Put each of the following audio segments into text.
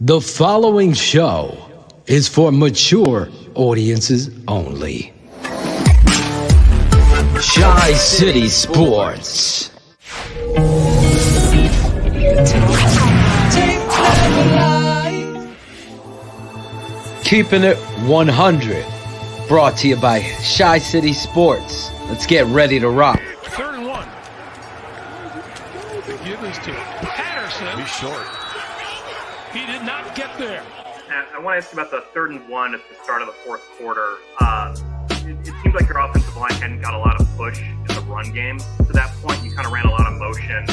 The following show is for mature audiences only. ChiCitySports. Keeping it 100. Brought to you by ChiCitySports. Let's get ready to rock. 3rd and 1. The give is to Patterson. He's short. He did not get there. I want to ask you about the 3rd and 1 at the start of the fourth quarter. It seems like your offensive line hadn't got a lot of push in the run game to that point. You kind of ran a lot of motion.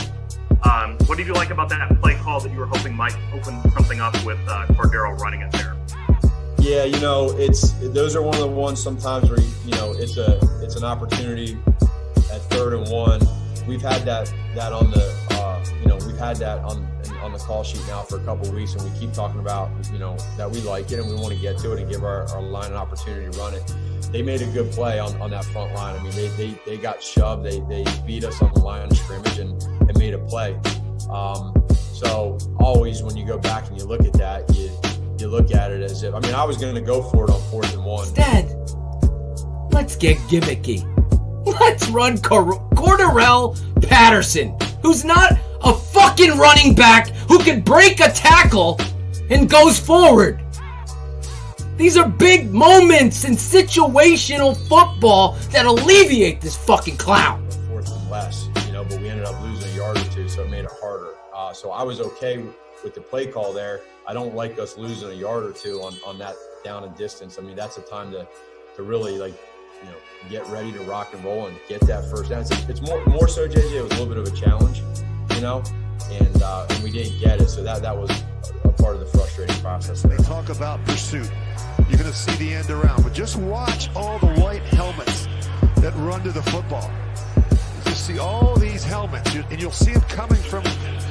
What did you like about that play call that you were hoping might open something up with Cordero running it there? Yeah, those are one of the ones sometimes where it's an opportunity at 3rd and 1. We've had that on the we've had that on the call sheet now for a couple of weeks, and we keep talking about that we like it and we want to get to it and give our line an opportunity to run it. They made a good play on that front line. I mean, they got shoved. They beat us on the line of scrimmage and made a play. So always when you go back and you look at that, you look at it as if, I was going to go for it on 4th and 1. Instead, let's get gimmicky. Let's run Cordero Patterson, who's not a fucking running back who can break a tackle and goes forward. These are big moments in situational football that alleviate this fucking clown. 4th and less, but we ended up losing a yard or two, so it made it harder. So I was okay with the play call there. I don't like us losing a yard or two on that down and distance. That's a time to really get ready to rock and roll and get that first down. It's more so, JJ, it was a little bit of a challenge, and we didn't get it. So that was a part of the frustrating process. They talk about pursuit. You're going to see the end around, but just watch all the white helmets that run to the football. You just see all these helmets, and you'll see them coming from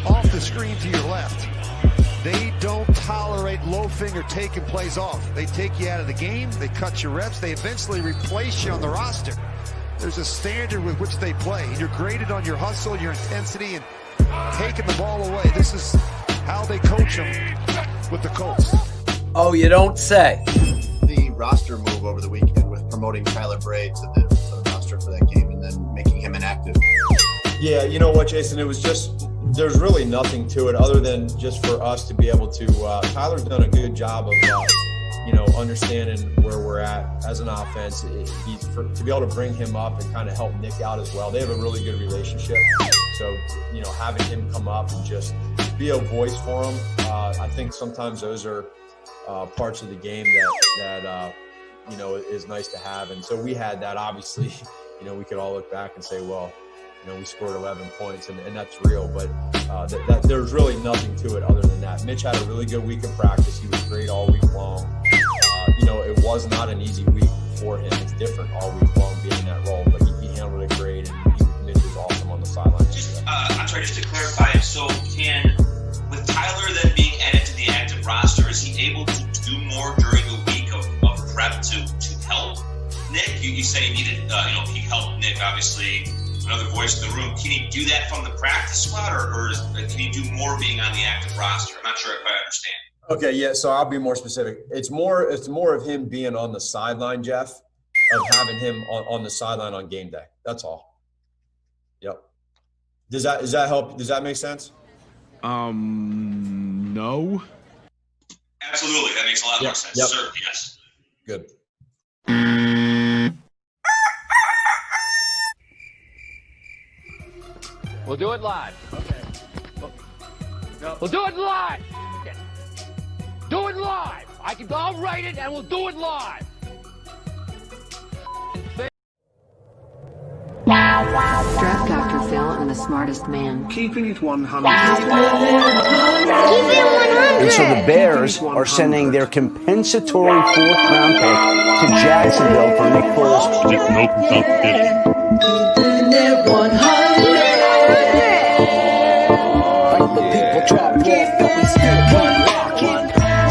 off the screen to your left. They don't tolerate low finger taking plays off. They take you out of the game. They cut your reps. They eventually replace you on the roster. There's a standard with which they play. And you're graded on your hustle, your intensity, and taking the ball away. This is how they coach them with the Colts. Oh, you don't say. The roster move over the weekend with promoting Tyler Bray to the roster for that game and then making him inactive. Yeah, you know what, Jason? It was just, there's really nothing to it other than just for us to be able to, Tyler's done a good job of, understanding where we're at as an offense. To be able to bring him up and kind of help Nick out as well. They have a really good relationship. So, having him come up and just be a voice for him, I think sometimes those are parts of the game that is nice to have. And so we had that, obviously, we could all look back and say, well, we scored 11 points, and that's real. But there's really nothing to it other than that. Mitch had a really good week of practice. He was great all week long. It was not an easy week for him. It's different all week long being in that role, but he handled it great, and Mitch was awesome on the sideline. I'm sorry, just to clarify, so with Tyler then being added to the active roster, is he able to do more during the week of prep to help Nick? You said he needed, he helped Nick, obviously, another voice in the room. Can he do that from the practice squad, or can he do more being on the active roster? I'm not sure if I understand. Okay, yeah, so I'll be more specific. It's more of him being on the sideline, Jeff, of having him on the sideline on game day. That's all. Yep. Does that help? Does that make sense? No. Absolutely, that makes a lot more sense. Yep. Sir, yes. Good. We'll do it live. Okay. We'll do it live. Okay. Do it live. I'll write it and we'll do it live. Draft Dr. Phil and the smartest man. Keeping it 100. And so the Bears are sending their compensatory 4th-round pick to Jacksonville for Nick Foles.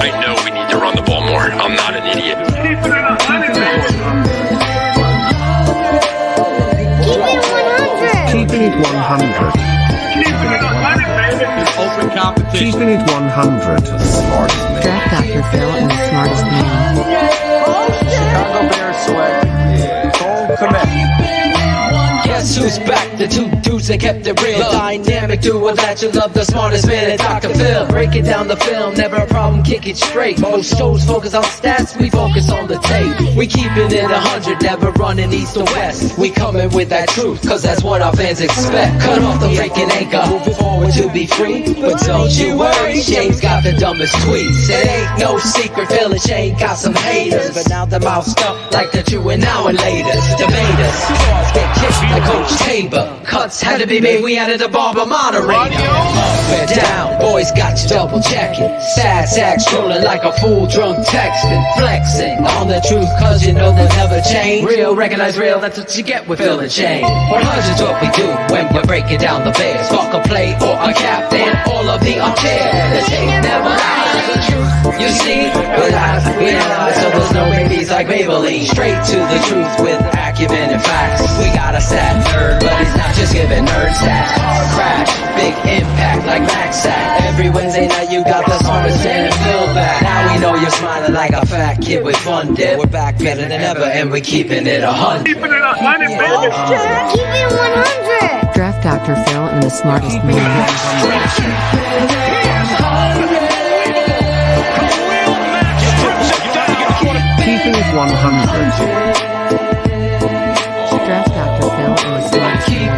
I know we need to run the ball more. I'm not an idiot. Keeping it 100. Open competition. Keeping it 100. Draft Dr. Phil and the smartest man. Chicago Bears select Cole Kmet. Guess who's back? The two dudes that kept it real. Dynamic duo that you love, the smartest man at Dr. Phil. Breaking down the film, never a problem, kick it straight. Most shows focus on stats, we focus on the tape. We keeping it 100, never running east or west. We coming with that truth, cause that's what our fans expect. Cut off the freaking anchor, moving forward to be free. But don't you worry, Shayne's got the dumbest tweets. It ain't no secret, Phil and Shayne got some haters. But now the mouth stuck like the Jew and now and laters. Debaters, claws get kicked like Coach Tabor. Cuts had to be made, we added a barber moderator. Up and down, boys got you double checking. Sad sack strolling like a fool drunk texting. Flexing on the truth cause you know they'll never change. Real, recognize real, that's what you get with Phil and Shayne. 100's what we do when we're breaking down the Bears. Fuck a play or a captain, all of the armchair. The tape never lies, the truth you see. With eyes, we analyze so there's no babies like Maybelline. Straight to the truth with acumen and facts. We got a sad nerd, but he's not just giving nerd stats. Car crash, big impact like Max Sack. Every Wednesday night you got the smartest man and Phil back. Now we know you're smiling like a fat kid with fun dip. We're back better than ever and we're keeping it 100. Keeping it 100, baby. Keep it 100. Draft Dr. Phil and the smartest man. Keeping it 100. Draft Dr. Phil and the smartest man.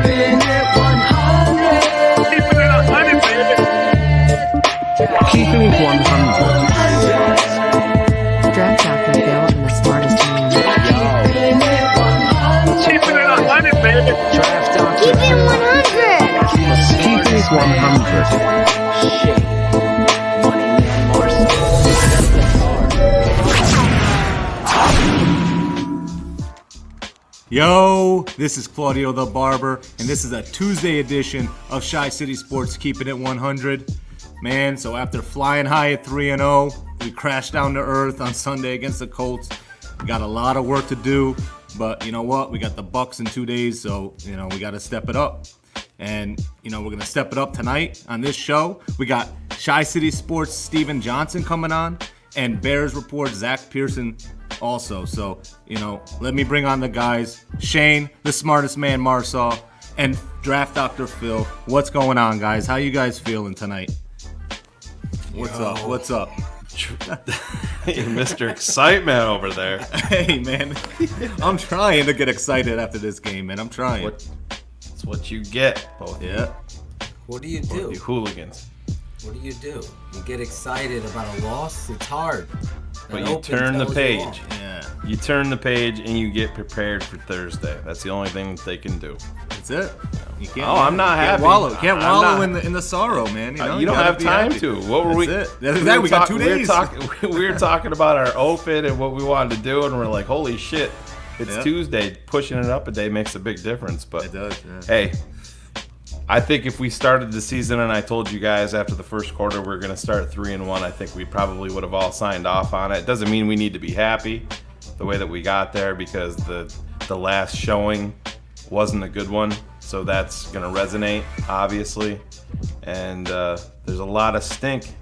Keeping it 100. Draft Dr. Phil and the smartest man. Keeping it 100, baby. Draft Dr. Keep it 100. Keeping it 100. Money man Marsaw. Yo, this is Claudio the Barber, and this is a Tuesday edition of Chi City Sports Keeping It 100. Man, so after flying high at 3-0, we crashed down to earth on Sunday against the Colts. We got a lot of work to do, but you know what? We got the Bucs in 2 days, so we got to step it up. And we're gonna step it up tonight on this show. We got Chi City Sports Steven Johnson coming on, and Bears Report Zack Pearson also. So, let me bring on the guys. Shayne, the smartest man Marsaw, and Draft Dr. Phil. What's going on, guys? How you guys feeling tonight? What's up? What's up? Mr. Excitement over there. Hey, man. I'm trying to get excited after this game, man. I'm trying. That's what you get, both. Yeah. What do you do? You hooligans. What do? You get excited about a loss? It's hard. But you turn the page. Yeah. You turn the page and you get prepared for Thursday. That's the only thing that they can do. That's it. You can't. Oh, I'm not happy. You can't wallow in the sorrow, man. You don't have time to. What were we? That's it. We got 2 days. We were talking about our open and what we wanted to do, and we're like, holy shit! It's Tuesday. Pushing it up a day makes a big difference. But it does. Yeah. Hey, I think if we started the season and I told you guys after the first quarter we're going to start 3-1, I think we probably would have all signed off on it. It doesn't mean we need to be happy the way that we got there because the last showing wasn't a good one. So that's going to resonate, obviously. And there's a lot of stink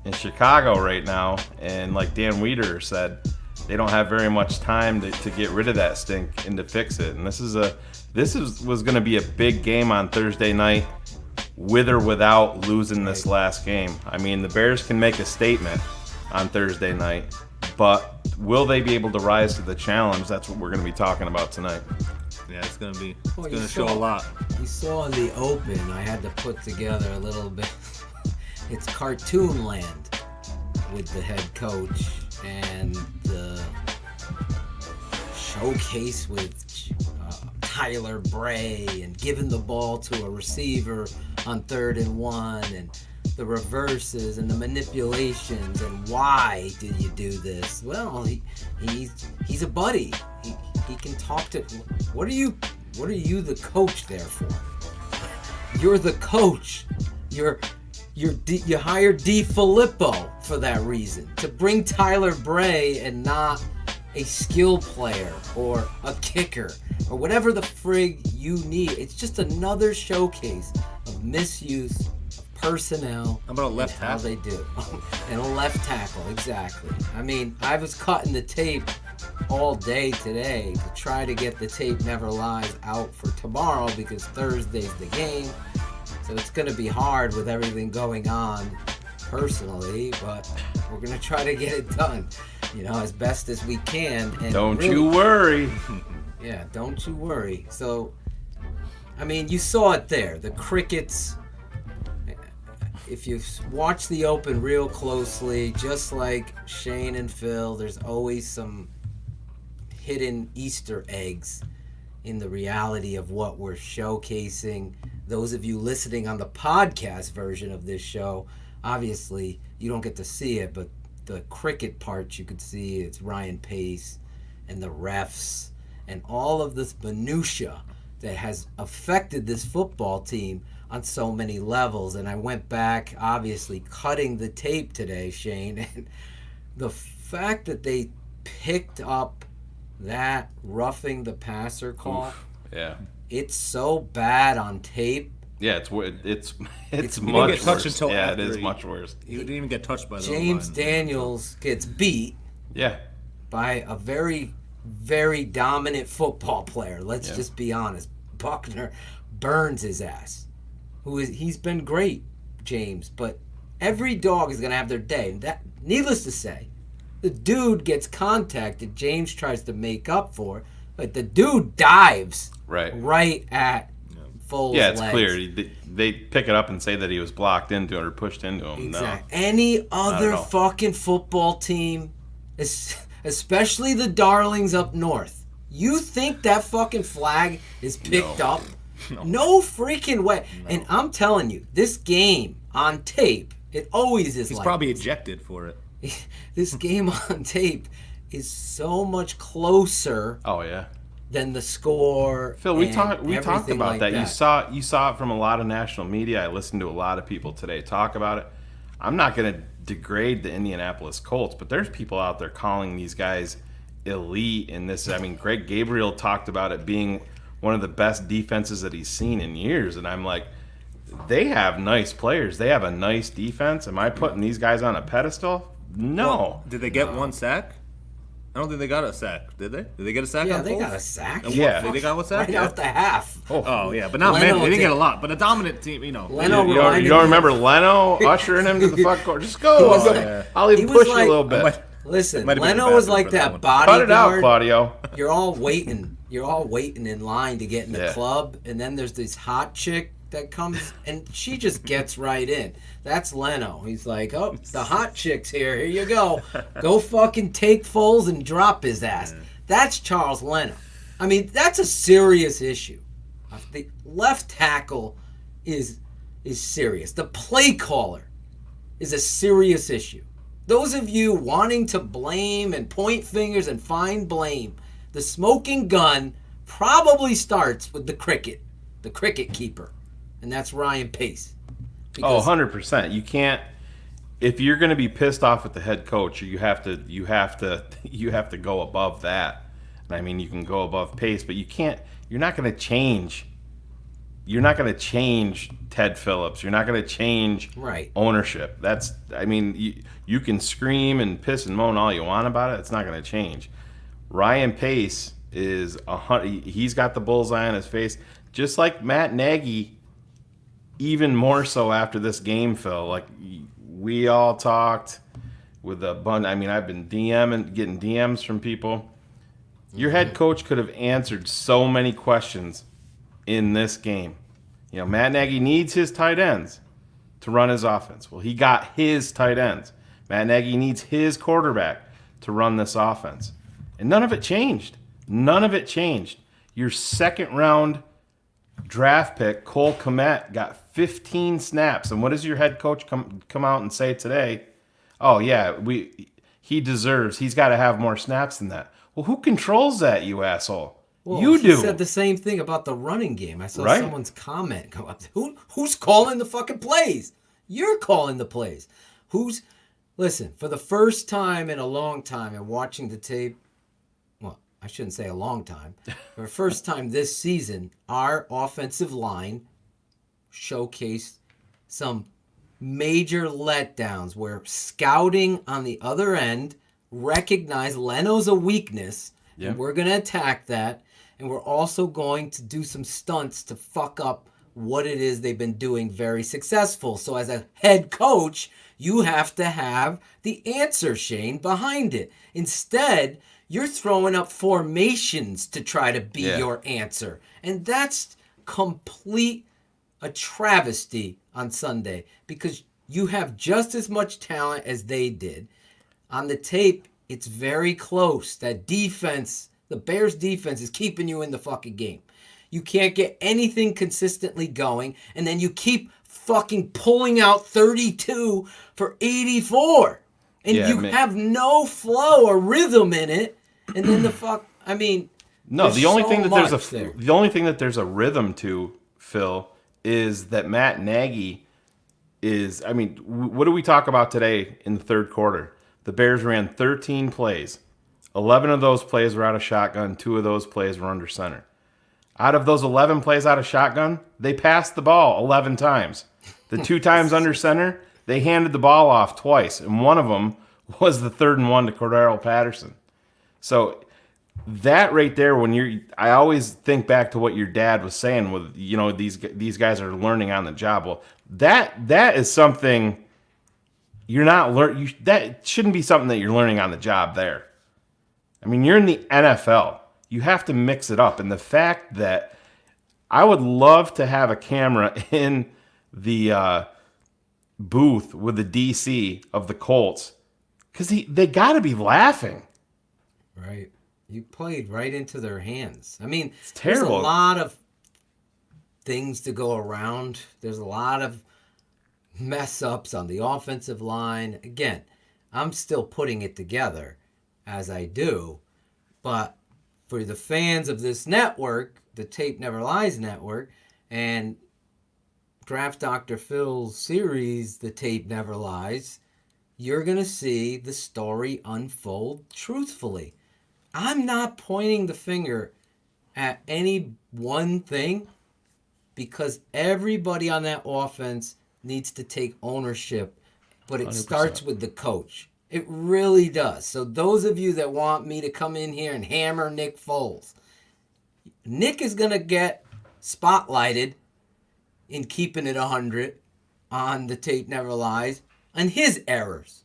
in Chicago right now. And like Dan Wiederer said, they don't have very much time to get rid of that stink and to fix it. And this was going to be a big game on Thursday night, with or without losing this last game. I mean, the Bears can make a statement on Thursday night, but will they be able to rise to the challenge? That's what we're going to be talking about tonight. Yeah, it's going to show a lot. You saw in the open, I had to put together a little bit. It's cartoon land with the head coach and the showcase with Tyler Bray and giving the ball to a receiver on 3rd and 1 and the reverses and the manipulations and why did you do this? Well, he's a buddy. He can talk to. What are you the coach there for? You're the coach. You hired D. Filippo for that reason, to bring Tyler Bray and not a skill player or a kicker or whatever the frig you need. It's just another showcase of misuse of personnel. How about a left tackle? How they do. And a left tackle, exactly. I mean, I was cutting the tape all day today to try to get the tape never lies out for tomorrow because Thursday's the game. So it's going to be hard with everything going on personally, but we're going to try to get it done, as best as we can. And don't you worry. Yeah, don't you worry. So, I mean, you saw it there. The Crickets, if you watch the Open real closely, just like Shane and Phil, there's always some hidden Easter eggs in the reality of what we're showcasing. Those of you listening on the podcast version of this show, obviously you don't get to see it, but the cricket parts you could see, it's Ryan Pace and the refs and all of this minutia that has affected this football team on so many levels. And I went back, obviously cutting the tape today, Shane, and the fact that they picked up that roughing the passer call. Oof, yeah. It's so bad on tape. Yeah, it's much get touched worse. Until yeah, it is much worse. He didn't even get touched by the James Daniels gets beat. Yeah. By a very, very dominant football player. Let's just be honest. Buckner burns his ass. He's been great, James, but every dog is gonna have their day. That, needless to say, the dude gets contacted. James tries to make up for it, but the dude dives right at Foles' Yeah, it's legs. clear. They pick it up and say that he was blocked into it or pushed into him. Exactly. No. Any other fucking football team, especially the darlings up north, you think that fucking flag is picked up? No freaking way. No. And I'm telling you, this game on tape, it always is. He's probably ejected for it. This game on tape is so much closer. Oh yeah. Than the score. Phil, we talked about like that. You saw it from a lot of national media. I listened to a lot of people today talk about it. I'm not going to degrade the Indianapolis Colts, but there's people out there calling these guys elite in this. I mean, Greg Gabriel talked about it being one of the best defenses that he's seen in years, and I'm like, they have nice players. They have a nice defense. Am I putting these guys on a pedestal? No. Well, did they get one sack? I don't think they got a sack, did they? Did they get a sack? Yeah, they got a sack. Yeah. They got one sack? Right out the half. Oh yeah, but not many. They didn't get a lot. But a dominant team, Leno you don't remember Leno ushering him to the front court? Just go. I'll even push you a little bit. Listen, Leno was like that bodyguard. Cut it out, Claudio. You're all waiting in line to get in the club, and then there's this hot chick that comes, and she just gets right in. That's Leno. He's like, oh, the hot chick's here. Here you go. Go fucking take Foles and drop his ass. That's Charles Leno. I mean, that's a serious issue. The left tackle is serious. The play caller is a serious issue. Those of you wanting to blame and point fingers and find blame, the smoking gun probably starts with the cricket keeper. And that's Ryan Pace. Oh, 100%. You can't. If you're going to be pissed off at the head coach, you have to go above that. I mean, you can go above Pace, but you can't. You're not going to change. You're not going to change Ted Phillips. You're not going to change ownership. That's. I mean, you can scream and piss and moan all you want about it. It's not going to change. Ryan Pace is he's got the bullseye on his face, just like Matt Nagy. Even more so after this game, Phil. Like, we all talked with a bunch. I mean, I've been getting DMs from people. Your head coach could have answered so many questions in this game. You know, Matt Nagy needs his tight ends to run his offense. Well, he got his tight ends. Matt Nagy needs his quarterback to run this offense. And none of it changed. None of it changed. Your second round draft pick, Cole Kmet, got 15 snaps. And what does your head coach come out and say today? Oh, yeah, he's got to have more snaps than that. Well, who controls that, you asshole? Well, you do. He said the same thing about the running game. I saw someone's comment come up. Who's calling the fucking plays? You're calling the plays. Listen, for the first time in a long time and watching the tape, well, I shouldn't say a long time. For the first time this season, our offensive line showcased some major letdowns where scouting on the other end recognized Leno's a weakness, and we're going to attack that, and we're also going to do some stunts to fuck up what it is they've been doing very successful. So as a head coach, you have to have the answer, Shane, behind it. Instead, you're throwing up formations to try to be your answer. And that's complete a travesty on Sunday because you have just as much talent as they did. On the tape, it's very close. That defense, the Bears defense is keeping you in the fucking game. You can't get anything consistently going, and then you keep fucking pulling out 32 for 84. And you have no flow or rhythm in it. And then the only thing that there's a rhythm to, Phil, is that Matt Nagy is, what do we talk about today in the third quarter? The Bears ran 13 plays. 11 of those plays were out of shotgun. 2 of those plays were under center. Out of those 11 plays out of shotgun, they passed the ball 11 times. The 2 times under center, they handed the ball off twice, and one of them was the 3rd and 1 to Cordero Patterson. So that right there, I always think back to what your dad was saying with, these guys are learning on the job. Well, that is something you're not that shouldn't be something that you're learning on the job there. You're in the NFL. You have to mix it up. And the fact that I would love to have a camera in the booth with the DC of the Colts, because they got to be laughing. Right. You played right into their hands. It's terrible. There's a lot of things to go around. There's a lot of mess ups on the offensive line. Again, I'm still putting it together as I do, but for the fans of this network, the Tape Never Lies network, and Draft Dr. Phil's series, The Tape Never Lies, you're going to see the story unfold truthfully. I'm not pointing the finger at any one thing because everybody on that offense needs to take ownership, but it 100%. Starts with the coach. It really does. So those of you that want me to come in here and hammer Nick Foles, Nick is going to get spotlighted in Keeping It 100 on The Tape Never Lies and his errors.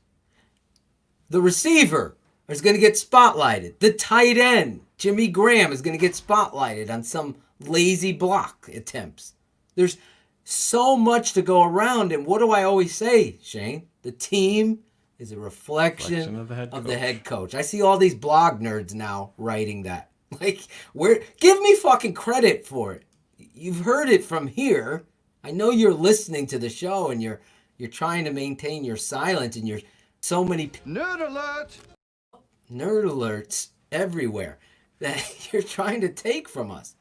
The receiver is going to get spotlighted. The tight end, Jimmy Graham, is going to get spotlighted on some lazy block attempts. There's so much to go around. And what do I always say, Shane? The team is a reflection of the head coach. I see all these blog nerds now writing that. Give me fucking credit for it. You've heard it from here. I know you're listening to the show and you're trying to maintain your silence, and you're so many nerd alerts everywhere that you're trying to take from us.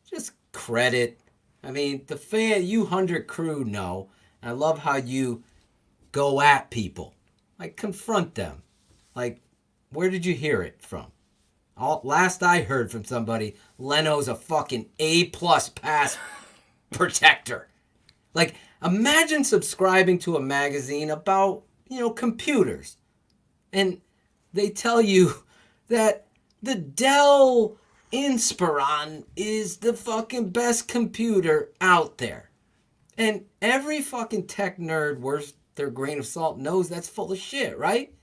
Just credit. The fan, you 100 crew know. I love how you go at people. Confront them. Where did you hear it from? Last I heard from somebody, Leno's a fucking A+ pass protector. Imagine subscribing to a magazine about, computers. And they tell you that the Dell Inspiron is the fucking best computer out there. And every fucking tech nerd worth their grain of salt knows that's full of shit, right?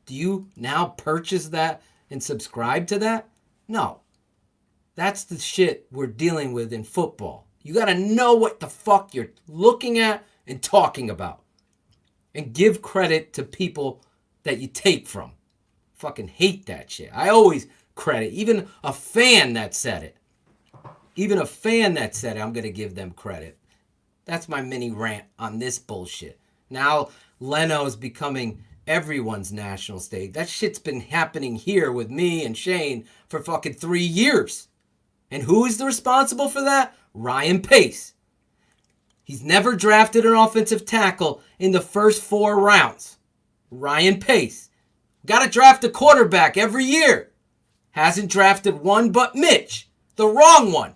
Do you now purchase that and subscribe to that? No. That's the shit we're dealing with in football. You got to know what the fuck you're looking at and talking about. And give credit to people that you take from. Fucking hate that shit. I always credit. Even a fan that said it. I'm going to give them credit. That's my mini rant on this bullshit. Now Leno's becoming everyone's national stage. That shit's been happening here with me and Shane for fucking 3 years. And who is the responsible for that? Ryan Pace. He's never drafted an offensive tackle in the first 4 rounds. Ryan Pace. Got to draft a quarterback every year. Hasn't drafted one but Mitch. The wrong one.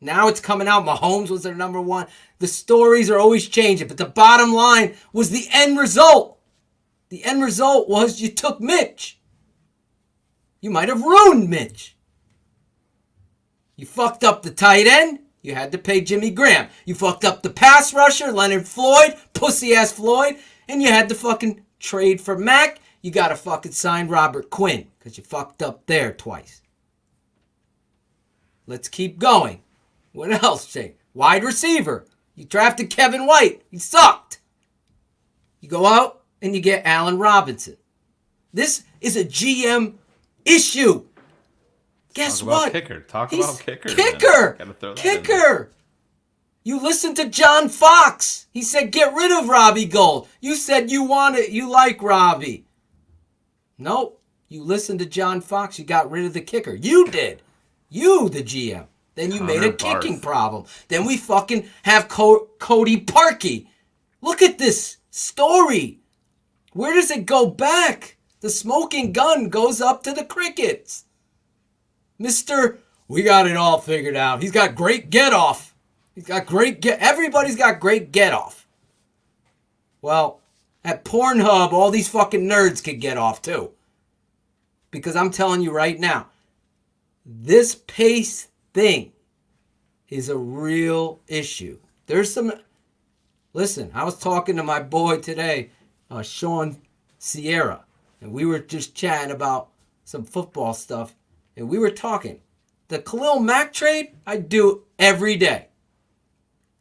Now it's coming out. Mahomes was their number one. The stories are always changing, but the bottom line was the end result. The end result was you took Mitch. You might have ruined Mitch. You fucked up the tight end. You had to pay Jimmy Graham. You fucked up the pass rusher, Leonard Floyd, pussy-ass Floyd, and you had to fucking trade for Mack. You got to fucking sign Robert Quinn because you fucked up there twice. Let's keep going. What else, Shane? Wide receiver. You drafted Kevin White. He sucked. You go out and you get Allen Robinson. This is a GM issue. Guess what? Talk about kicker. Kicker. You listened to John Fox. He said, get rid of Robbie Gould. You said you want it. You like Robbie. Nope. You listened to John Fox. You got rid of the kicker. You did. You, the GM. Then you made a kicking problem. Then we fucking have Cody Parkey. Look at this story. Where does it go back? The smoking gun goes up to the Crickets. We got it all figured out. He's got great get-off. Everybody's got great get-off. Well, at Pornhub, all these fucking nerds could get off too. Because I'm telling you right now, this pace thing is a real issue. Listen, I was talking to my boy today, Sean Sierra, and we were just chatting about some football stuff, and we were talking. The Khalil Mack trade, I do every day.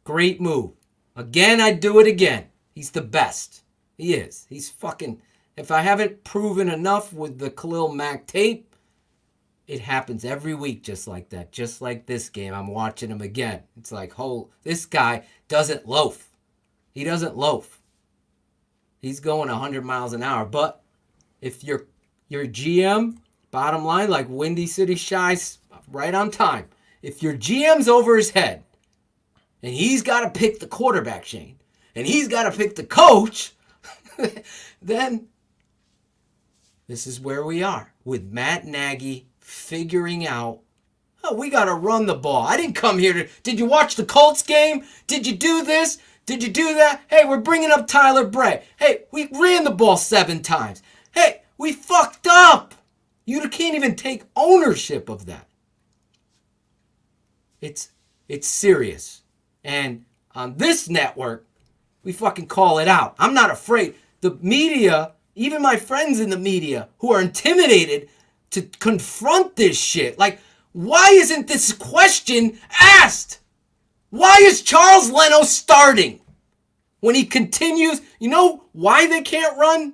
Great move. Again, I do it again. He's the best. He is. He's fucking... If I haven't proven enough with the Khalil Mack tape, it happens every week just like that. Just like this game. I'm watching him again. It's like, this guy doesn't loaf. He doesn't loaf. He's going 100 miles an hour. But if your GM, bottom line, like Windy City Shy's right on time. If your GM's over his head, and he's got to pick the quarterback, Shane, and he's got to pick the coach, then this is where we are with Matt Nagy figuring out, we got to run the ball. I didn't come here did you watch the Colts game? Did you do this? Did you do that? Hey, we're bringing up Tyler Bray. Hey, we ran the ball 7 times. Hey, we fucked up. You can't even take ownership of that. It's serious. And on this network, we fucking call it out. I'm not afraid. The media, even my friends in the media who are intimidated to confront this shit. Like, why isn't this question asked? Why is Charles Leno starting when he continues? You know why they can't run?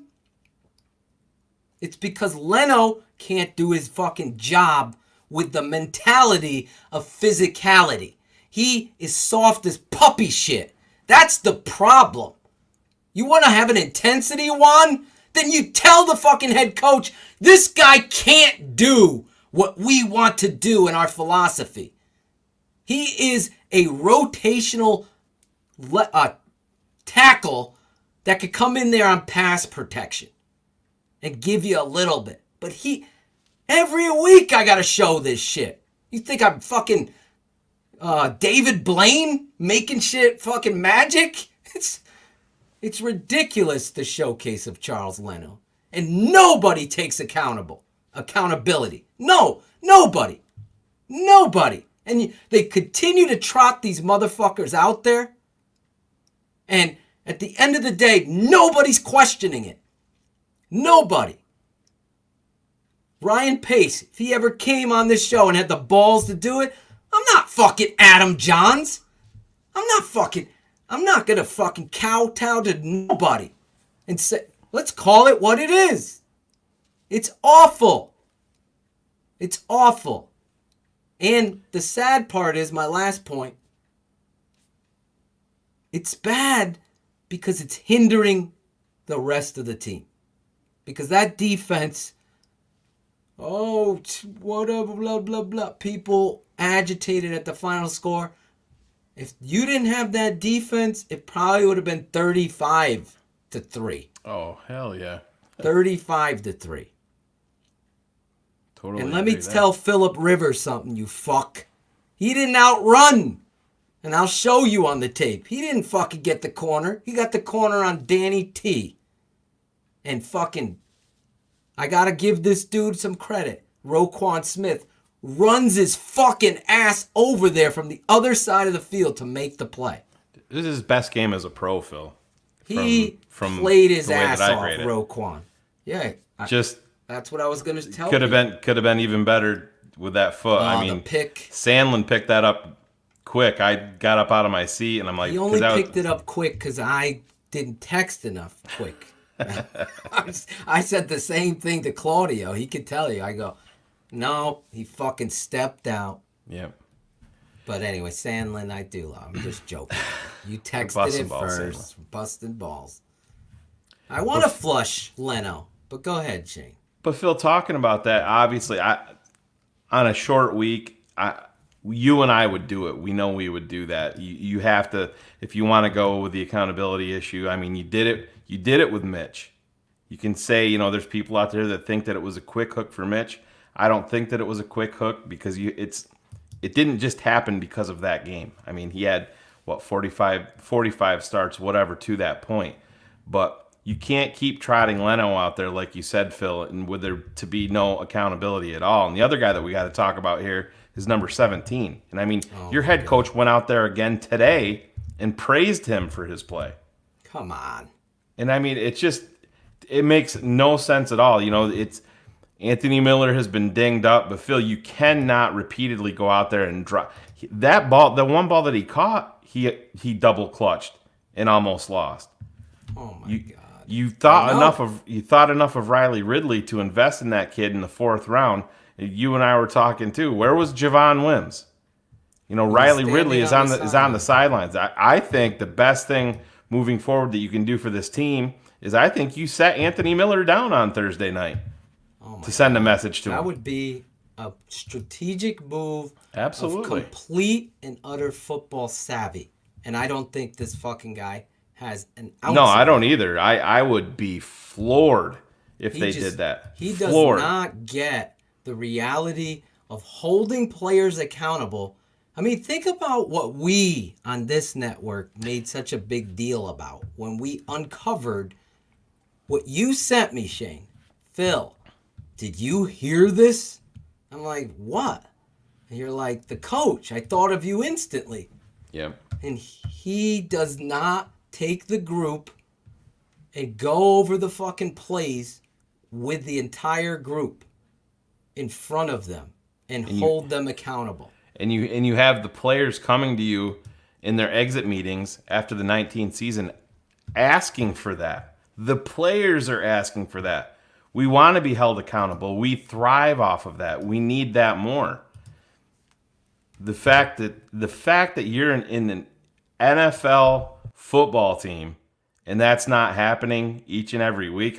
It's because Leno can't do his fucking job with the mentality of physicality. He is soft as puppy shit. That's the problem. You want to have an intensity, Juan? Then you tell the fucking head coach, this guy can't do what we want to do in our philosophy. He is a rotational tackle that could come in there on pass protection and give you a little bit. But every week I got to show this shit. You think I'm fucking David Blaine making shit fucking magic? It's ridiculous, the showcase of Charles Leno. And nobody takes accountability. No, nobody. And they continue to trot these motherfuckers out there. And at the end of the day, nobody's questioning it. Nobody. Ryan Pace, if he ever came on this show and had the balls to do it, I'm not fucking Adam Johns. I'm not gonna fucking kowtow to nobody and say, let's call it what it is. It's awful. It's awful. And the sad part is, my last point, it's bad because it's hindering the rest of the team. Because that defense, whatever, blah, blah, blah. People agitated at the final score. If you didn't have that defense, it probably would have been 35-3. Oh, hell yeah. 35-3. Totally. And let me tell Phillip Rivers something, you fuck. He didn't outrun. And I'll show you on the tape. He didn't fucking get the corner. He got the corner on Danny T. And fucking, I gotta give this dude some credit. Roquan Smith runs his fucking ass over there from the other side of the field to make the play. This is his best game as a pro, Phil. He played his ass off, Roquan. Yeah. That's what I was going to tell you. Could have been even better with that foot. I mean, Sandlin picked that up quick. I got up out of my seat and I'm like, he only picked it up quick because I didn't text enough quick. I said the same thing to Claudio. He could tell you. I go, no, he fucking stepped out. Yeah. But anyway, Sandlin, I do love. I'm just joking. You texted it first. Busting balls. I want to flush Leno, but go ahead, Shane. But Phil, talking about that, obviously, on a short week, you and I would do it. We know we would do that. You have to, if you want to go with the accountability issue. I mean, you did it. You did it with Mitch. You can say, there's people out there that think that it was a quick hook for Mitch. I don't think that it was a quick hook because it didn't just happen because of that game. I mean, he had 45 starts, whatever, to that point. But you can't keep trotting Leno out there, like you said, Phil, and with there to be no accountability at all. And the other guy that we got to talk about here is number 17. And I mean, your head coach went out there again today and praised him for his play. Come on. And I mean, it makes no sense at all. It's Anthony Miller has been dinged up, but Phil, you cannot repeatedly go out there and drop that ball. The one ball that he caught, he double clutched and almost lost. Oh my God. You thought enough of Riley Ridley to invest in that kid in the 4th round. You and I were talking too. Where was Javon Wims? Riley Ridley is on the sidelines. I think the best thing moving forward that you can do for this team is I think you set Anthony Miller down on Thursday night to send a message to him. That would be a strategic move. Absolutely. Of complete and utter football savvy. And I don't think this fucking guy has an ounce. No, I don't either. I would be floored if they did that. He does not get the reality of holding players accountable. I mean, think about what we on this network made such a big deal about when we uncovered what you sent me, Shane. Phil, did you hear this? I'm like, what? And you're like, the coach. I thought of you instantly. Yeah. And he does not take the group and go over the fucking plays with the entire group in front of them and hold them accountable. And you have the players coming to you in their exit meetings after the 19th season asking for that. The players are asking for that. We want to be held accountable. We thrive off of that. We need that more. The fact that you're in an NFL football team and that's not happening each and every week,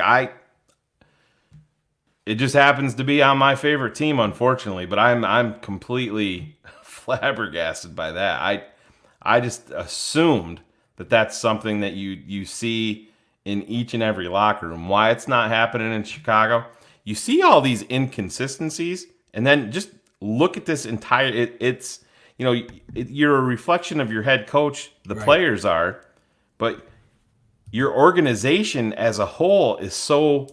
it just happens to be on my favorite team, unfortunately, but I'm completely flabbergasted by that. I just assumed that that's something that you see in each and every locker room. Why it's not happening in Chicago? You see all these inconsistencies, and then just look at this entire. You're a reflection of your head coach. The players are, but your organization as a whole is so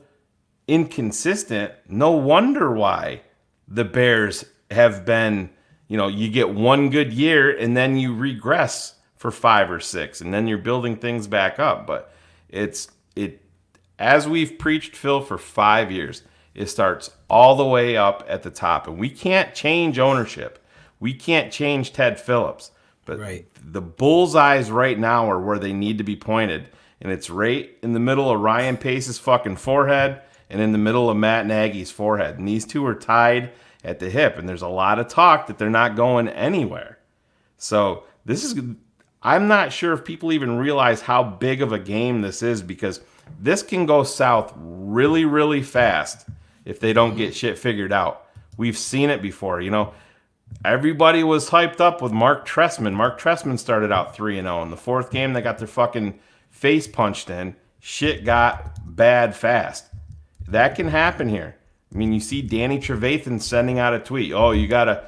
inconsistent. No wonder why the Bears have been. You get one good year and then you regress for 5 or 6, and then you're building things back up. But as we've preached, Phil, for 5 years, it starts all the way up at the top, and we can't change ownership. We can't change Ted Phillips, but the bullseyes right now are where they need to be pointed, and it's right in the middle of Ryan Pace's fucking forehead and in the middle of Matt Nagy's forehead, and these two are tied at the hip, and there's a lot of talk that they're not going anywhere. So I'm not sure if people even realize how big of a game this is, because this can go south really, really fast if they don't get shit figured out. We've seen it before. Everybody was hyped up with Mark Trestman. Mark Trestman started out 3-0. In the 4th game, they got their fucking face punched in. Shit got bad fast. That can happen here. I mean, you see Danny Trevathan sending out a tweet. Oh, you gotta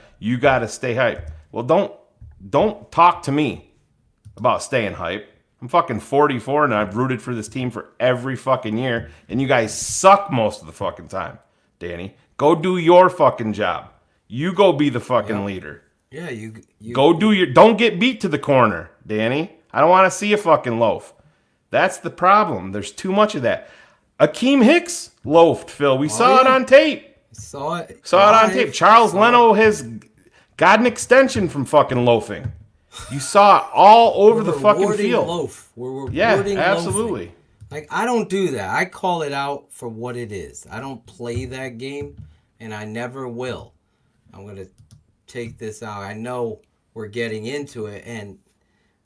stay hyped. Well, don't talk to me about staying hype. I'm fucking 44 and I've rooted for this team for every fucking year, and you guys suck most of the fucking time. Danny, go do your fucking job. You go be the fucking leader. Yeah, you go do your. Don't get beat to the corner, Danny. I don't want to see a fucking loaf. That's the problem. There's too much of that. Akeem Hicks loafed, Phil. We saw it on tape. Saw it on tape. Charles Leno has got an extension from fucking loafing. You saw it all over the fucking field. Loaf. We're rewarding absolutely. Loafing. Like, I don't do that. I call it out for what it is. I don't play that game, and I never will. I'm going to take this out. I know we're getting into it, and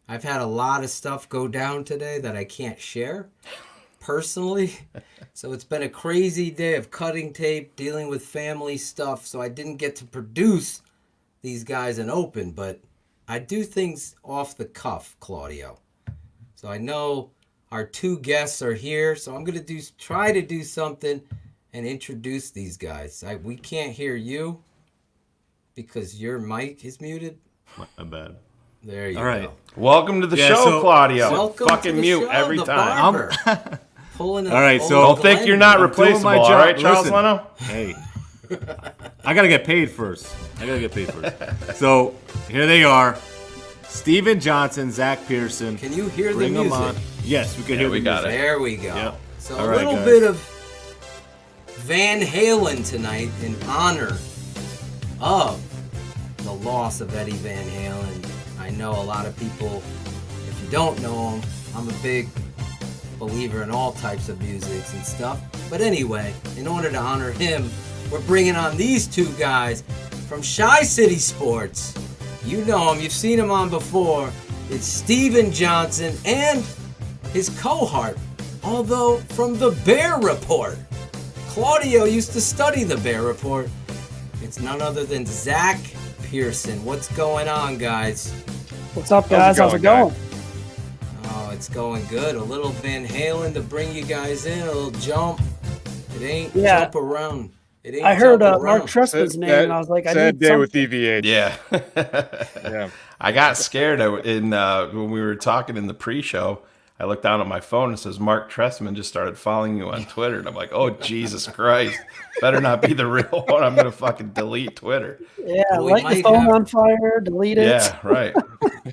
I've had a lot of stuff go down today that I can't share personally. So it's been a crazy day of cutting tape, dealing with family stuff, so I didn't get to produce these guys in open, but I do things off the cuff, Claudio. So I know our two guests are here, so I'm going to try to do something and introduce these guys. We can't hear you because your mic is muted. My bad. There you All right. go. Welcome to the show, Claudio. Welcome fucking to the mute show, every the time. barber. Pulling All right, so don't think you're not replaceable, all right, Charles Listen, Leno? Hey, I gotta get paid first. So here they are: Steven Johnson, Zack Pearson. Can you hear Bring the them music? on. Yes, we can hear the music. There we go. Yep. So All a right, little guys. bit of Van Halen tonight in honor of the loss of Eddie Van Halen. I know a lot of people, if you don't know him, I'm a big believer in all types of music and stuff. But anyway, in order to honor him, we're bringing on these two guys from ChiCitySports. You know him, you've seen him on before. It's Steven Johnson and his cohort, although from the Bear Report. Claudio used to study the Bear Report. It's none other than Zack Pearson. What's going on, guys? What's up, guys? How's it going? Oh, it's going good. A little Van Halen to bring you guys in, a little jump. It ain't jump around. It ain't I heard jump Mark around. Trestman's name, and I was like, I sad need day something. with EVH. Yeah. Yeah. I got scared when we were talking in the pre-show. I looked down at my phone and it says Mark Trestman just started following you on Twitter. And I'm like, oh, Jesus Christ. Better not be the real one. I'm going to fucking delete Twitter. Yeah, light the phone on fire, delete it. Yeah, right.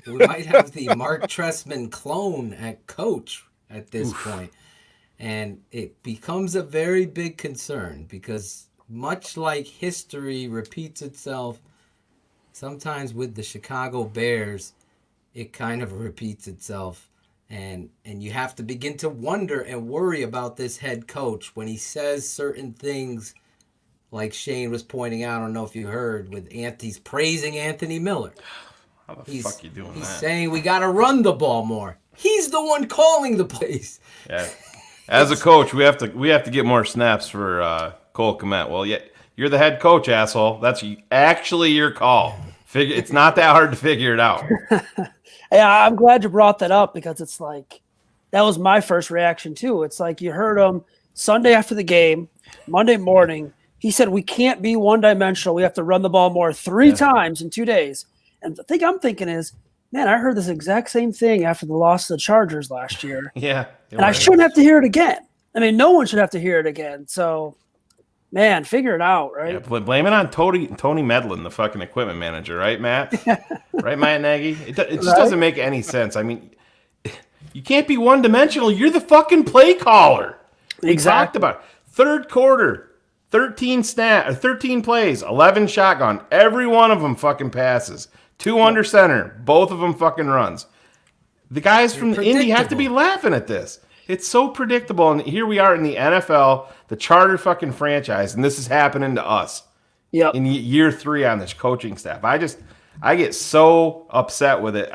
We might have the Mark Trestman clone at coach at this point. And it becomes a very big concern because much like history repeats itself, sometimes with the Chicago Bears, it kind of repeats itself. And you have to begin to wonder and worry about this head coach when he says certain things like Shane was pointing out. I don't know if you heard with he's praising Anthony Miller. How the fuck you doing He's that? saying we got to run the ball more. He's the one calling the plays. Yeah. As a coach, we have to get more snaps for Cole Kmet. Well, yeah, you're the head coach, asshole. That's actually your call. It's not that hard to figure it out. Yeah, I'm glad you brought that up because it's like that was my first reaction too. It's like you heard him Sunday after the game, Monday morning. He said we can't be one-dimensional. We have to run the ball more 3 times in 2 days. And the thing I'm thinking is, man, I heard this exact same thing after the loss to the Chargers last year. Yeah. And I shouldn't have to hear it again. I mean, no one should have to hear it again. So, man, figure it out, right? Yeah, blame it on Tony Medlin, the fucking equipment manager, right, Matt? Right, Matt Nagy? It just doesn't make any sense. I mean, you can't be one-dimensional. You're the fucking play caller. We talked about it. Third quarter, 13 plays, 11 shotgun. Every one of them fucking passes. 2 under center. Both of them fucking runs. The guys from Indy have to be laughing at this. It's so predictable, and here we are in the NFL, the charter fucking franchise, and this is happening to us. Yep. In year 3 on this coaching staff. I get so upset with it.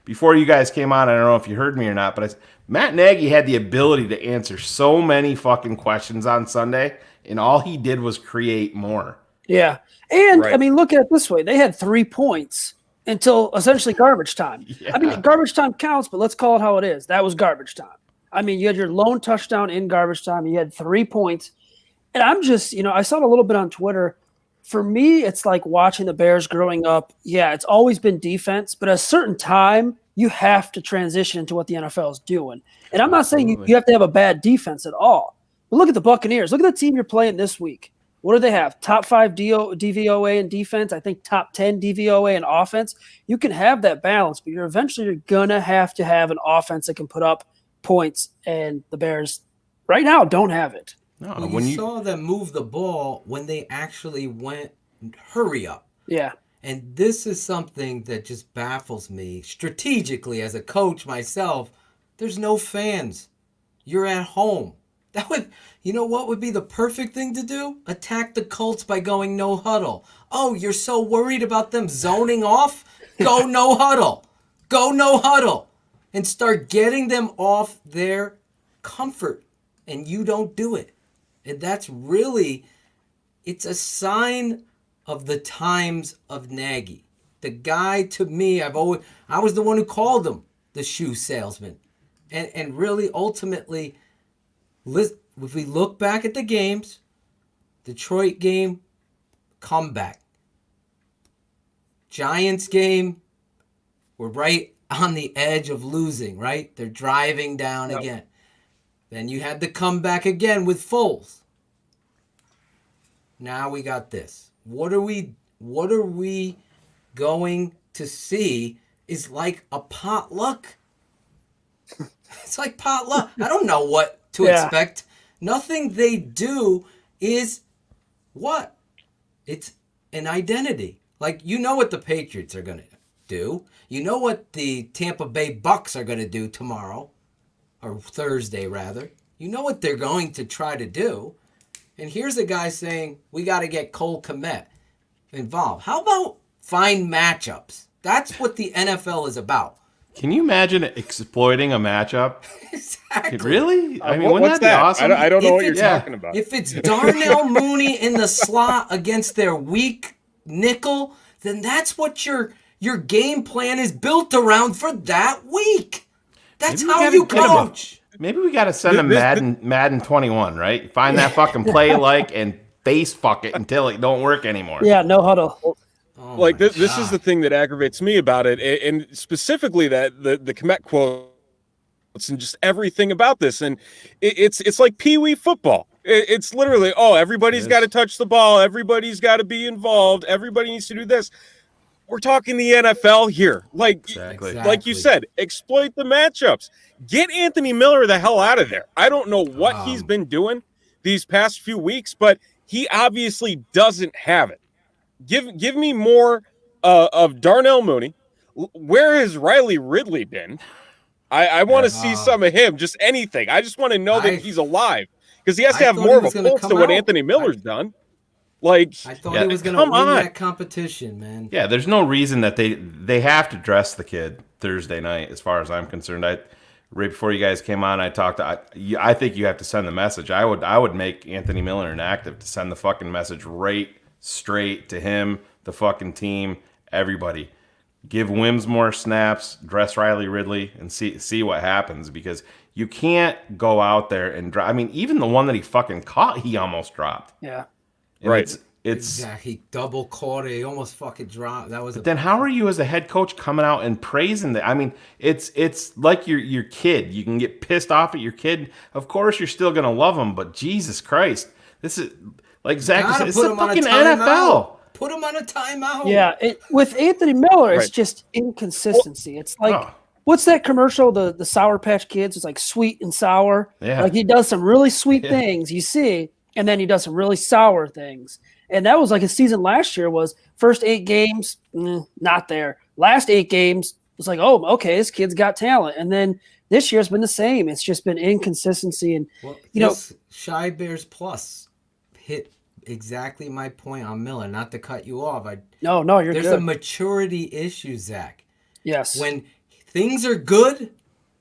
Before you guys came on, I don't know if you heard me or not, but Matt Nagy had the ability to answer so many fucking questions on Sunday, and all he did was create more. Yeah. And, I mean, look at it this way. They had 3 points until essentially garbage time. Yeah. I mean, garbage time counts, but let's call it how it is. That was garbage time. I mean, you had your lone touchdown in garbage time. You had 3 points. And I'm just, I saw it a little bit on Twitter. for me, it's like watching the Bears growing up. Yeah, it's always been defense, but at a certain time, you have to transition into what the NFL is doing. And I'm not saying you have to have a bad defense at all. But look at the Buccaneers. Look at the team you're playing this week. What do they have? Top 5 DVOA in defense. I think top 10 DVOA in offense. You can have that balance, but you're going to have an offense that can put up points, and the Bears right now don't have it. No, when you saw them move the ball when they actually went hurry up. Yeah. And this is something that just baffles me strategically as a coach myself. There's no fans. You're at home. That would, you know what would be the perfect thing to do? Attack the Colts by going no huddle. Oh, you're so worried about them zoning off? Go no huddle. Go no huddle. And start getting them off their comfort. And you don't do it. And that's really, it's a sign of the times of Nagy. The guy, to me, I was the one who called him the shoe salesman. And really, ultimately, if we look back at the games, Detroit game, comeback. Giants game, we're right on the edge of losing, right? They're driving down again. Then you had the comeback again with Foles. Now we got this. What are we going to see is like a potluck. It's like potluck. I don't know what to expect. Nothing they do is what? It's an identity. Like, you know what the Patriots are going to do. You know what the Tampa Bay Bucks are going to do tomorrow, or Thursday rather. You know what they're going to try to do. And here's a guy saying, we got to get Cole Kmet involved. How about find matchups? That's what the NFL is about. Can you imagine exploiting a matchup? Exactly. Really? I mean, wouldn't that be awesome? I don't know what you're talking about. If it's Darnell Mooney in the slot against their weak nickel, then that's what your game plan is built around for that week. That's how you coach. Maybe we got to send them Madden 21, right? Find that fucking play and base fuck it until it don't work anymore. Yeah, no huddle. This is the thing that aggravates me about it, and specifically that the Kmet quotes and just everything about this, and it's like Pee-wee football. It's literally, everybody's got to touch the ball, everybody's got to be involved, everybody needs to do this. We're talking the NFL here. Like you said, exploit the matchups. Get Anthony Miller the hell out of there. I don't know what he's been doing these past few weeks, but he obviously doesn't have it. Give me more of Darnell Mooney. Where has Riley Ridley been? I want to see some of him, just anything. I just want to know that he's alive, because he has to have more of a pulse to what Anthony Miller's done. Like, I thought he was going to win that competition, man. Yeah, there's no reason that they have to dress the kid Thursday night, as far as I'm concerned. Right before you guys came on, I talked. I think you have to send the message. I would make Anthony Miller inactive to send the fucking message right straight to him, the fucking team, everybody. Give Wims more snaps, dress Riley Ridley, and see what happens, because you can't go out there and drop. I mean, even the one that he fucking caught, he almost dropped. Yeah. And right. It's exactly. He double caught it. He almost fucking dropped. That was. But then, how are you as a head coach coming out and praising that? I mean, it's like your kid. You can get pissed off at your kid. Of course, you're still gonna love him, but Jesus Christ, this is like Zach said. It's the fucking NFL. Put him on a timeout. Yeah, with Anthony Miller, it's just inconsistency. It's like, what's that commercial? The Sour Patch Kids. It's like sweet and sour. Yeah. Like, he does some really sweet things, you see, and then he does some really sour things. And that was like his season last year. Was first 8 games, not there. Last 8 games was like, oh, okay, this kid's got talent. And then this year's been the same. It's just been inconsistency. And Shy Bears Plus hit exactly my point on Miller. Not to cut you off. No, you're good. There's a maturity issue, Zach. Yes. When things are good,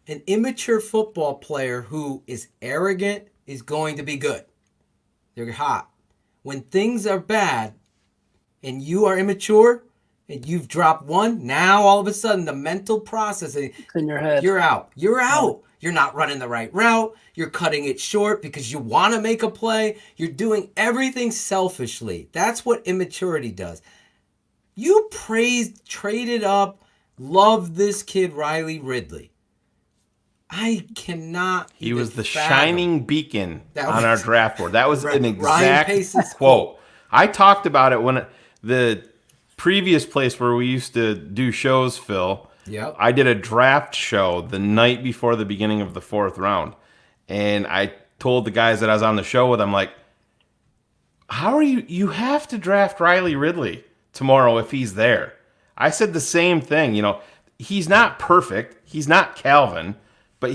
an immature football player who is arrogant is going to be good. They're hot. When things are bad and you are immature and you've dropped one, now all of a sudden the mental processing in your head. You're out. You're not running the right route. You're cutting it short because you want to make a play. You're doing everything selfishly. That's what immaturity does. You praised, traded up, love this kid, Riley Ridley. I cannot. He was the fathom. shining beacon That on was- our draft board. That was an Ryan exact Pace's quote. I talked about it when the previous place where we used to do shows, Phil. Yep. I did a draft show the night before the beginning of the 4th round. And I told the guys that I was on the show with, I'm like, how are you have to draft Riley Ridley tomorrow if he's there. I said the same thing. You know, he's not perfect. He's not Calvin, but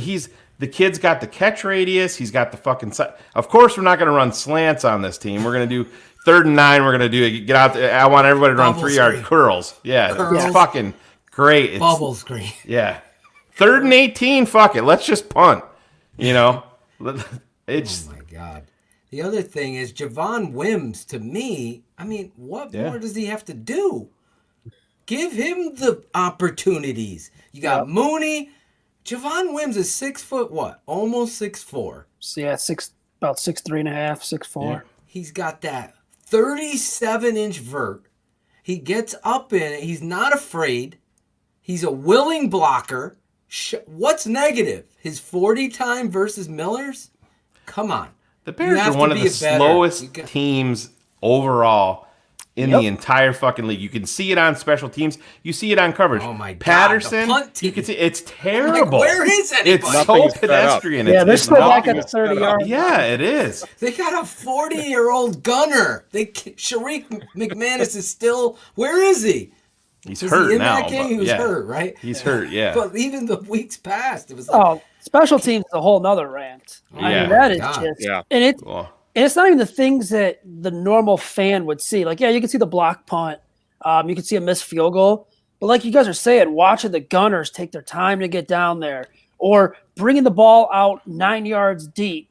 the kid's got the catch radius. He's got the fucking. Of course, we're not going to run slants on this team. We're going to do 3rd and 9. We're going to get out. I want everybody to run 3-yard curls. Yeah, Curls. it's fucking great. It's, Bubble screen. Yeah, 3rd and 18. Fuck it. Let's just punt. You know, it's. Oh my God. The other thing is Javon Wims. To me, I mean, what more does he have to do? Give him the opportunities. You got Mooney. Javon Wims is 6 foot what? Almost 6'4". So yeah, about 6'3.5", 6'4". Yeah. He's got that 37-inch vert. He gets up in it. He's not afraid. He's a willing blocker. What's negative? His 40 time versus Miller's? Come on. The Bears are one of the slowest teams overall in the entire fucking league. You can see it on special teams. You see it on coverage. Oh my God. Patterson, The punt team. you can see it's terrible. Like, where is anybody? It's so pedestrian. Yeah, they're it's still back at the 30-yard. Yeah, it is. They got a 40-year-old gunner. Sharik McManus is still. Where is he? He's Was hurt he in now. that game? but He was yeah. hurt, right? He's hurt. Yeah. But even the weeks past, it was like, Special teams is a whole nother rant. I Yeah. mean, that is God. just and it's not even the things that the normal fan would see. Like, yeah, you can see the block punt, you can see a missed field goal, but like you guys are saying, watching the gunners take their time to get down there, or bringing the ball out 9 yards deep,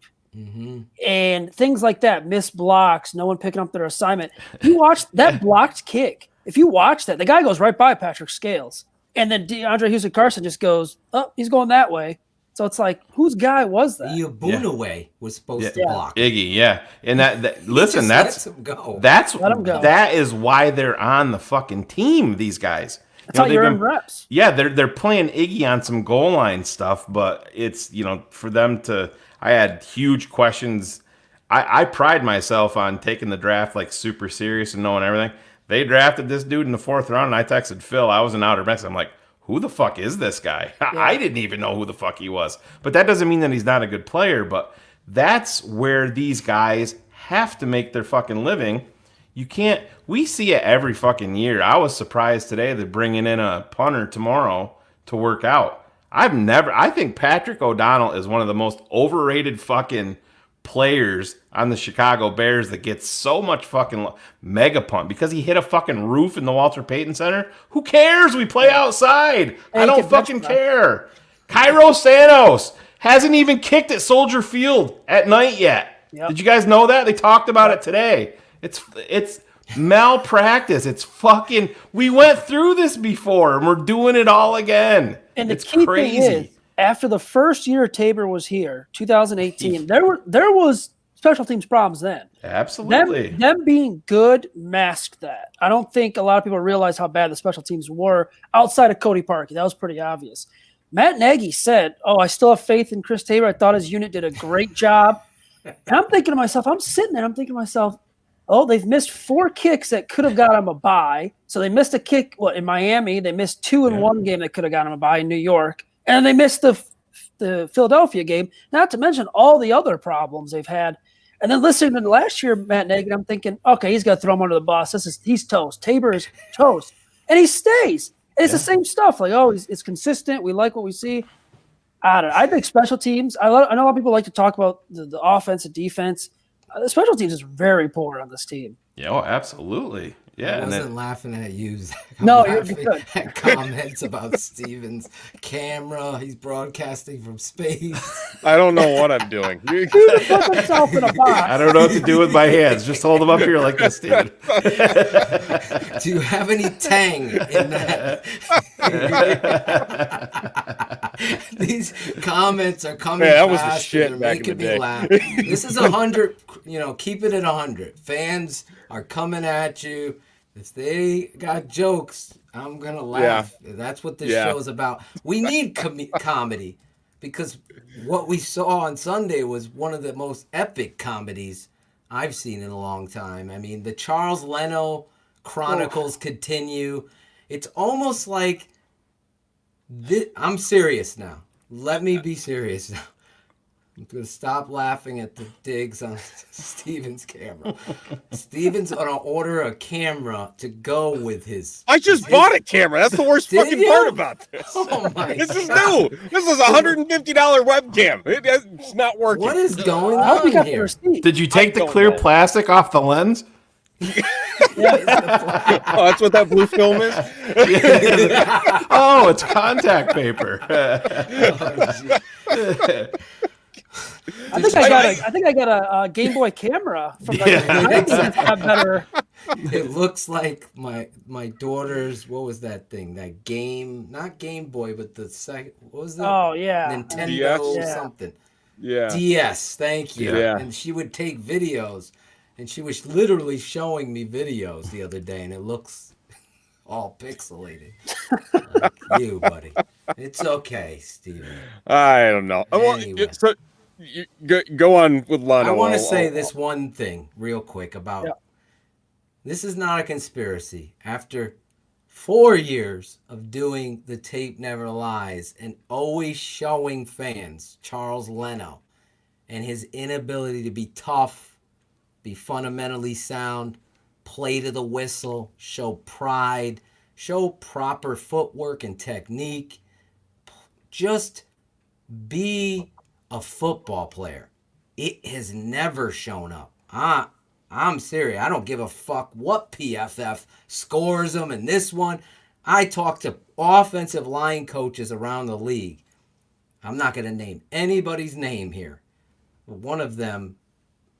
and things like that, missed blocks, no one picking up their assignment. You watch that blocked kick. If you watch that, the guy goes right by Patrick Scales, and then DeAndre Houston Carson just goes, "Oh, he's going that way." So it's like, whose guy was that? Yabunaway was supposed to block. Iggy, yeah. And that listen, just that's lets him go. Let him go. that is why they're on the fucking team, these guys. That's how they've you're been- in reps. Yeah, they're playing Iggy on some goal line stuff, but it's, for them to, I had huge questions. I pride myself on taking the draft like super serious and knowing everything. They drafted this dude in the 4th round, and I texted Phil. I was in Outer Banks. I'm like, who the fuck is this guy? I didn't even know who the fuck he was. But that doesn't mean that he's not a good player. But that's where these guys have to make their fucking living. You can't. We see it every fucking year. I was surprised today they're bringing in a punter tomorrow to work out. I think Patrick O'Donnell is one of the most overrated fucking players on the Chicago Bears that gets so much fucking mega punt because he hit a fucking roof in the Walter Payton Center. Who cares? We play outside. I don't fucking care. Cairo Santos hasn't even kicked at Soldier Field at night yet. Yep. Did you guys know that? They talked about it today. It's malpractice. It's fucking. We went through this before and we're doing it all again. And the it's key crazy. thing is, after the first year Tabor was here, 2018, there was special teams problems then. Absolutely. Them being good masked that. I don't think a lot of people realize how bad the special teams were outside of Cody Parkey. That was pretty obvious. Matt Nagy said, I still have faith in Chris Tabor. I thought his unit did a great job. And I'm thinking to myself, they've missed 4 kicks that could have got him a bye. So they missed a kick in Miami. They missed 2 in one game that could have got him a bye in New York. And they missed the Philadelphia game, not to mention all the other problems they've had. And then listening to last year, Matt Nagy, I'm thinking, okay, he's got to throw him under the bus. He's toast. Tabor is toast. And he stays. And it's the same stuff. Like, it's consistent. We like what we see. I don't know. I think special teams, I know a lot of people like to talk about the offense and defense. The special teams is very poor on this team. Yeah, absolutely. Yeah, I and wasn't then, laughing at you, Zach. I'm No, you're laughing good. at comments about Steven's camera. He's broadcasting from space. I don't know what I'm doing. Steven put himself in a box. I don't know what to do with my hands. Just hold them up here like this, Steven. Do you have any tang in that? These comments are coming Yeah, that was the fast. shit They're back in making the me day. laugh. This is 100. Keep it at 100. Fans are coming at you. If they got jokes, I'm gonna laugh. That's what this show is about. We need comedy because what we saw on Sunday was one of the most epic comedies I've seen in a long time. I mean, the Charles Leno chronicles continue. It's almost like I'm serious now. Let me be serious now. I'm going to stop laughing at the digs on Steven's camera. Steven's going to order a camera to go with his... I just bought a camera. That's the worst fucking part about this. Oh my This is God. new. This is a $150 webcam. It's not working. What is going I hope you on got the here? receipt. Did you take the don't clear know. plastic off the lens? Oh, that's what that blue film is? Oh, it's contact paper. I think I got a Game Boy camera from like got better. It looks like my daughter's, what was that thing? That game, not Game Boy, but the second, what was that? Oh yeah, Nintendo DS? something. Yeah. DS, thank you. Yeah. And she would take videos, and she was literally showing me videos the other day, and it looks all pixelated. Like you, buddy. It's okay, Steven. I don't know. Anyway. So, go on with Lano. I want to say this one thing real quick about this is not a conspiracy. After 4 years of doing The Tape Never Lies and always showing fans Charles Leno and his inability to be tough, be fundamentally sound, play to the whistle, show pride, show proper footwork and technique, just be a football player. It has never shown up. I'm serious. I don't give a fuck what PFF scores them in this one. I talk to offensive line coaches around the league. I'm not going to name anybody's name here. But one of them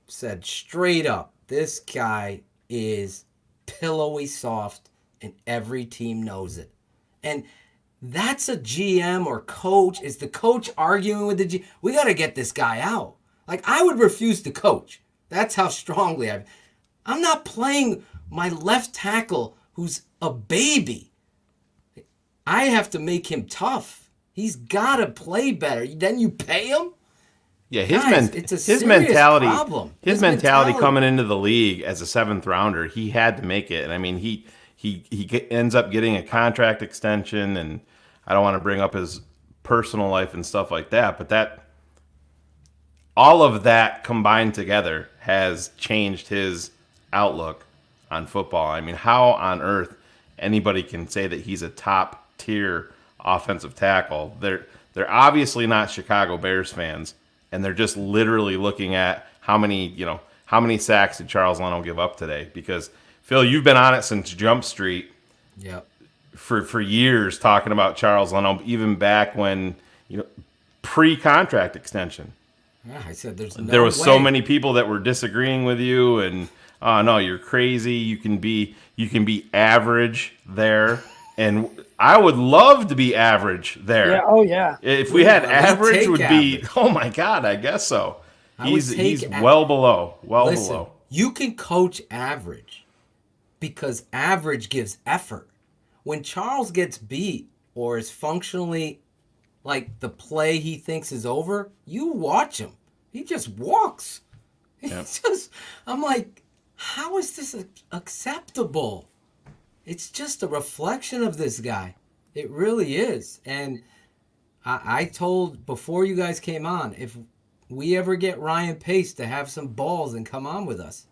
said straight up, this guy is pillowy soft and every team knows it. And that's a GM or coach. Is the coach arguing with the GM? We got to get this guy out. Like, I would refuse to coach. That's how strongly I'm not playing my left tackle who's a baby. I have to make him tough. He's got to play better. Then you pay him? Yeah, it's a his serious mentality. problem. His mentality coming into the league as a 7th rounder, he had to make it. And I mean, he ends up getting a contract extension, and I don't want to bring up his personal life and stuff like that, but all of that combined together has changed his outlook on football. I mean, how on earth anybody can say that he's a top tier offensive tackle? They're obviously not Chicago Bears fans, and they're just literally looking at how many sacks did Charles Leno give up today? Because Phil, you've been on it since Jump Street. Yep. For years talking about Charles Leno, even back when, pre-contract extension. Yeah, I said there was so many people that were disagreeing with you, and no, you're crazy. You can be average there, and I would love to be average there. Yeah. Oh yeah. If we had average, would be. Oh my God, I guess so. He's well below. Below. You can coach average because average gives effort. When Charles gets beat or is functionally like the play he thinks is over, you watch him. He just walks. Yep. I'm like, how is this acceptable? It's just a reflection of this guy. It really is. And I told before you guys came on, if we ever get Ryan Pace to have some balls and come on with us,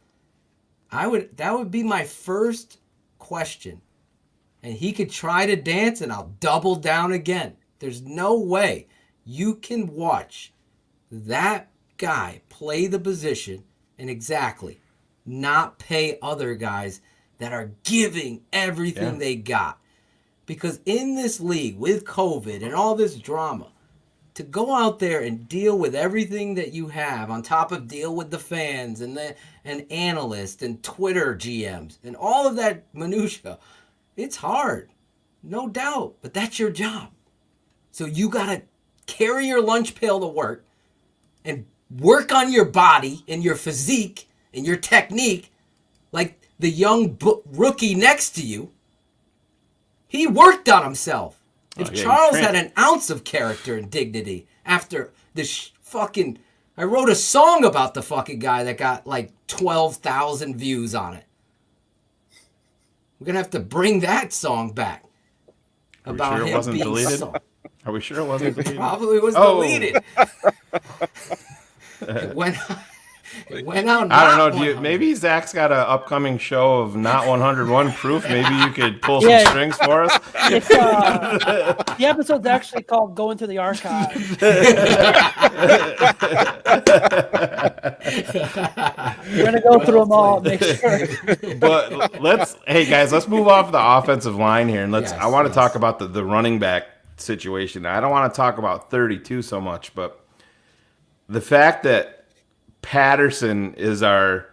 that would be my first question. And he could try to dance, and I'll double down again. There's no way you can watch that guy play the position and exactly not pay other guys that are giving everything they got. Because in this league, with COVID and all this drama, to go out there and deal with everything that you have, on top of deal with the fans and analysts and Twitter GMs and all of that minutia, it's hard, no doubt, but that's your job. So you got to carry your lunch pail to work and work on your body and your physique and your technique like the young rookie next to you. He worked on himself. If Charles had an ounce of character and dignity after this fucking... I wrote a song about the fucking guy that got like 12,000 views on it. We're going to have to bring that song back. About him. It wasn't deleted? Are we sure it wasn't deleted? It probably was deleted. It went out. I don't know. Maybe Zach's got an upcoming show of not 101 proof. Maybe you could pull some strings for us. It's, the episode's actually called "Going Through the Archive." We're gonna go through them all. Make sure. But let's move off the offensive line here, and I want to talk about the running back situation. I don't want to talk about 32 so much, but the fact that Patterson is our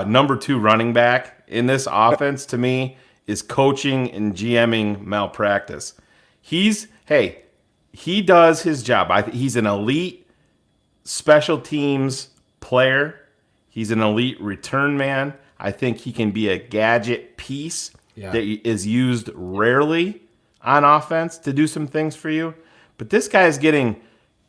number 2 running back in this offense, to me, is coaching and GMing malpractice. He does his job. He's an elite special teams player. He's an elite return man. I think he can be a gadget piece that is used rarely on offense to do some things for you. But this guy is getting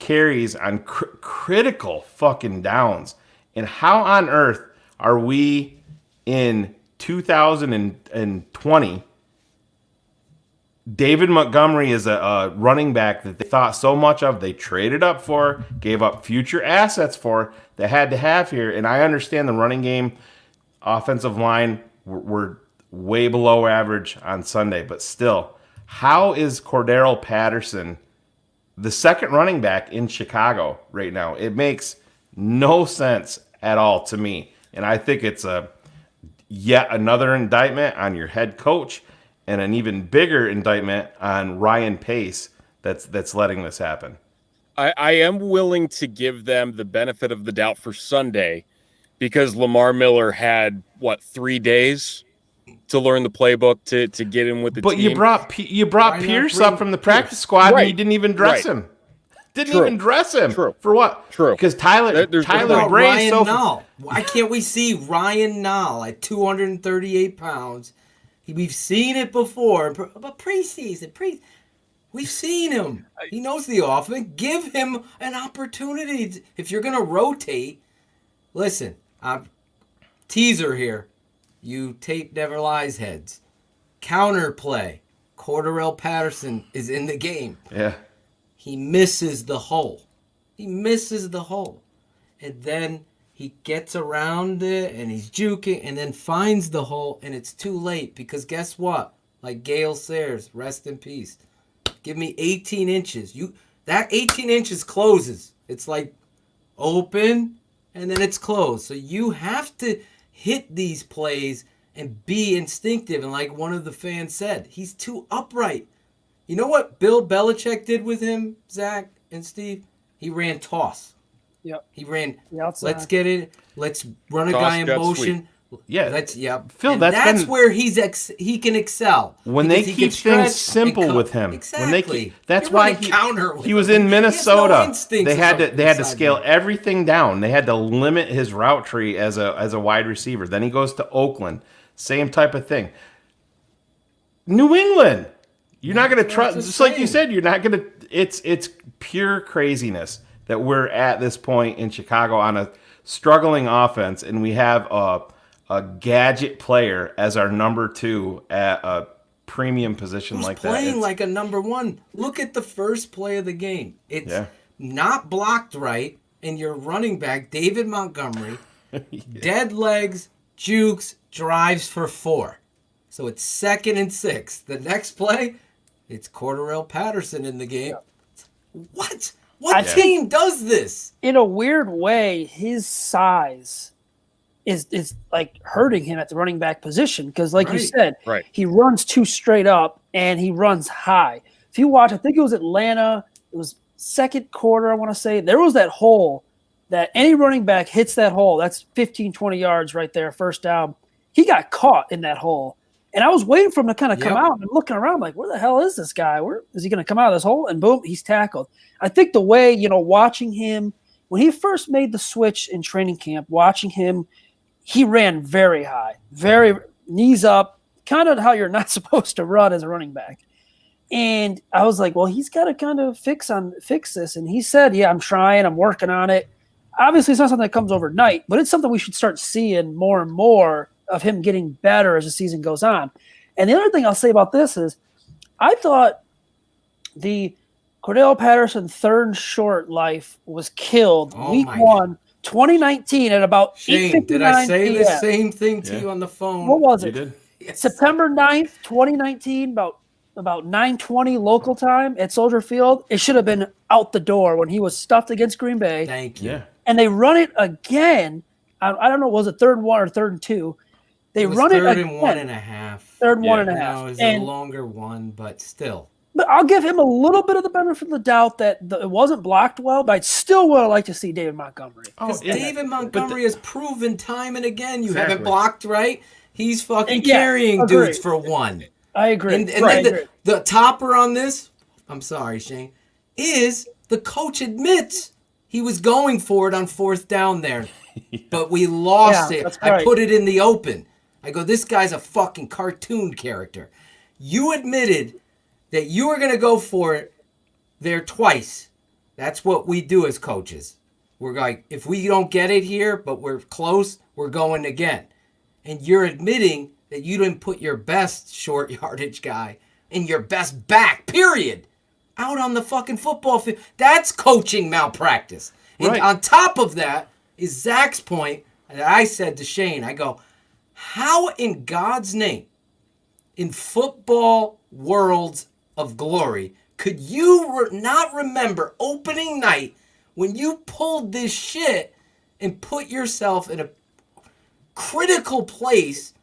carries on critical fucking downs. And how on earth are we in 2020? David Montgomery is a running back that they thought so much of. They traded up for, gave up future assets for, they had to have here. And I understand the running game, offensive line, were way below average on Sunday. But still, how is Cordarrelle Patterson the second running back in Chicago right now? It makes no sense at all to me. And I think it's yet another indictment on your head coach and an even bigger indictment on Ryan Pace that's letting this happen. I am willing to give them the benefit of the doubt for Sunday because Lamar Miller had, 3 days to learn the playbook to get in with the team. But you brought Pierce up from the practice squad, and you didn't even dress him. Even dress him. True. For what? True. Because Tyler Bray. Ryan Nall. Why can't we see Ryan Nall at 238 pounds? We've seen it before, but preseason, we've seen him. He knows the offense. Give him an opportunity. If you're going to rotate, listen, teaser here. You tape never lies heads. Counterplay. Cordarrelle Patterson is in the game. Yeah. He misses the hole. And then he gets around it and he's juking and then finds the hole and it's too late because guess what? Like Gale Sayers, rest in peace. Give me 18 inches. That 18 inches closes. It's like open and then it's closed. So you have to hit these plays and be instinctive. And like one of the fans said, he's too upright. You know what Bill Belichick did with him, Zach and Steve? He ran toss. Yep. He ran, let's get it. Let's run a Toss, guy in gut motion. sweep. Yeah. Phil, and that's where he can excel. When they keep things simple with him. Exactly. That's why he was in Minnesota. They had to scale everything down. They had to limit his route tree as a wide receiver. Then he goes to Oakland. Same type of thing. New England. You're not going to trust, just like you said, you're not going to, it's pure craziness that we're at this point in Chicago on a struggling offense, and we have a gadget player as our number 2 at a premium position like that. Playing like a number 1. Look at the first play of the game. It's not blocked right, and your running back, David Montgomery, dead legs, jukes, drives for 4. So it's 2nd and 6. The next play, it's Cordarrelle Patterson in the game. What? What team does this? In a weird way, his size is like hurting him at the running back position because, like you Right. said, Right. he runs too straight up and he runs high. If you watch, I think it was Atlanta. It was second quarter, I want to say. There was that hole that any running back hits that hole. That's 15, 20 yards right there, first down. He got caught in that hole. And I was waiting for him to kind of come out and looking around like, where the hell is this guy? Where is he going to come out of this hole? And boom, he's tackled. I think the way, you know, watching him, when he first made the switch in training camp, watching him, he ran very high, very knees up, kind of how you're not supposed to run as a running back. And I was like, well, he's got to kind of fix this. And he said, yeah, I'm trying, I'm working on it. Obviously, it's not something that comes overnight, but it's something we should start seeing more and more of him getting better as the season goes on. And the other thing I'll say about this is I thought the Cordell Patterson third and short life was killed week 1, 2019 at about Shane, 8:59 did I say the PM. same thing to you on the phone? What was You it? did. Yes. September 9th, 2019, about 9:20 local time at Soldier Field. It should have been out the door when he was stuffed against Green Bay. Thank you. Yeah. And they run it again. I don't know, was it 3rd and 1 or 3rd and 2? They was run it third again. and 1.5. 3rd and Yeah. 1.5. No, it was And a longer one, but still. but I'll give him a little bit of the benefit of the doubt that it wasn't blocked well, but I'd still would have liked to see David Montgomery. Because David Montgomery has proven time and again you Exactly. haven't blocked right. He's fucking Yeah, carrying agree. dudes for one. I agree. And Right. then the topper on this, I'm sorry, Shane, is the coach admits he was going for it on 4th down there, but we lost Yeah, it. that's I right. put it in the open. I go, this guy's a fucking cartoon character. You admitted that you were going to go for it there twice. That's what we do as coaches. We're like, if we don't get it here, but we're close, we're going again. And you're admitting that you didn't put your best short yardage guy and your best back, period, out on the fucking football field. That's coaching malpractice. And Right. on top of that is Zach's point that I said to Shane. I go, how in God's name, in football worlds of glory, could you not remember opening night when you pulled this shit and put yourself in a critical place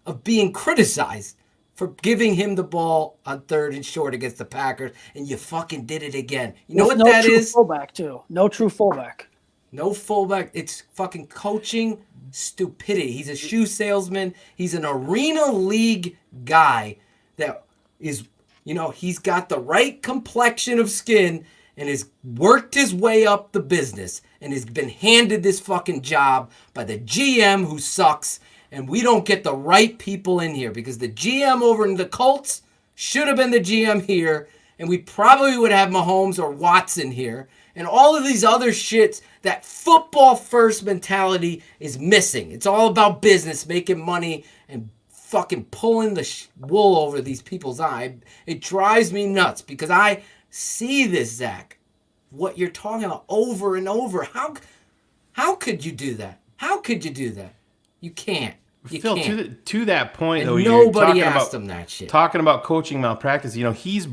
of being criticized for giving him the ball on 3rd and short against the Packers, and you fucking did it again. You know With what no that true is? Fullback too. No true fullback. No fullback. It's fucking coaching stupidity. He's a shoe salesman. He's an arena league guy that is, you know, he's got the right complexion of skin and has worked his way up the business and has been handed this fucking job by the GM who sucks. And we don't get the right people in here because the GM over in the Colts should have been the GM here. And we probably would have Mahomes or Watson here. And all of these other shits, that football first mentality is missing. It's all about business, making money, and fucking pulling the wool over these people's eye. It drives me nuts because I see this, Zach, what you're talking about over and over. How could you do that? How could you do that? You can't. You Phil, can't. to that point, And though, you're nobody talking asked about him that shit. Talking about coaching malpractice, you know, he's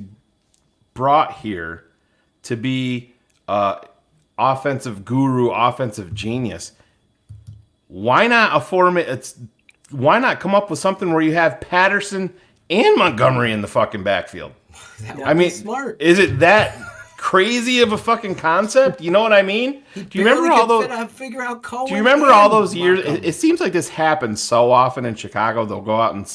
brought here to be offensive guru, offensive genius. Why not why not come up with something where you have Patterson and Montgomery in the fucking backfield? I mean, smart. Is it that crazy of a fucking concept? You know what I mean? Do you remember all those? Figure out Cohen Do you remember all and those years? Montgomery. It seems like this happens so often in Chicago. They'll go out and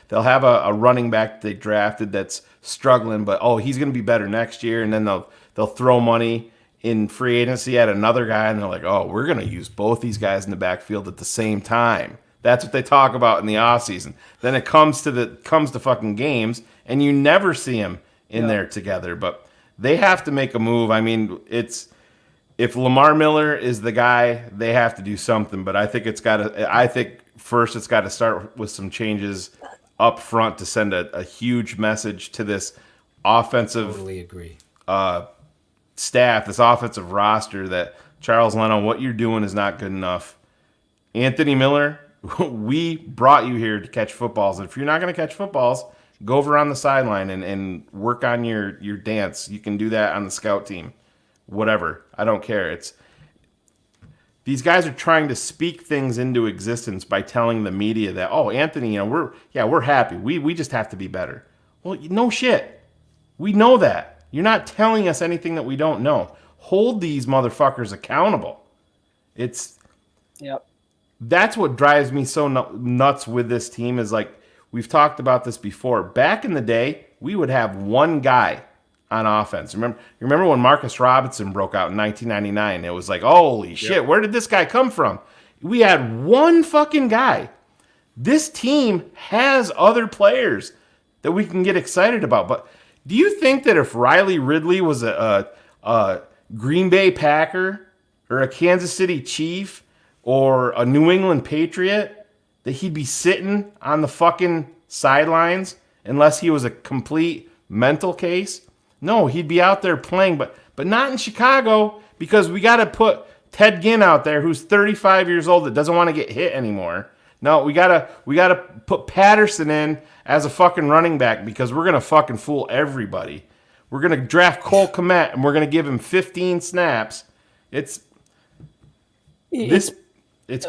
they'll have a running back they drafted that's struggling, but he's going to be better next year, and then they'll throw money in free agency at another guy, and they're like, we're going to use both these guys in the backfield at the same time. That's what they talk about in the offseason. Then it comes to fucking games, and you never see them in there together. But they have to make a move. I mean, if Lamar Miller is the guy, they have to do something. But I think first it's got to start with some changes up front to send a huge message to this offensive Totally agree. Staff, this offensive roster, that Charles Leno, what you're doing is not good enough. Anthony Miller, we brought you here to catch footballs. If you're not going to catch footballs, go over on the sideline and work on your dance. You can do that on the scout team. Whatever. I don't care. These guys are trying to speak things into existence by telling the media that, oh, Anthony, we're happy. We just have to be better. Well, no shit. We know that. You're not telling us anything that we don't know. Hold these motherfuckers accountable. That's what drives me so nuts with this team is like, we've talked about this before. Back in the day, we would have one guy on offense. Remember when Marcus Robinson broke out in 1999? It was like, holy shit, where did this guy come from? We had one fucking guy. This team has other players that we can get excited about. But do you think that if Riley Ridley was a Green Bay Packer or a Kansas City Chief or a New England Patriot, that he'd be sitting on the fucking sidelines unless he was a complete mental case? No, he'd be out there playing, but not in Chicago, because we got to put Ted Ginn out there, who's 35 years old, that doesn't want to get hit anymore. No, we gotta put Patterson in as a fucking running back, because we're gonna fucking fool everybody. We're gonna draft Cole Kmet and we're gonna give him 15 snaps. It's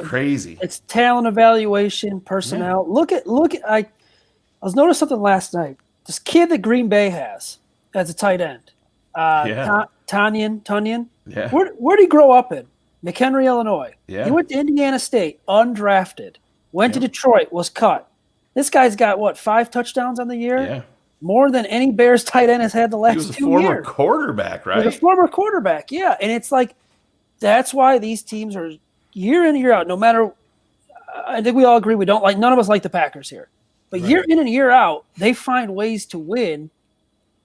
crazy. It's talent evaluation, personnel. Yeah. Look at I was noticing something last night. This kid that Green Bay has as a tight end, Tunyon. Yeah. Where'd he grow up in? McHenry, Illinois. Yeah. He went to Indiana State, undrafted. Went to Detroit, was cut. This guy's got 5 touchdowns on the year? Yeah. More than any Bears tight end has had the last 2 years. He was a former quarterback, right? He was a former quarterback, yeah. And it's like, that's why these teams are year in and year out, no matter, I think we all agree none of us like the Packers here. But year in and year out, they find ways to win.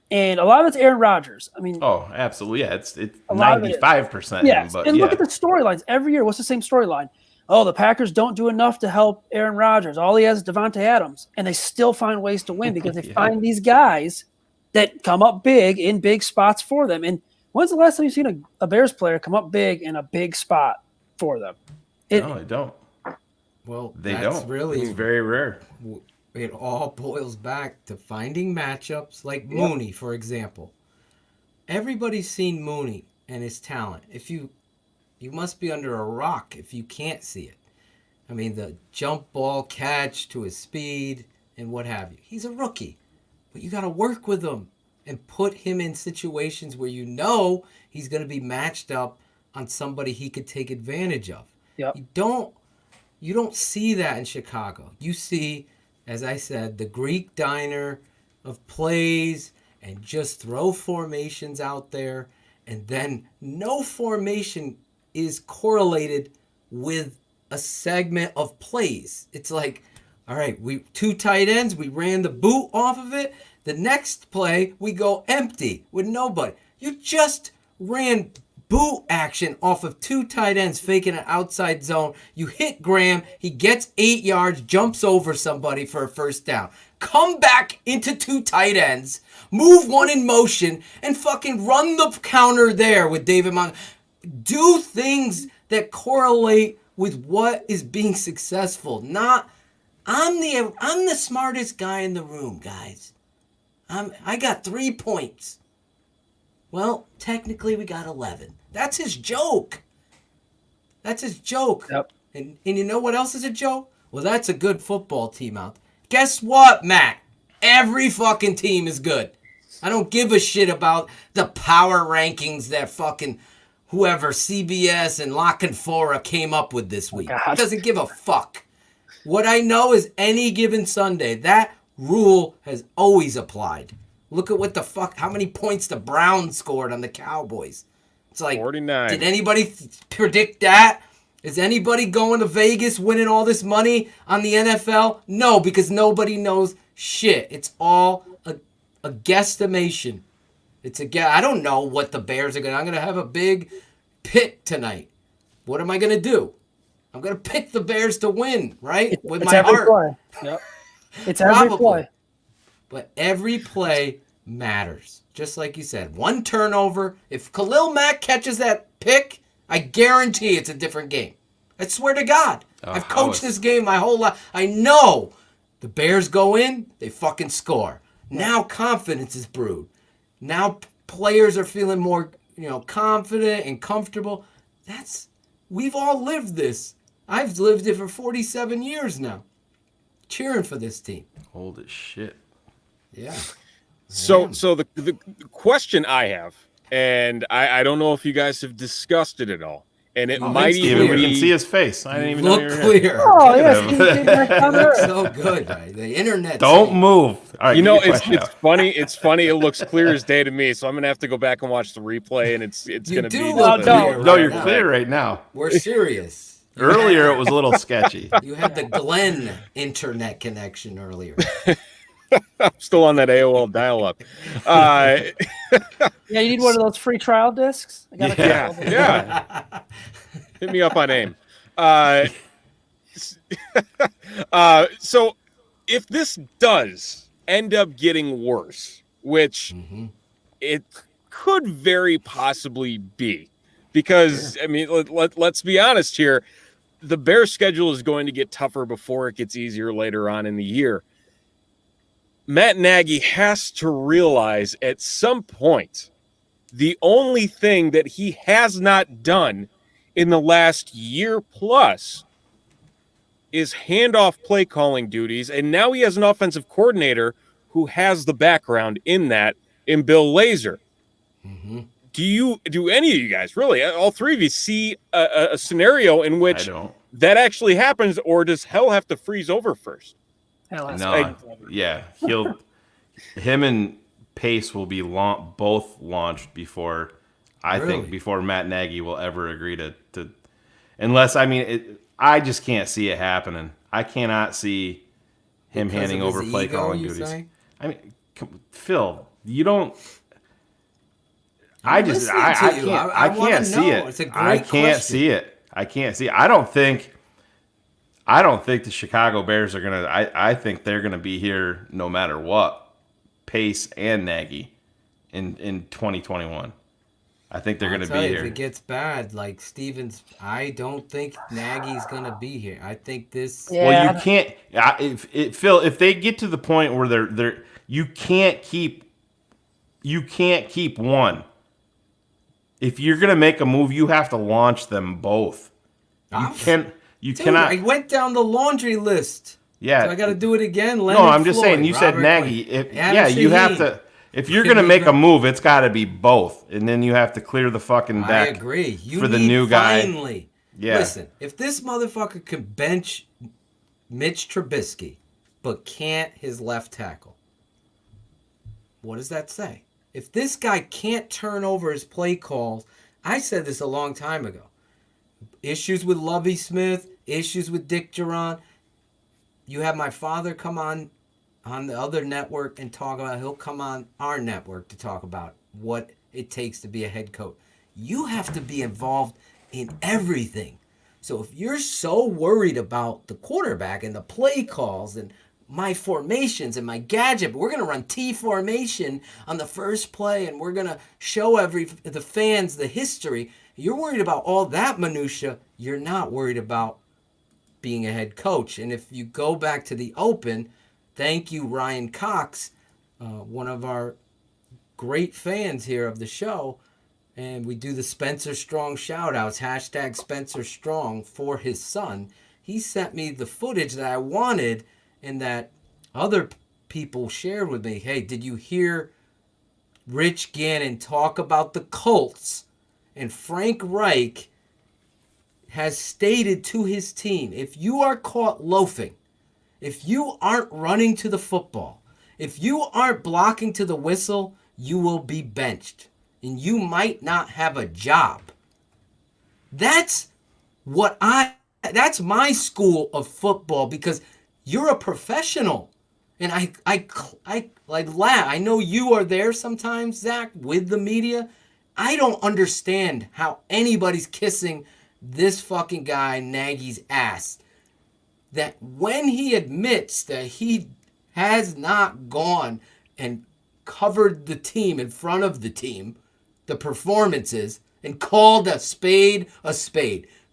And a lot of it's Aaron Rodgers. I mean, oh, absolutely. Yeah, it's 95%. Yes. But and look at the storylines. Every year, what's the same storyline? Oh, the Packers don't do enough to help Aaron Rodgers. All he has is Devontae Adams. And they still find ways to win because they find these guys that come up big in big spots for them. And when's the last time you've seen a Bears player come up big in a big spot for them? No, they don't. Well, they that's don't. Really, it's very rare. It all boils back to finding matchups like Mooney, for example. Everybody's seen Mooney and his talent. You must be under a rock if you can't see it. I mean, the jump ball catch to his speed and what have you. He's a rookie, but you got to work with him and put him in situations where you know he's going to be matched up on somebody he could take advantage of. Yep. You don't see that in Chicago. You see, as I said, the Greek diner of plays and just throw formations out there, and then no formation is correlated with a segment of plays. It's like, all right, 2 tight ends, we ran the boot off of it. The next play, we go empty with nobody. You just ran boot action off of 2 tight ends faking an outside zone. You hit Graham, he gets 8 yards, jumps over somebody for a first down. Come back into 2 tight ends, move one in motion, and fucking run the counter there with David Montgomery. Do things that correlate with what is being successful. Not, I'm the smartest guy in the room, guys. I got 3 points. Well, technically we got 11. That's his joke. Yep. And you know what else is a joke? Well, that's a good football team out there. Guess what, Matt? Every fucking team is good. I don't give a shit about the power rankings that fucking whoever CBS and La Canfora came up with this week. It doesn't give a fuck. What I know is any given Sunday, that rule has always applied. Look at how many points the Browns scored on the Cowboys. It's like 49. Did anybody predict that? Is anybody going to Vegas winning all this money on the NFL? No, because nobody knows shit. It's all a guesstimation. I don't know what the Bears are going to. I'm going to have a big pick tonight. What am I going to do? I'm going to pick the Bears to win, right? With my heart. Play. Yep. It's every play. But every play matters. Just like you said, 1 turnover. If Khalil Mack catches that pick, I guarantee it's a different game. I swear to God. I've coached this game my whole life. I know the Bears go in, they fucking score. Now confidence is brewed. Now players are feeling more, confident and comfortable. We've all lived this. I've lived it for 47 years now, cheering for this team. Old as shit. Yeah. So the question I have, and I don't know if you guys have discussed it at all, and it might even we can see his face. I didn't even know you were clear. here. Oh, yes. So good, right? The internet. Don't move. All right, it's funny. It's funny. It looks clear as day to me. So I'm gonna have to go back and watch the replay, and it's gonna be. No, you're clear right now. We're serious. Earlier, it was a little sketchy. You had the Glenn internet connection earlier. I'm still on that AOL dial-up. Yeah, you need one of those free trial discs. I got Yeah. Hit me up on AIM. So if this does end up getting worse, which it could very possibly be, because I mean, let's be honest here, the Bears' schedule is going to get tougher before it gets easier later on in the year. Matt Nagy has to realize at some point the only thing that he has not done in the last year plus is hand off play calling duties, and now he has an offensive coordinator who has the background in that in Bill Lazor. Do any of you guys, really, all three of you, see a scenario in which that actually happens, or does hell have to freeze over first? Yeah, him and Pace will be both launched before I think before Matt Nagy will ever agree to unless I just can't see it happening. I cannot see him handing over play calling duties. I mean, Phil, you don't. I can't see it. It's a great I can't see it. I can't see it. I don't think the Chicago Bears are gonna. I think they're gonna be here no matter what, Pace and Nagy, in 2021. I think they're gonna be here. If it gets bad, like Stevens, I don't think Nagy's gonna be here. I think this. Yeah. Well, you can't. Phil, if they get to the point where they're you can't keep one. If you're gonna make a move, you have to launch them both. You cannot. I went down the laundry list. Yeah. So I got to do it again. I'm just saying. You said Nagy. You have to. If you're gonna make a move, it's got to be both, and then you have to clear the fucking deck. I agree. For the new guy. Finally. Yeah. Listen, if this motherfucker can bench Mitch Trubisky, but can't his left tackle, what does that say? If this guy can't turn over his play calls, I said this a long time ago. Issues with Lovie Smith, issues with Dick Duran. You have my father come on the other network and talk about, he'll come on our network to talk about what it takes to be a head coach. You have to be involved in everything. So if you're so worried about the quarterback and the play calls and my formations and my gadget, but we're going to run T formation on the first play and we're going to show the fans the history. You're worried about all that minutia. You're not worried about being a head coach. And if you go back to the open, thank you, Ryan Cox, one of our great fans here of the show. And we do the Spencer Strong shout-outs, hashtag Spencer Strong for his son. He sent me the footage that I wanted and that other people shared with me. Hey, did you hear Rich Gannon talk about the Colts? And Frank Reich has stated to his team, if you are caught loafing, if you aren't running to the football, if you aren't blocking to the whistle, you will be benched. And you might not have a job. That's my school of football, because you're a professional. And I laugh. I know you are there sometimes, Zach, with the media. I don't understand how anybody's kissing this fucking guy Nagy's ass. That when he admits that he has not gone and covered the team in front of the team, the performances, and called a spade,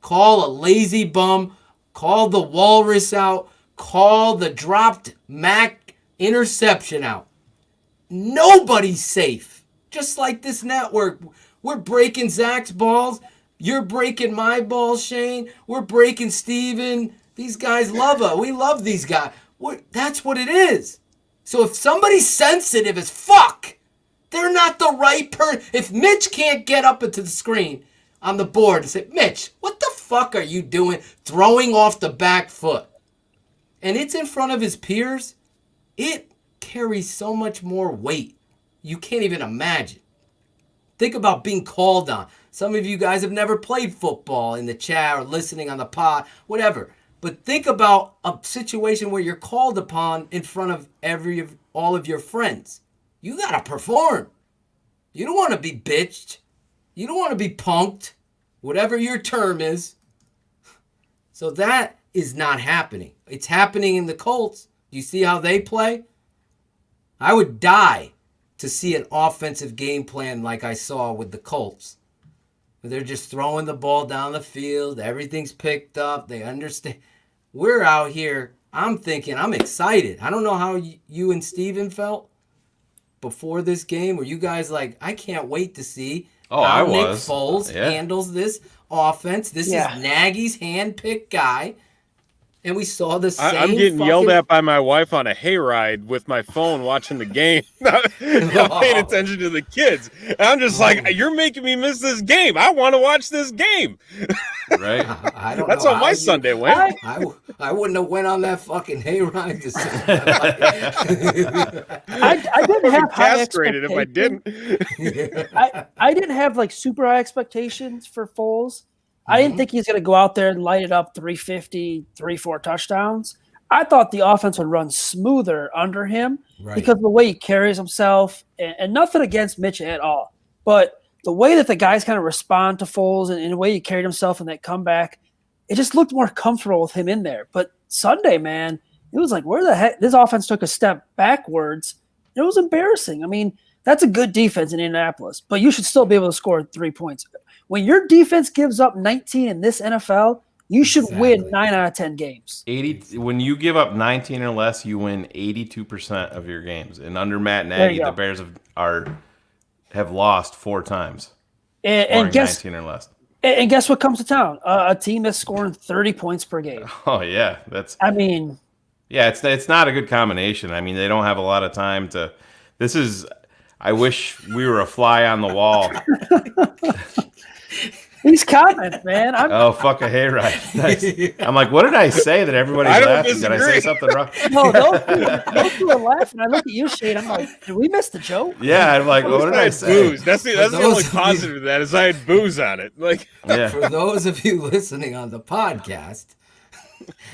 call a lazy bum, call the walrus out, call the dropped Mac interception out. Nobody's safe. Just like this network. We're breaking Zach's balls. You're breaking my balls, Shane. We're breaking Steven. These guys love us. We love these guys. That's what it is. So if somebody's sensitive as fuck, they're not the right person. If Mitch can't get up into the screen on the board and say, Mitch, what the fuck are you doing throwing off the back foot? And it's in front of his peers. It carries so much more weight. You can't even imagine. Think about being called on. Some of you guys have never played football in the chat or listening on the pod, whatever. But think about a situation where you're called upon in front of all of your friends. You got to perform. You don't want to be bitched. You don't want to be punked, whatever your term is. So that is not happening. It's happening in the Colts. Do you see how they play? I would die to see an offensive game plan like I saw with the Colts. They're just throwing the ball down the field. Everything's picked up. They understand. We're out here. I'm thinking, I'm excited. I don't know how you and Steven felt before this game. Were you guys like, I can't wait to see how Nick Foles handles this offense. This is Nagy's hand-picked guy. And we saw the same. I'm getting yelled at by my wife on a hayride with my phone watching the game. not paying attention to the kids. And I'm just like, you're making me miss this game. I want to watch this game. Right. I don't That's know how my Sunday went. I wouldn't have went on that fucking hayride to see. I didn't have high castrated if I didn't. I didn't have like super high expectations for Foles. I didn't think he's going to go out there and light it up 350, 3-4 touchdowns. I thought the offense would run smoother under him because of the way he carries himself, and nothing against Mitch at all. But the way that the guys kind of respond to Foles and the way he carried himself in that comeback, it just looked more comfortable with him in there. But Sunday, man, it was like, where the heck? This offense took a step backwards. It was embarrassing. I mean, that's a good defense in Indianapolis, but you should still be able to score 3 points. When your defense gives up 19 in this NFL, you should win 9 out of 10 games. When you give up 19 or less, you win 82% of your games. And under Matt Nagy, the Bears have lost 4 times. And guess 19 or less. And guess what comes to town? A team that's scoring 30 points per game. Oh yeah, it's not a good combination. I mean, they don't have a lot of time to. I wish we were a fly on the wall. He's coming, man. Fuck a hayride. Nice. I'm like, what did I say that everybody's laughing? Did I say something wrong? No, those two are laughing. I look at you, Shane. I'm like, did we miss the joke? Yeah, I'm like, what did I say? Booze. That's the only positive of that is I had booze on it. Like, For those of you listening on the podcast,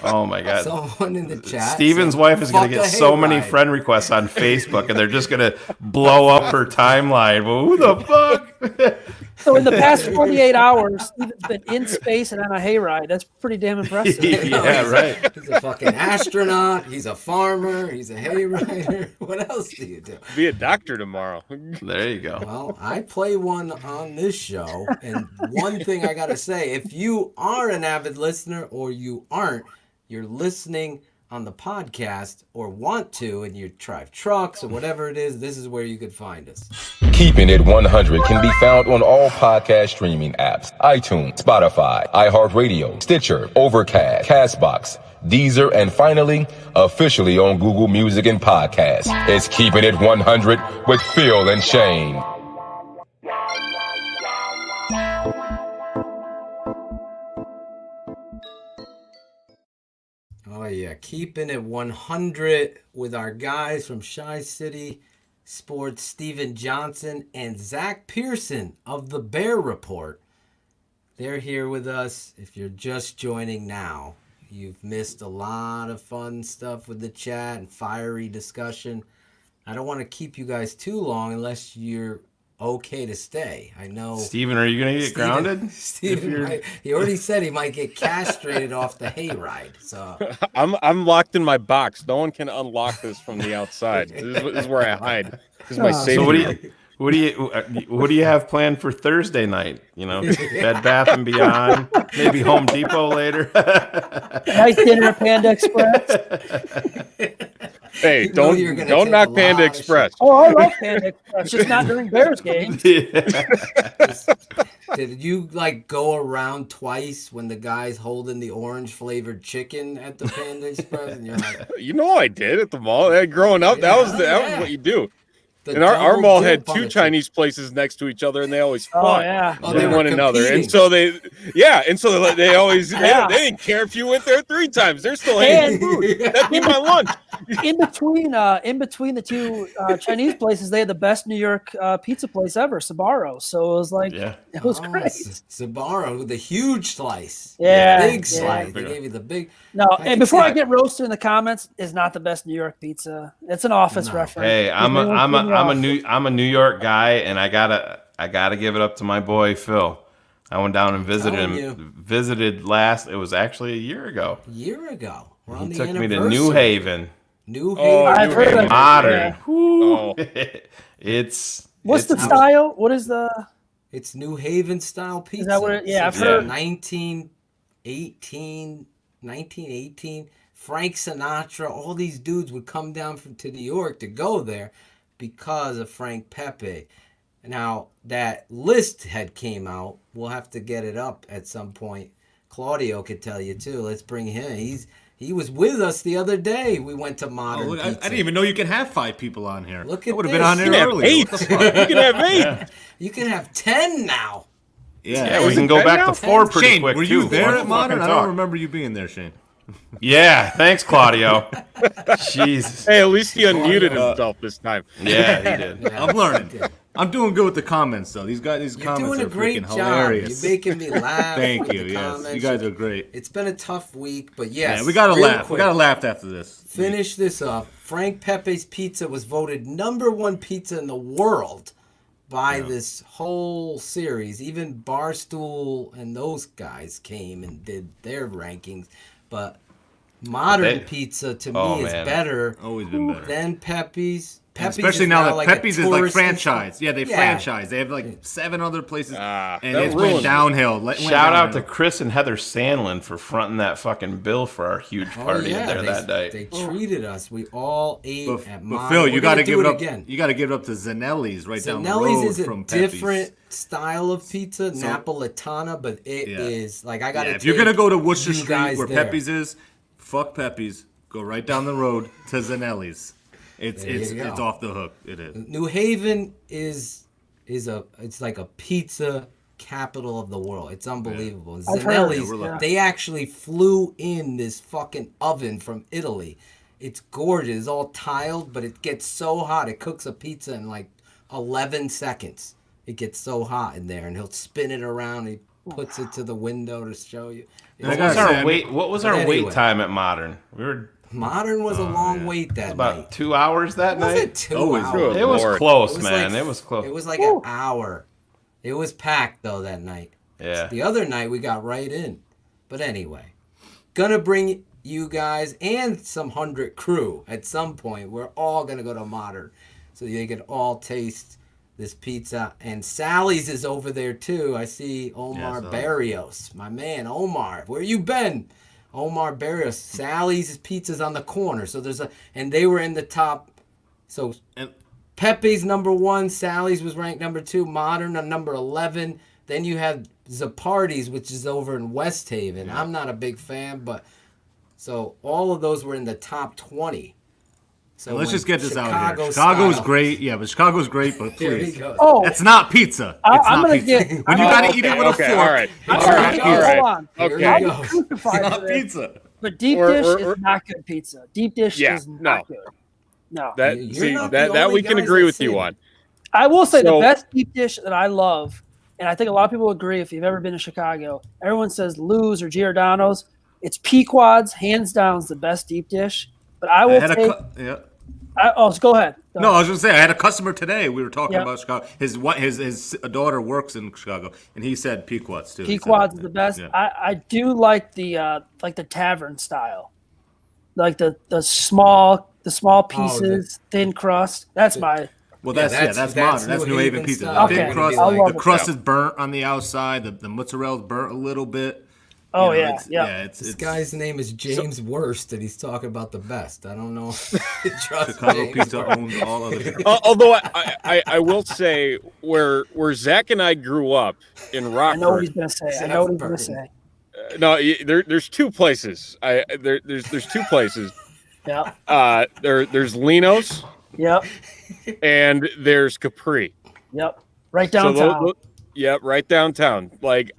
oh my God! Someone in the chat. Steven's wife is going to get so many friend requests on Facebook, and they're just going to blow up her timeline. Well, who the fuck? So in the past 48 hours, Steven's been in space and on a hayride. That's pretty damn impressive. Yeah, right. He's a fucking astronaut. He's a farmer. He's a hayrider. What else do you do? Be a doctor tomorrow. There you go. Well, I play one on this show, and one thing I got to say, if you are an avid listener or you aren't, you're listening on the podcast or want to, and you drive trucks or whatever it is, this is where you could find us. Keeping It 100 can be found on all podcast streaming apps: iTunes, Spotify, iHeartRadio, Stitcher, Overcast, Castbox, Deezer, and finally, officially on Google Music and Podcasts. It's Keeping It 100 with Phil and Shane. Oh yeah, keeping it 100 with our guys from ChiCitySports, Steven Johnson and Zack Pearson of the Bear Report. They're here with us. If you're just joining now, you've missed a lot of fun stuff with the chat and fiery discussion. I don't want to keep you guys too long unless you're okay to stay. I know. Steven, are you going to get grounded? Steven, he already said he might get castrated off the hayride. So I'm locked in my box. No one can unlock this from the outside. This is where I hide. This is my safety. So what do you have planned for Thursday night? You know, Bed Bath and Beyond, maybe Home Depot later. Nice dinner at Panda Express. Hey, don't knock Panda Express. Oh, I love Panda Express, just not during Bears games. Did you like go around twice when the guy's holding the orange flavored chicken at the Panda Express? And you're like, You know I did at the mall. Growing up, that was what you do. The And our mall double had dip on two the Chinese places next to each other, and they always Oh, fought yeah. Oh, they with were one another. competing. And so they always they didn't care if you went there 3 times. They're still And- eating food. That'd be my lunch. In between the two Chinese places, they had the best New York pizza place ever, Sbarro. So it was like, it was great. Sbarro with the huge slice. Yeah, Big slice. yeah. They gave you the big. No, I and can before see I it. get roasted in the comments, is not the best New York pizza. It's an Office reference. Hey, I'm a New York guy, and I gotta give it up to my boy Phil. I went down and visited him. Visited last. It was actually a year ago. We're on He the took me to anniversary. New Haven. New Haven. I've heard of it, Modern. yeah. Woo. It's What's the style? What is the? It's New Haven style pizza. Is that what it- yeah, I've Since heard- 1918, Frank Sinatra, all these dudes would come down to New York to go there because of Frank Pepe. Now, that list had came out. We'll have to get it up at some point. Claudio could tell you, too. Let's bring him. He was with us the other day. We went to Modern Oh, look, I Pizza. didn't even know you can have 5 people on here. Look I at would have this. been on there You can have earlier. 8. What the fuck? You can have 8. You can have 10 now. Yeah, we can go back to 4 pretty Shane, quick, were too. you there Let's at Modern? fucking I don't talk. remember you being there, Shane. Yeah, thanks, Claudio. Jesus. Hey, at least he unmuted himself this time. Yeah, he did. I'm learning. I'm doing good with the comments, though. These comments Doing are a great freaking job. hilarious. You're making me laugh. Thank with you. the Yes, comments. you guys are great. It's been a tough week, but yes. Yeah, we gotta real laugh. quick, We gotta laugh after this. Finish this up. Frank Pepe's Pizza was voted #1 pizza in the world by this whole series. Even Barstool and those guys came and did their rankings, but Modern Pizza to me is better. Always been better. Than Pepe's. Pepe's Especially is now that like a Pepe's is like tourist- franchise. Yeah, they franchise. They have like 7 other places, and that it went ruined downhill. it. Shout out to Chris and Heather Sandlin for fronting that fucking bill for our huge party there that night. They treated us. We all ate at But Modern. Phil, you We're got to gonna give do it up. again. You got to give it up to Zanelli's right down the Zanelli's road is a from Pepe's. different style of pizza, Napolitana, but it is like I got to. Yeah, if you're gonna go to Worcester Street guys where there. Pepe's is, fuck Pepe's. Go right down the road to Zanelli's. It's There you it's go. it's off the hook. It is. New Haven is it's like a pizza capital of the world. It's unbelievable. I've heard it, Zanelli's, yeah. they actually flew in this fucking oven from Italy. It's gorgeous. It's all tiled, but it gets so hot. It cooks a pizza in like 11 seconds. It gets so hot in there, and he'll spin it around. He puts it to the window to show you. What was our wait time at Modern? Modern was a long wait that about night. 2 hours that Was night. it 2 hours? It was close, It was man. like- It was close. It was like an hour. It was packed though that night. Yeah. The other night we got right in. But anyway, gonna bring you guys and some 100 crew at some point. We're all gonna go to Modern, so you can all taste this pizza. And Sally's is over there too. I see Omar Barrios, my man Omar. Where you been? Omar Barrios. Sally's Pizza's on the corner. So and they were in the top. So Pepe's #1, Sally's was ranked #2, Modern on number 11. Then you have Zapardi's, which is over in West Haven. I'm not a big fan, but so all of those were in the top 20. So Let's when just get this out here. Chicago Chicago's style- great. Yeah, but Chicago's great, but There he please. goes. Oh. It's not pizza. I'm It's not gonna pizza. get- When you got to eat it with a fork, all right. it's All not right, pizza. all right. Hold on. Okay. I'll be crucified It's not for this, pizza. But deep dish is not good pizza. Deep dish is not good. No. That we can agree with you on. I will say the So- best deep dish that I love, and I think a lot of people agree if you've ever been to Chicago, everyone says Lou's or Giordano's. It's Pequod's, hands down, is the best deep dish. But I will take. So go ahead. No, I was going to say I had a customer today. We were talking Yeah. about Chicago. His daughter works in Chicago, and he said Pequod's too. He said Pequod's that. is the best. Yeah. I do like the tavern style, like the small pieces, thin crust. That's my. Well, that's modern. That's New Haven pizza. style. The thin Okay, crust, I love the it. crust is burnt on the outside. The mozzarella's burnt a little bit. Oh, You know, yeah, it's- yeah. This guy's name is James Worst, and he's talking about the best. I don't know. Trust Chicago James Pizza Worst. owns all other. Although I will say where Zach and I grew up in Rockford. I know what he's going to say. I know what he's going to say. No, there's two places. There's two places. Yeah. There's Lino's. Yep. And there's Capri. Yep. Right downtown. Yep, right downtown. Like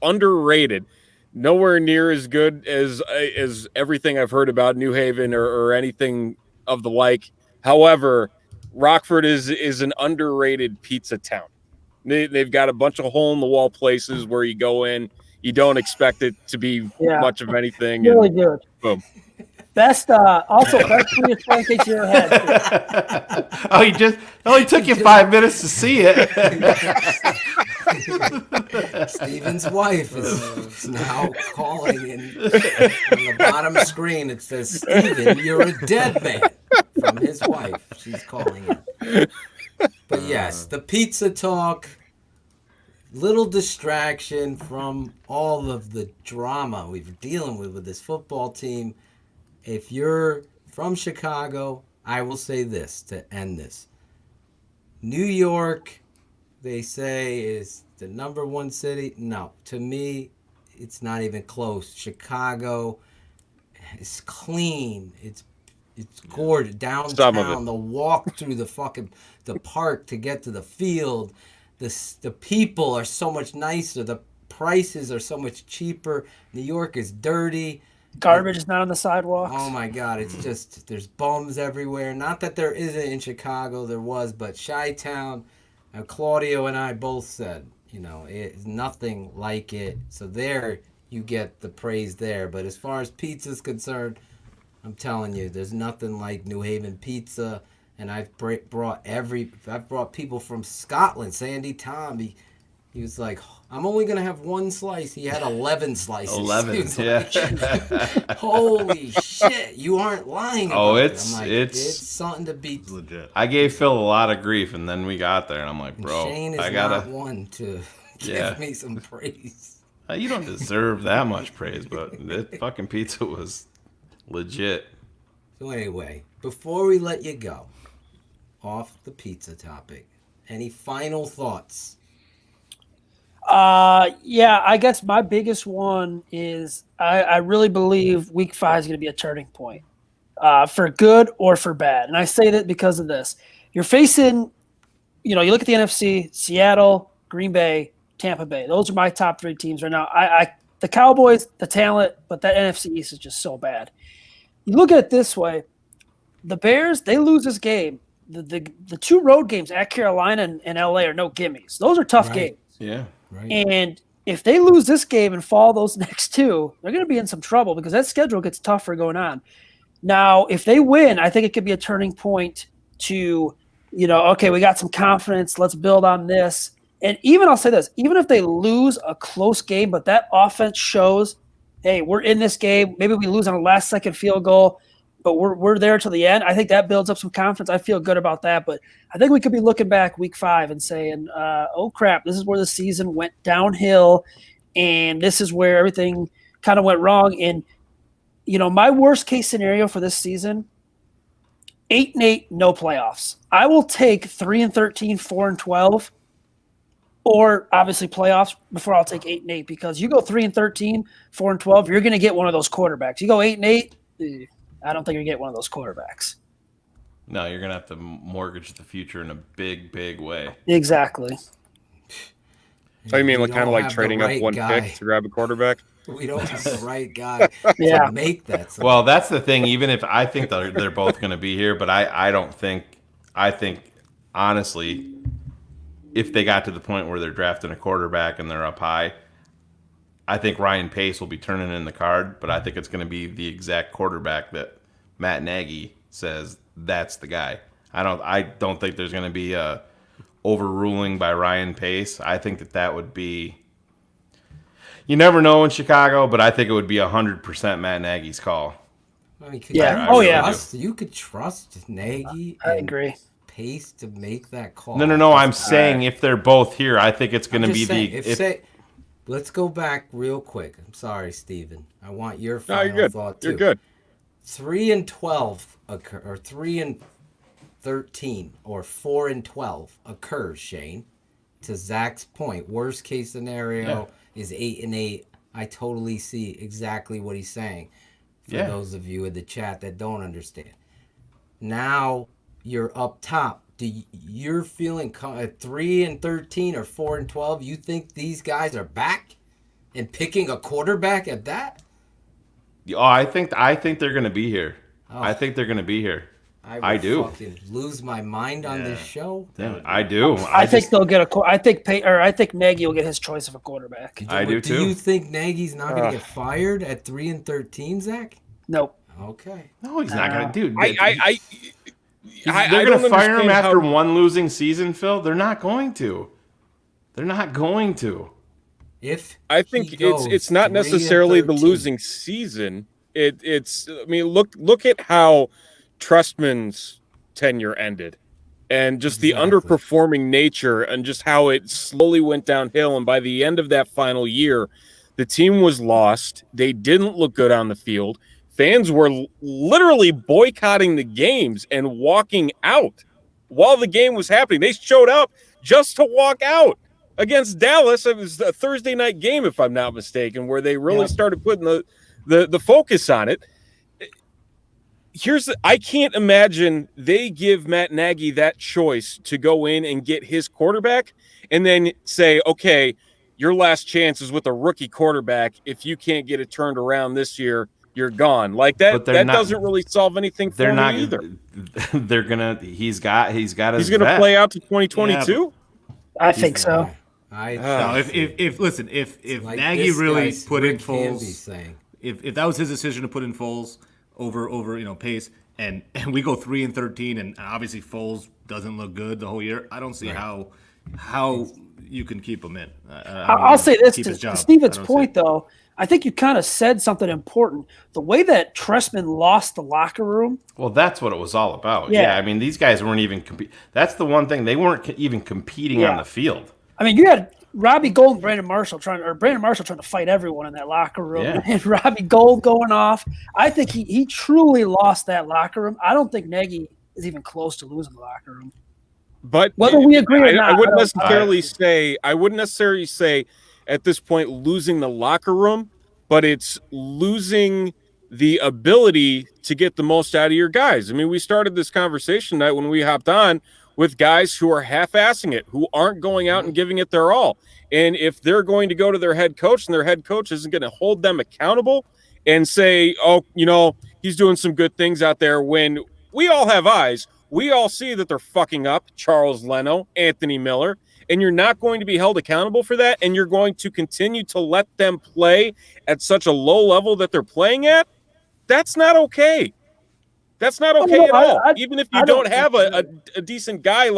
underrated. Nowhere near as good as everything I've heard about New Haven or anything of the like. However, Rockford is an underrated pizza town. They've got a bunch of hole in the wall places where you go in, you don't expect it to be much of anything. Really good. Boom. Best Swedish pancakes you ever had. It only took you 5 minutes to see it. Steven's wife is now calling in on the bottom screen. It says, "Steven, you're a dead man," from his wife. She's calling in. But yes, the pizza talk, little distraction from all of the drama we're dealing with this football team. If you're from Chicago, I will say this to end this. New York, they say, is the number one city. No, to me, it's not even close. Chicago is clean. It's gorgeous. Downtown, the walk through the park to get to the field. The people are so much nicer. The prices are so much cheaper. New York is dirty. Garbage is not on the sidewalks. Oh my God, it's just, there's bums everywhere. Not that there isn't in Chicago, there was, but Chi-Town, Claudio and I both said, it's nothing like it. So there you get the praise there. But as far as pizza's concerned, I'm telling you, there's nothing like New Haven pizza. And I've brought people from Scotland. Sandy Tom, he was like, I'm only going to have one slice. He had 11 slices. 11, yeah. Like, holy shit, you aren't lying about it. I'm like, it's something to beat. Legit. I gave Phil a lot of grief, and then we got there, and I'm like, bro, Shane is I gotta. not one to give me some praise. You don't deserve that much praise, but that fucking pizza was legit. So anyway, before we let you go, off the pizza topic, any final thoughts? Yeah, I guess my biggest one is I really believe week 5 is going to be a turning point, for good or for bad. And I say that because of this. You're facing, you look at the NFC, Seattle, Green Bay, Tampa Bay. Those are my top 3 teams right now. The Cowboys, the talent, but that NFC East is just so bad. You look at it this way, the Bears, they lose this game. The 2 road games at Carolina and LA are no gimmies. Those are tough games. Yeah. Right. And if they lose this game and fall those next 2, they're going to be in some trouble because that schedule gets tougher going on. Now, if they win, I think it could be a turning point to, okay, we got some confidence. Let's build on this. And even I'll say this, even if they lose a close game, but that offense shows, hey, we're in this game. Maybe we lose on a last-second field goal, but we're there till the end. I think that builds up some confidence. I feel good about that. But I think we could be looking back week 5 and saying, oh, crap, this is where the season went downhill, and this is where everything kind of went wrong. And, my worst-case scenario for this season, 8-8, no playoffs. I will take 3-13, 4-12, or obviously playoffs before I'll take 8-8 because you go 3-13, 4-12, you're going to get one of those quarterbacks. You go 8-8, I don't think you're going to get one of those quarterbacks. No, you're going to have to mortgage the future in a big, big way. Exactly. So you mean kind of like trading up one pick to grab a quarterback? We don't have the right guy to make that. Well, that's the thing. Even if I think they're both going to be here, but I don't think – I think, honestly, if they got to the point where they're drafting a quarterback and they're up high, I think Ryan Pace will be turning in the card, but I think it's going to be the exact quarterback that Matt Nagy says that's the guy. I don't think there's going to be a overruling by Ryan Pace. I think that would be – you never know in Chicago, but I think it would be 100% Matt Nagy's call. I mean, you could trust Nagy I agree. Pace to make that call. No. I'm saying if they're both here, I think it's going to be let's go back real quick. I'm sorry, Steven. I want your No, you're final good. thought too. You're good. 3-12 occur, or 3-13, or 4-12 occurs, Shane. To Zach's point, worst case scenario is 8-8. I totally see exactly what he's saying. For those of you in the chat that don't understand, now you're up top. You're feeling at 3-13 or 4-12? You think these guys are back and picking a quarterback at that? Oh, I think they're going to be here. I think they're going to be here. I do. Fucking lose my mind on this show. Yeah, I do. I think they'll get a. I think Nagy will get his choice of a quarterback. I do too. Do you think Nagy's not going to get fired at 3-13, Zach? Nope. Okay. No, he's not going to. Dude, they're going to fire him after one losing season, Phil. They're not going to. They're not going to. I think it's not necessarily the losing season. It's. I mean, look at how Trustman's tenure ended, and just the underperforming nature, and just how it slowly went downhill. And by the end of that final year, the team was lost. They didn't look good on the field. Fans were literally boycotting the games and walking out while the game was happening. They showed up just to walk out against Dallas. It was a Thursday night game, if I'm not mistaken, where they really started putting the focus on it. I can't imagine they give Matt Nagy that choice to go in and get his quarterback and then say, okay, your last chance is with a rookie quarterback. If you can't get it turned around this year, you're gone. Like that. That doesn't really solve anything for me either. They're gonna. He's got his. He's gonna play out to 2022. I think so. If like Nagy really put in Rick Foles, Canby saying. if that was his decision to put in Foles over Pace, and we go 3-13, and obviously Foles doesn't look good the whole year, I don't see how you can keep him in. I'll say this to Steven's point, though. I think you kind of said something important. The way that Trestman lost the locker room. Well, that's what it was all about. Yeah, I mean, these guys weren't even competing. That's the one thing. They weren't even competing on the field. I mean, you had Robbie Gould and Brandon Marshall trying to fight everyone in that locker room. Yeah. And Robbie Gould going off. I think he truly lost that locker room. I don't think Nagy is even close to losing the locker room. But whether we agree or not, I wouldn't necessarily say at this point losing the locker room, but it's losing the ability to get the most out of your guys. I mean, we started this conversation tonight when we hopped on with guys who are half-assing it, who aren't going out and giving it their all. And if they're going to go to their head coach and their head coach isn't going to hold them accountable and say, oh, he's doing some good things out there, when we all have eyes, we all see that they're fucking up Charles Leno, Anthony Miller, and you're not going to be held accountable for that, and you're going to continue to let them play at such a low level that they're playing at. That's not okay. That's not okay at all. Even if you don't have a decent guy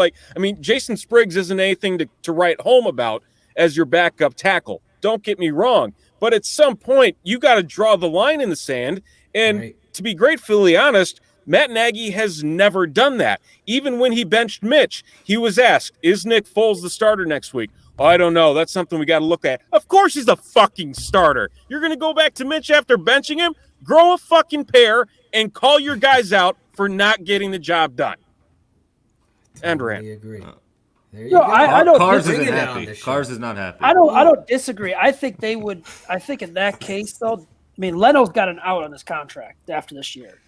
Jason Spriggs isn't anything to write home about as your backup tackle. Don't get me wrong. But at some point, you got to draw the line in the sand. And to be gratefully honest, Matt Nagy has never done that. Even when he benched Mitch, he was asked, is Nick Foles the starter next week? Oh, I don't know. That's something we got to look at. Of course he's the fucking starter. You're going to go back to Mitch after benching him? Grow a fucking pair and call your guys out for not getting the job done. End rant. Agree. There you go. I don't Cars isn't happy. Cars is not happy. I don't disagree. I think they would. I think in that case, though, I mean, Leno's got an out on his contract after this year.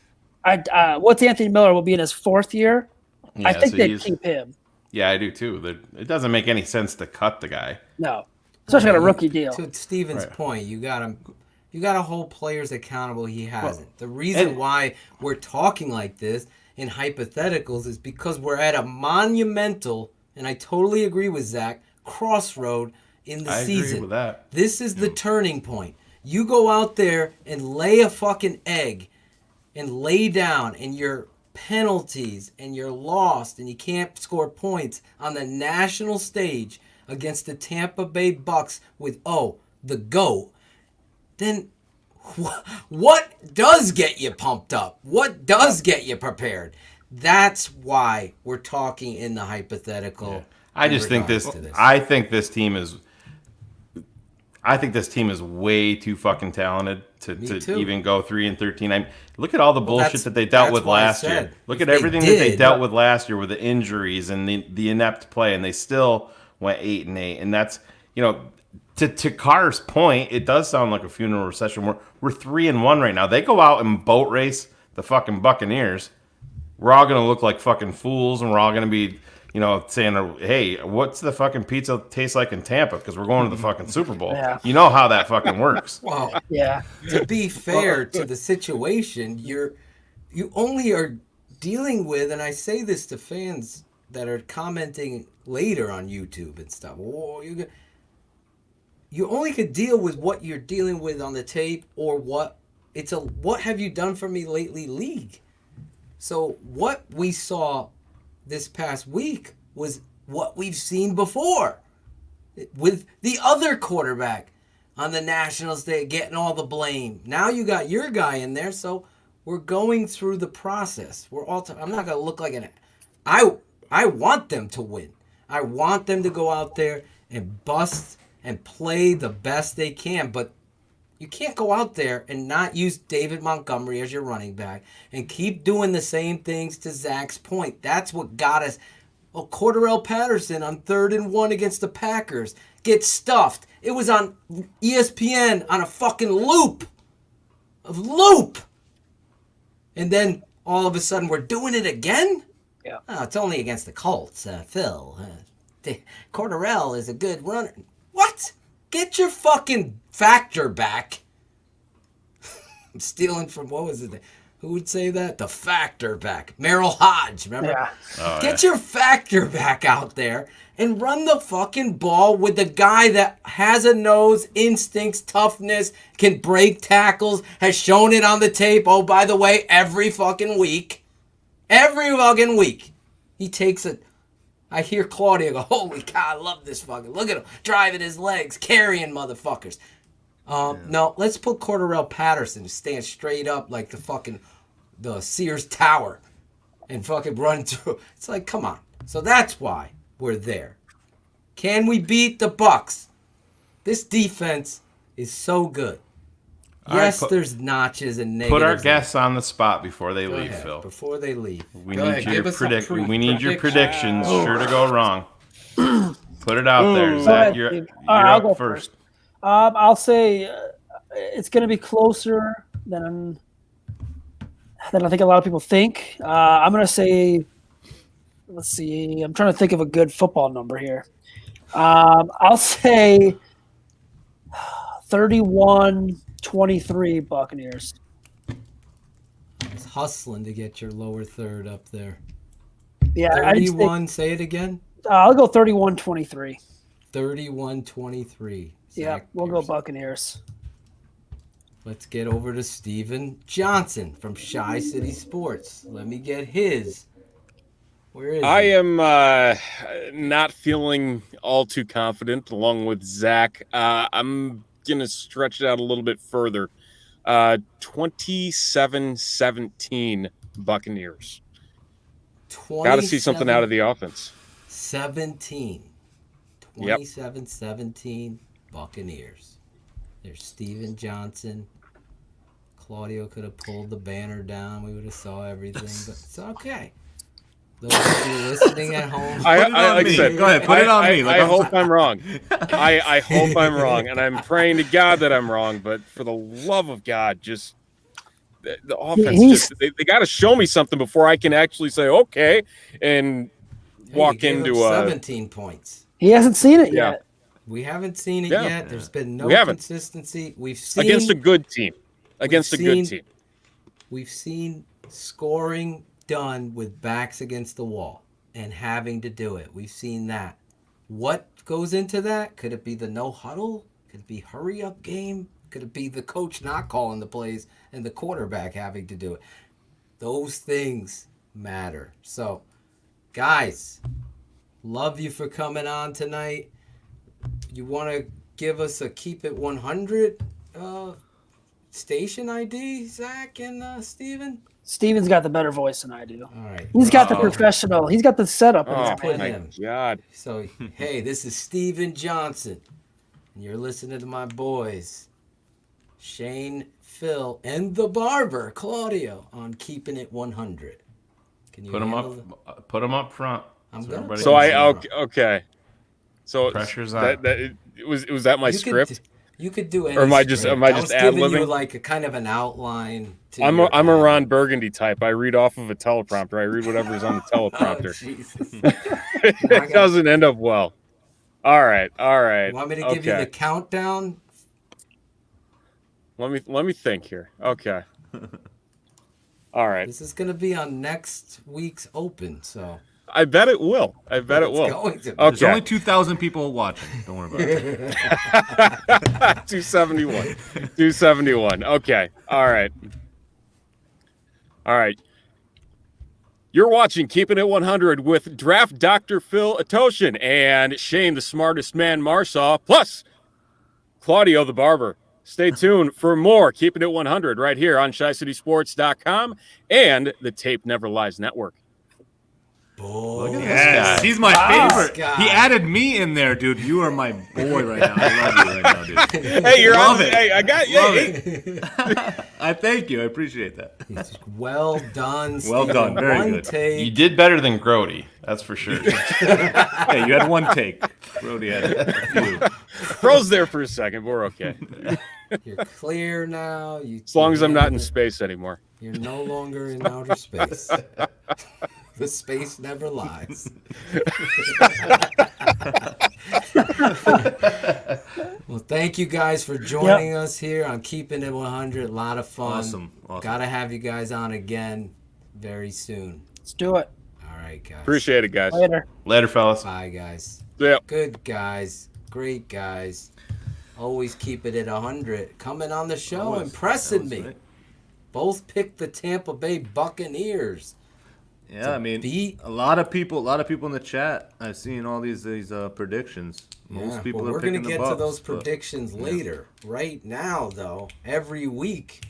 What's Anthony Miller will be in his fourth year? Yeah, I think they'd keep him. Yeah, I do too. It doesn't make any sense to cut the guy. No, especially on a rookie deal. To Steven's point, you got to hold players accountable. He hasn't. The reason why we're talking like this in hypotheticals is because we're at a monumental, and I totally agree with Zach, crossroad in the season. I agree with that. This is the turning point. You go out there and lay a fucking egg and lay down, and your penalties, and you're lost, and you can't score points on the national stage against the Tampa Bay Bucks with, the GOAT, then what does get you pumped up? What does get you prepared? That's why we're talking in the hypothetical. Yeah. I think this team is. I think this team is way too fucking talented to too. even go 3-13. Look at all the bullshit that they dealt with why I last said, year. Look if at everything that they did- dealt with last year with the injuries and the inept play, and they still went 8-8. And that's, to Carr's point, it does sound like a funeral recession. We're 3-1 right now. They go out and boat race the fucking Buccaneers. We're all gonna look like fucking fools, and we're all gonna be, saying, "Hey, what's the fucking pizza taste like in Tampa?" Because we're going to the fucking Super Bowl. Yeah. You know how that fucking works. Well, Yeah. to be fair to the situation, you only are dealing with, and I say this to fans that are commenting later on YouTube and stuff. Oh, you only could deal with what you're dealing with on the tape, or what have you done for me lately league. So what we saw this past week was what we've seen before with the other quarterback on the Nationals day getting all the blame. Now you got your guy in there, so we're going through the process. I'm not going to look like I want them to win. I want them to go out there and bust and play the best they can, but you can't go out there and not use David Montgomery as your running back and keep doing the same things, to Zach's point. That's what got us. Cordarrelle Patterson on 3rd and 1 against the Packers gets stuffed. It was on ESPN on a fucking loop. And then all of a sudden we're doing it again? Yeah. Oh, it's only against the Colts, Phil. Cordarrelle is a good runner. What? Get your fucking factor back. I'm stealing from, what was it? Who would say that? The factor back. Merrill Hodge, remember? Yeah. Oh, Get your factor back out there and run the fucking ball with the guy that has a nose, instincts, toughness, can break tackles, has shown it on the tape. Oh, by the way, every fucking week. He takes it. I hear Claudia go, holy cow, I love this fucking. Look at him driving his legs, carrying motherfuckers. No, let's put Cordarrelle Patterson to stand straight up like the Sears Tower and fucking run through. It's like, come on. So that's why we're there. Can we beat the Bucs? This defense is so good. Yes, there's notches and negatives. Put our guests on the spot before they leave, ahead, Phil. Before they leave. We need your predictions. Sure to go wrong. Put it out there, Zach. You're I'll up go first. I'll say it's going to be closer than I think a lot of people think. I'm going to say, let's see. I'm trying to think of a good football number here. I'll say 31-23 Buccaneers. It's hustling to get your lower third up there. Yeah, 31, say it again. I'll go 31-23. 31-23. Yeah, we'll go Buccaneers. Let's get over to Steven Johnson from ChiCitySports. Let me get his. Where is I he? am not feeling all too confident along with Zach. I'm going to stretch it out a little bit further. 27-17 Buccaneers. Got to see something out of the offense. 27-17 Buccaneers. There's Steven Johnson. Claudio could have pulled the banner down. We would have saw everything, but it's okay. Those of you listening at home, Go ahead, put it on me. I hope I'm wrong. I hope I'm wrong, and I'm praying to God that I'm wrong. But for the love of God, just the offense. They got to show me something before I can actually say okay and walk into 17 points. He hasn't seen it yet. We haven't seen it yet. There's been no consistency. We've seen against a good team. We've seen scoring done with backs against the wall and having to do it. We've seen that. What goes into that? Could it be the no huddle? Could it be hurry up game? Could it be the coach not calling the plays and the quarterback having to do it? Those things matter. So, guys, love you for coming on tonight. You want to give us a Keep It 100 station ID, Zach and Steven? Steven's got the better voice than I do. All right. He's got the professional. He's got the setup. Oh, my God. So, hey, this is Steven Johnson. And you're listening to my boys, Shane, Phil, and the barber, Claudio, on Keeping It 100. Can you put them up front? I'm gonna. Okay. So pressure's on. Was that my script? You could do any. Or am I just ad libbing? You like a kind of an outline. I'm a Ron Burgundy type. I read off of a teleprompter. I read whatever's on the teleprompter. Oh, Jesus. It doesn't end up well. All right. You want me to give you the countdown? Let me think here. Okay. All right. This is going to be on next week's Open, so. I bet it will. It will. Going to be. There's only 2,000 people watching. Don't worry about it. 271. Okay. All right. You're watching Keeping It 100 with Draft Dr. Phil Ottochian and Shane, the smartest man, Marsaw, plus Claudio, the barber. Stay tuned for more Keeping It 100 right here on ChiCitySports.com and the Tape Never Lies Network. Look at this guy. He's my favorite. He added me in there, dude. You are my boy right now. I love you right now, dude. Hey, you're love on it. Hey, I got you. Love it. I thank you. I appreciate that. Well done, Steve. Well done. Very good. Take. You did better than Grody. That's for sure. Hey, you had one take. Grody had a few. Froze there for a second. We're okay. You're clear now. As long as I'm not in space anymore. You're no longer in outer space. The space never lies. Well, thank you guys for joining us here on Keeping It 100. A lot of fun. Awesome. Gotta have you guys on again very soon. Let's do it. All right, guys. Appreciate it, guys. Later, fellas. Bye, guys. Yeah. Good guys. Great guys. Always keep it at 100. Coming on the show, impressing me. Right. Both picked the Tampa Bay Buccaneers. Yeah, I mean, a lot of people in the chat. I've seen all these predictions. Most people are picking the Bucs. We're gonna get to those predictions later. Right now, though, every week,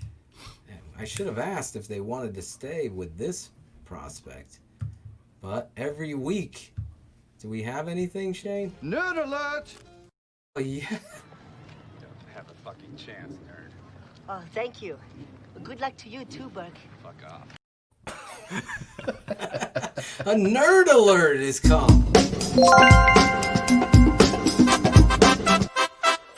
I should have asked if they wanted to stay with this prospect. But every week, do we have anything, Shane? Nerd alert! Oh, yeah. Don't have a fucking chance, nerd. Oh, thank you. Good luck to you too, Burke. Fuck off. A nerd alert has come.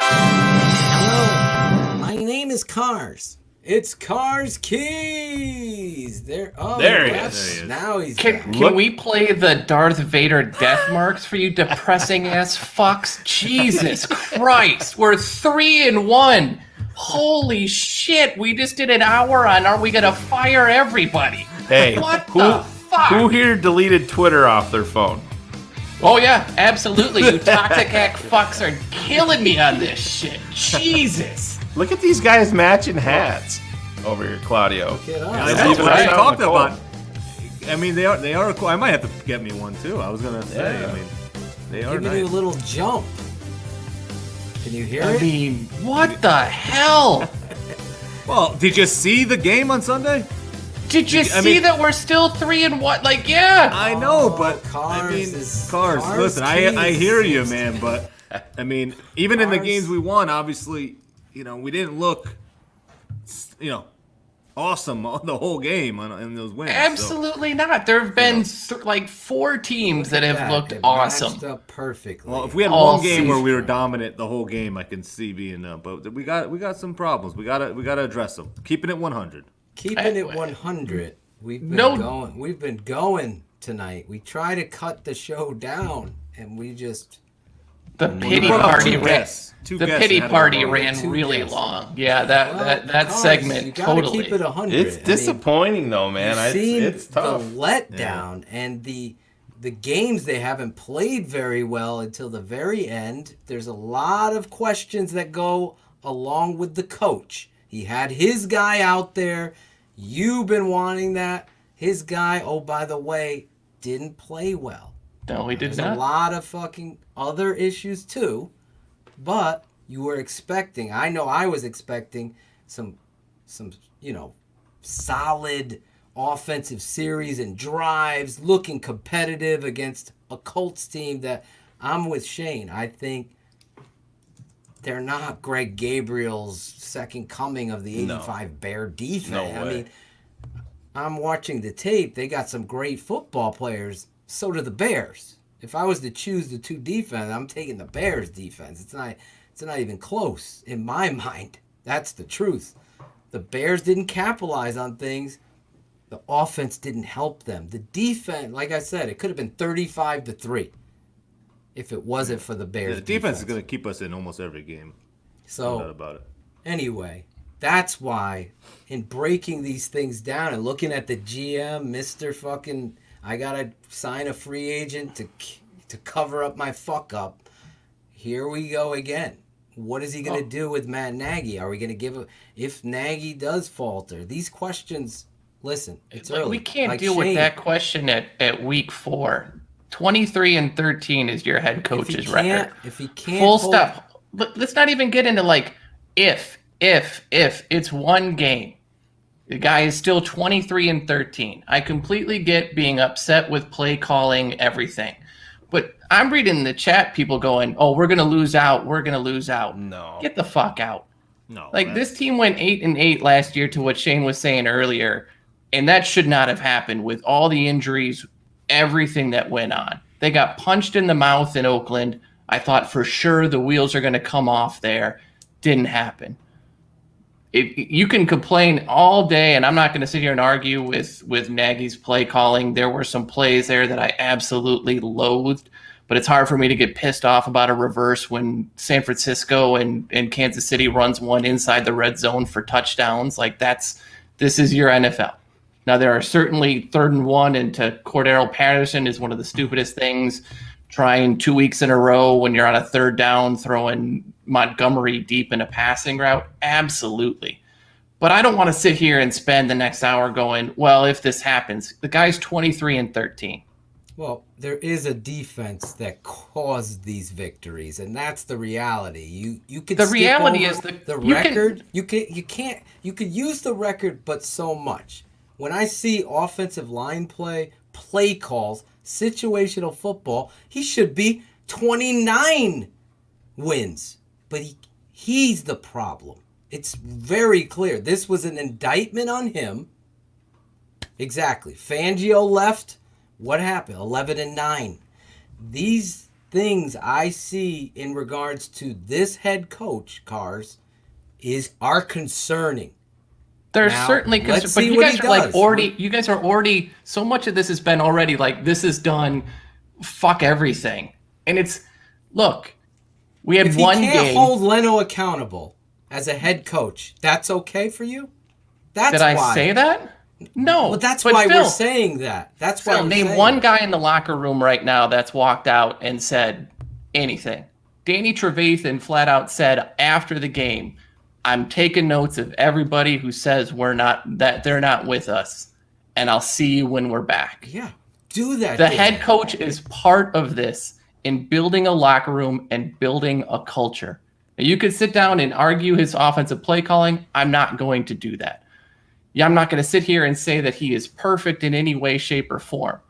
Hello, my name is Cars. It's Cars Keys. There he is. Now he's Can we play the Darth Vader death marks for you depressing ass fucks? Jesus Christ, we're 3-1. Holy shit, we just did an hour on Are We Gonna Fire Everybody? Hey, what the fuck? Who here deleted Twitter off their phone? Oh yeah, absolutely. You toxic hack fucks are killing me on this shit. Jesus. Look at these guys matching hats over here, Claudio. I talked about. I mean, they are cool. I might have to get me one too. I was gonna say. Yeah. I mean, they are giving nice. you a little jump. Can you hear I it? mean, what the hell? Well, did you see the game on Sunday? Did you see that we're still 3-1? Like, yeah. I know, but Cars. Cars. Listen, I hear you, man. But I mean, even in the games we won, obviously, we didn't look, awesome the whole game in those wins. Absolutely not. There have been 4 teams that have looked awesome. Matched up perfectly. Well, if we had one game where we were dominant the whole game, I can see being but we got some problems. We gotta address them. Keeping it 100. Keeping it 100. We've been going tonight. We try to cut the show down, and we just the pity party ran really long. Yeah, that segment totally. Keep it 100. It's disappointing though, man. It's tough. The letdown and the games they haven't played very well until the very end. There's a lot of questions that go along with the coach. He had his guy out there. You've been wanting that. His guy, oh, by the way, didn't play well. No, he did There's not. a lot of fucking other issues too, but you were expecting. I know I was expecting some solid offensive series and drives, looking competitive against a Colts team that I'm with Shane. I think they're not Greg Gabriel's second coming of the 85 Bear defense. No way. I mean, I'm watching the tape. They got some great football players. So do the Bears. If I was to choose the two defense, I'm taking the Bears defense. It's not even close in my mind. That's the truth. The Bears didn't capitalize on things. The offense didn't help them. The defense, like I said, it could have been 35-3 if it wasn't for the Bears. The defense is going to keep us in almost every game. So, no doubt about it. Anyway, that's why in breaking these things down and looking at the GM, Mr. fucking, I got to sign a free agent to cover up my fuck up. Here we go again. What is he going to do with Matt Nagy? Are we going to give if Nagy does falter? These questions, listen, it's early. We can't like deal Shayne, with that question at week 4. 23-13 is your head coach's record. If he can't full stop. Let's not even get into like if it's one game. The guy is still 23-13. I completely get being upset with play calling, everything. But I'm reading the chat, people going, "Oh, we're gonna lose out. We're gonna lose out." No, get the fuck out. No, like this team went 8-8 last year, to what Shayne was saying earlier, and that should not have happened with all the injuries, everything that went on. They got punched in the mouth in Oakland. I thought for sure the wheels are gonna come off there. Didn't happen. You can complain all day, and I'm not going to sit here and argue with Nagy's play calling. There were some plays there that I absolutely loathed, but it's hard for me to get pissed off about a reverse when San Francisco and Kansas City runs one inside the red zone for touchdowns. Like this is your NFL. Now, there are certainly 3rd and 1 into Cordero Patterson is one of the stupidest things. Trying 2 weeks in a row when you're on a 3rd down, throwing Montgomery deep in a passing route. Absolutely. But I don't want to sit here and spend the next hour going, well, if this happens, the guy's 23-13. Well, there is a defense that caused these victories, and that's the reality. You could the skip reality over is the record. You could use the record, but so much. When I see offensive line play calls, situational football, he should be 29 wins. But he's the problem. It's very clear. This was an indictment on him. Exactly. Fangio left. What happened? 11-9. These things I see in regards to this head coach, Cars, are concerning. There's certainly concerns, but you guys are like already. You guys are already. So much of this has been already like this is done. Fuck everything, and it's look. We had one game. If you can't hold Leno accountable as a head coach, that's okay for you. That's Did I say that? No. Well, that's why we're saying that. That's why. Name one guy in the locker room right now that's walked out and said anything. Danny Trevathan flat out said after the game, I'm taking notes of everybody who says they're not with us, and I'll see you when we're back. Yeah, do that. The head coach is part of this in building a locker room and building a culture. Now, you could sit down and argue his offensive play calling. I'm not going to do that. Yeah, I'm not going to sit here and say that he is perfect in any way, shape, or form.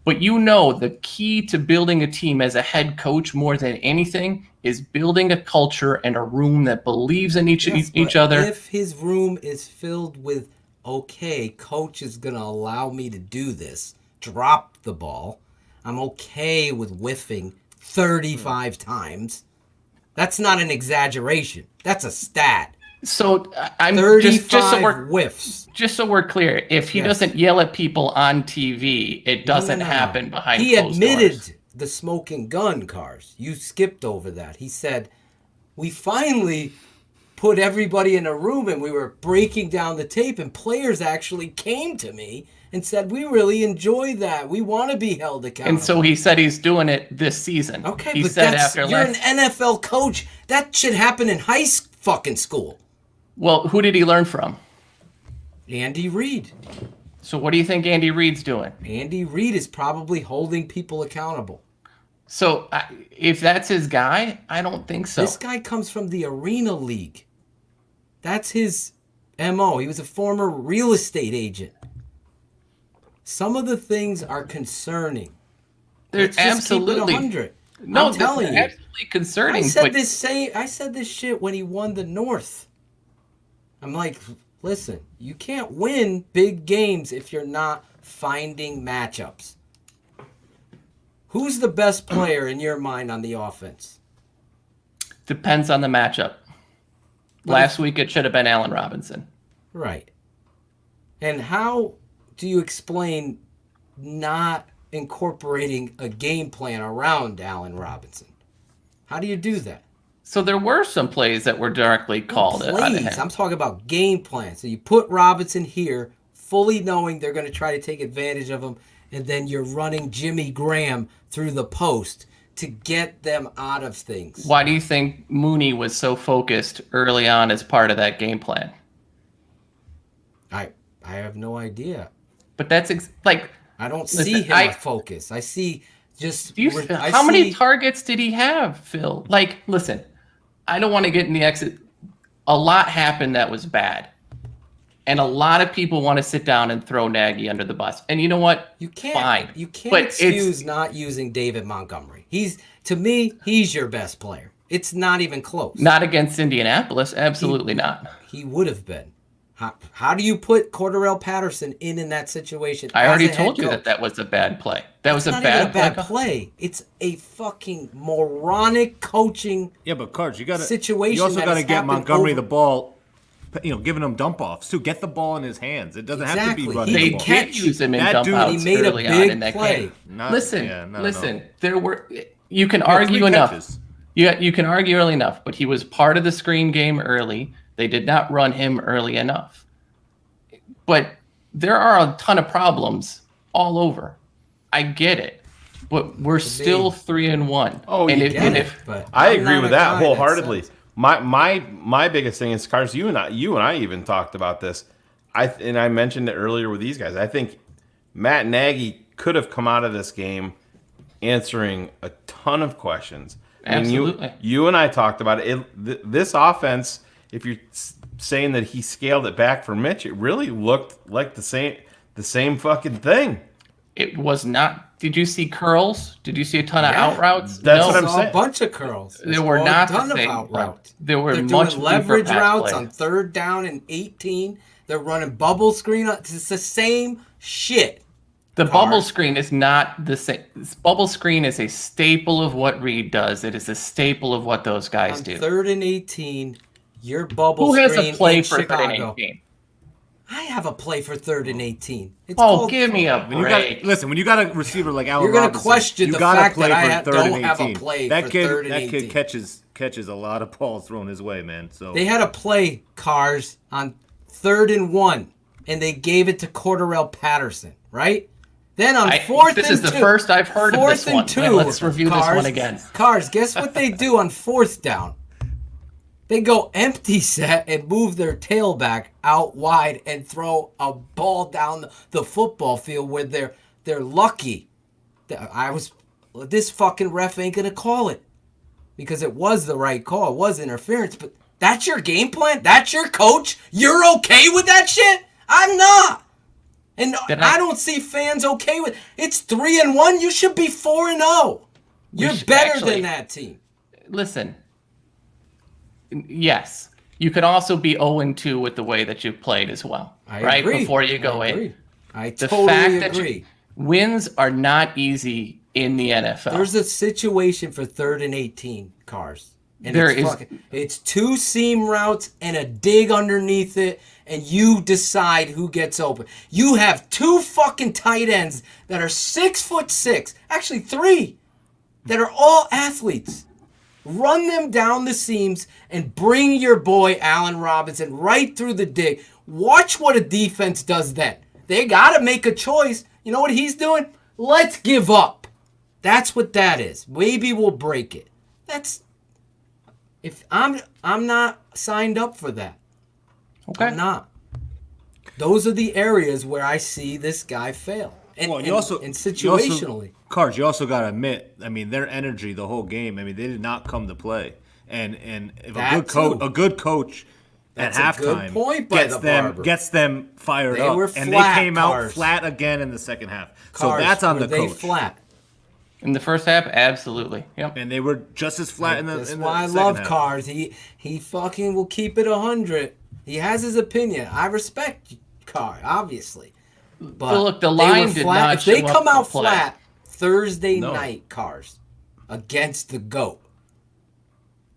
But the key to building a team as a head coach more than anything is building a culture and a room that believes in each other. If his room is filled with, okay, coach is going to allow me to do this, drop the ball, I'm okay with whiffing 35 times. That's not an exaggeration. That's a stat. So I'm 35 just whiffs. Just so we're clear, if he doesn't yell at people on TV, it doesn't happen behind closed doors. He admitted the smoking gun, Cars. You skipped over that. He said, we finally put everybody in a room and we were breaking down the tape, and players actually came to me and said, we really enjoy that. We want to be held accountable. And so he said he's doing it this season. Okay, he but said you're an NFL coach. That should happen in high fucking school. Well, who did he learn from? Andy Reid. So what do you think Andy Reid's doing? Andy Reid is probably holding people accountable. So if that's his guy, I don't think so. This guy comes from the Arena League. That's his MO. He was a former real estate agent. Some of the things are concerning. There's absolutely. No, I'm telling this is you. absolutely concerning. I said this shit when he won the North. I'm like, listen, you can't win big games if you're not finding matchups. Who's the best player in your mind on the offense? Depends on the matchup. Last week it should have been Allen Robinson. Right. And how do you explain not incorporating a game plan around Allen Robinson? How do you do that? So there were some plays that were directly called on him. I'm talking about game plan. So you put Robinson here, fully knowing they're going to try to take advantage of him, and then you're running Jimmy Graham through the post to get them out of things. Why do you think Mooney was so focused early on as part of that game plan? I have no idea. But that's I don't see him focus. I see just how many targets did he have, Phil? Like, listen, I don't want to get in the exit. A lot happened that was bad. And a lot of people want to sit down and throw Nagy under the bus. And you know what? You can't. Fine. You can't excuse not using David Montgomery. To me, he's your best player. It's not even close. Not against Indianapolis. Absolutely not. He would have been. How do you put Cordarrelle Patterson in that situation? I already told you that was a bad play. That was a bad play. It's a fucking moronic coaching. Yeah, but Cards, you got situation. You also got to get Montgomery the ball. Giving him dump offs too. Get the ball in his hands. It doesn't have to be running. They the ball. did use him in dump offs early on in that game. Listen. There were. You can argue enough. You can argue early enough, but he was part of the screen game early. They did not run him early enough. But there are a ton of problems all over. I get it, but we're still 3-1. Oh, I agree with that wholeheartedly. My biggest thing is, Cars, you and I even talked about this. I mentioned it earlier with these guys. I think Matt Nagy could have come out of this game answering a ton of questions. Absolutely. You and I talked about it. This offense, if you're saying that he scaled it back for Mitch, it really looked like the same fucking thing. It was not. Did you see curls? Did you see a ton of out routes? That's what I'm saying. A bunch of curls. There were not a ton the of same out routes. There were They're much doing leverage routes plays. on 3rd down and 18. They're running bubble screen. It's the same shit. The bubble screen is not the same. Bubble screen is a staple of what Reed does. It is a staple of what those guys do. 3rd and 18, your bubble Who screen has a play in for 3rd Chicago. and 18? I have a play for 3rd and 18. Give me a break. When you got a receiver like Allen You're going to Robinson, question the fact that I don't have a play that for kid, 3rd and that 18. kid catches a lot of balls thrown his way, man. So they had a play, Cars, on 3rd and 1, and they gave it to Cordarrelle Patterson, right? Then on 4th and 2. This is the first I've heard of this one. 4th and 2. Let's review this one again. Cars, guess what they do on 4th down? They go empty set and move their tailback out wide and throw a ball down the football field where they're lucky. This fucking ref ain't gonna call it because it was the right call. It was interference, but that's your game plan? That's your coach? You're okay with that shit? I'm not. And I don't see fans okay with it. It's 3-1. You should be 4-0. You're better than that team. Listen. Yes, you could also be 0-2 with the way that you've played as well, right? Agree. Before you go in. I totally agree. Wins are not easy in the NFL. There's a situation for 3rd and 18, Cars. And it's 2 seam routes and a dig underneath it, and you decide who gets open. You have 2 fucking tight ends that are 6'6", actually 3, that are all athletes. Run them down the seams and bring your boy Allen Robinson right through the dig. Watch what a defense does then. They got to make a choice. You know what he's doing? Let's give up. That's what that is. Maybe we'll break it. I'm not signed up for that. Okay. I'm not. Those are the areas where I see this guy fail. And situationally. Cards, you also got to admit, I mean, their energy the whole game, I mean, they did not come to play. And if a good coach at halftime gets them fired up. And they came out flat again in the second half. So that's on the coach. Flat. In the first half, absolutely. Yep. And they were just as flat in the That's in the why I second love half. Cars. He fucking will keep it 100. He has his opinion. I respect Carr, obviously. But look, the they line were did flat. not If they show up come to out play. flat Thursday No. night, Cars, against the GOAT,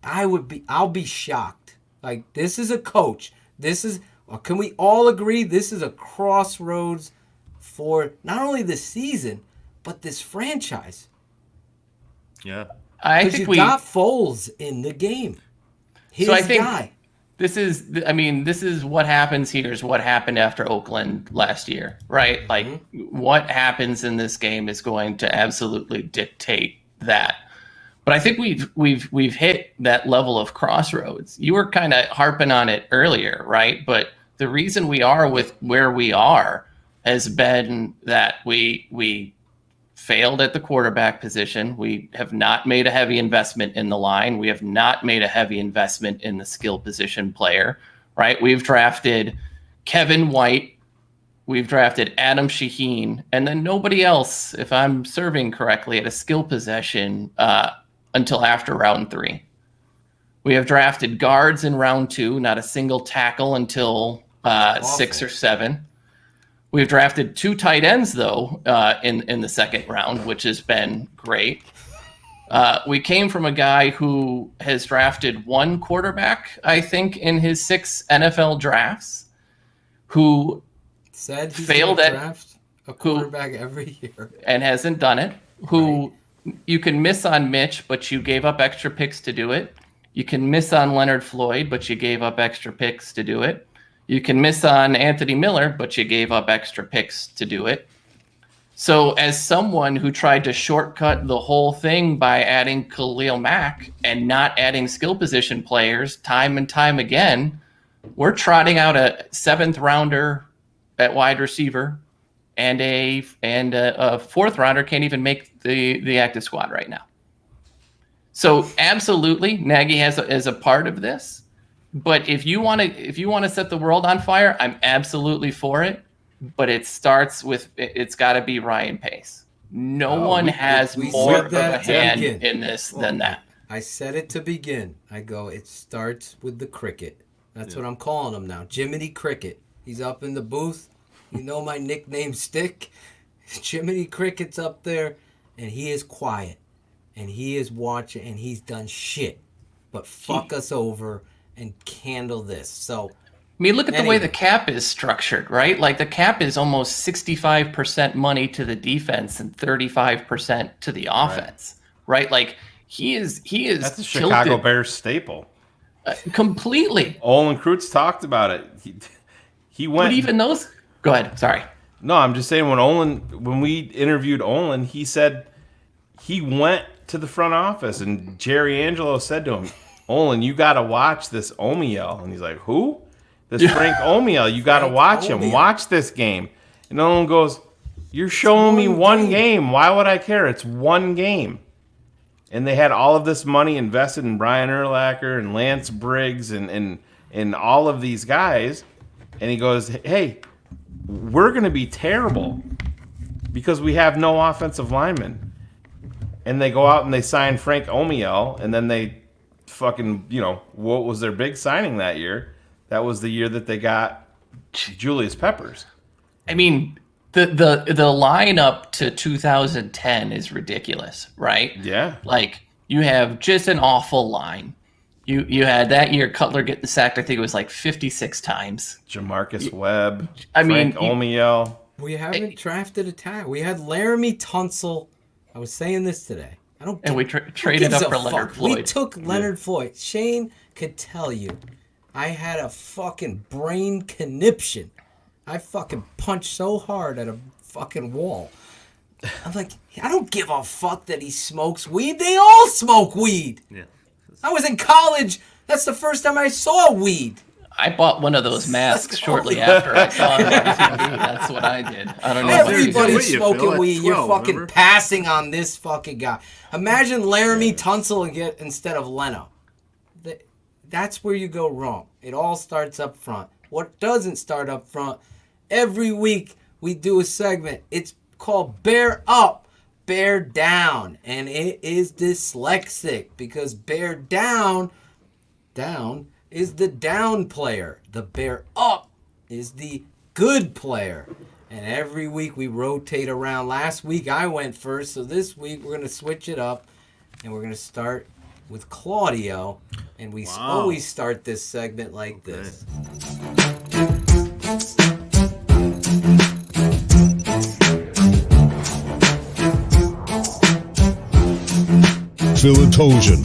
I'll be shocked. Like, this is a coach. Can we all agree this is a crossroads for not only the season, but this franchise? Yeah. I Because think you got Foles in the game. His So I think guy. this is what happens here is what happened after Oakland last year, right? Like what happens in this game is going to absolutely dictate that. But I think we've hit that level of crossroads. You were kind of harping on it earlier, right? But the reason we are with where we are has been that we failed at the quarterback position. We have not made a heavy investment in the line. We have not made a heavy investment in the skill position player, right? We've drafted Kevin White. We've drafted Adam Shaheen, and then nobody else, if I'm serving correctly, at a skill possession until after round 3. We have drafted guards in round 2, not a single tackle until 6 or 7. We've drafted 2 tight ends, though, in the second round, which has been great. We came from a guy who has drafted 1 quarterback, I think, in his 6 NFL drafts, who Said he's failed gonna at draft a quarterback every year. and hasn't done it. Who you can miss on Mitch, but you gave up extra picks to do it. You can miss on Leonard Floyd, but you gave up extra picks to do it. You can miss on Anthony Miller, but you gave up extra picks to do it. So as someone who tried to shortcut the whole thing by adding Khalil Mack and not adding skill position players time and time again, we're trotting out a 7th rounder at wide receiver and a 4th rounder can't even make the active squad right now. So absolutely, Nagy is a part of this. But if you want to set the world on fire, I'm absolutely for it. But it starts with it's got to be Ryan Pace. No one has more of a hand in this than that. I said it to begin. I go, it starts with the cricket. That's what I'm calling him now. Jiminy Cricket. He's up in the booth. You know my nickname stick. Jiminy Cricket's up there, and he is quiet. And he is watching, and he's done shit. But fuck us over and handle this. So, I mean, look at the way the cap is structured, right? Like the cap is almost 65% money to the defense and 35% to the offense, right? Like he is. That's a Chicago Bears staple. Completely. Olin Kreutz talked about it. He went. But even those. Go ahead. Sorry. No, I'm just saying when we interviewed Olin, he said he went to the front office and Jerry Angelo said to him, "Olin, you got to watch this Omiel." And he's like, "Who?" This Frank Omiel. You got to watch him. Watch this game. And Olin goes, "You're showing me one game. Why would I care? It's one game." And they had all of this money invested in Brian Urlacher and Lance Briggs and all of these guys. And he goes, "Hey, we're going to be terrible because we have no offensive linemen." And they go out and they sign Frank Omiel, and then they fucking, what was their big signing that year? That was the year that they got Julius Peppers. I mean, the lineup to 2010 is ridiculous, right? Yeah. Like, you have just an awful line. You had that year Cutler getting sacked, I think it was like 56 times. Jamarcus Webb, Frank Omiel. We haven't drafted a tag. We had Laramie Tunsil. I was saying this today. I don't. And we traded up for Leonard Floyd. We took Leonard Floyd. Shane could tell you, I had a fucking brain conniption. I fucking punched so hard at a fucking wall. I'm like, I don't give a fuck that he smokes weed. They all smoke weed. Yeah. I was in college. That's the first time I saw weed. I bought one of those masks shortly after I saw it on TV. That's what I did. I don't know. Everybody's smoking weed. You're fucking passing on this fucking guy. Imagine Laramie Tunsil instead of Leno. That's where you go wrong. It all starts up front. What doesn't start up front, every week we do a segment. It's called Bear Up. bear down, and it is dyslexic because bear down is the down player. The bear up is the good player. And every week we rotate around. Last week I went first, so this week we're going to switch it up, and we're going to start with Claudio. And we always start this segment like this. Phil Ottochian,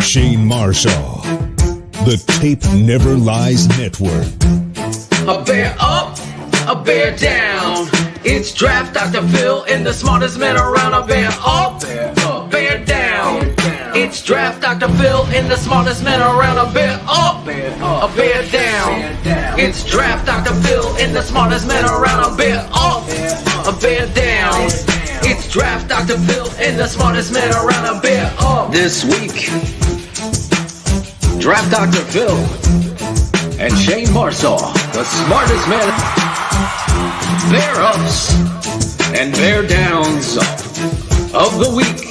Shayne Marsaw, the Tape Never Lies Network. A bear up, a bear down. It's Draft Dr. Phil and the smartest man around. A bear up, a bear down. It's Draft Dr. Phil and the smartest man around. A bear up, a bear down. It's Draft Dr. Phil and the smartest man around. A bear up, a bear down. It's Draft Dr. Phil and the smartest man around. A bear up. This week, Draft Dr. Phil and Shayne Marsaw, the smartest man. Bear ups and bear downs of the week.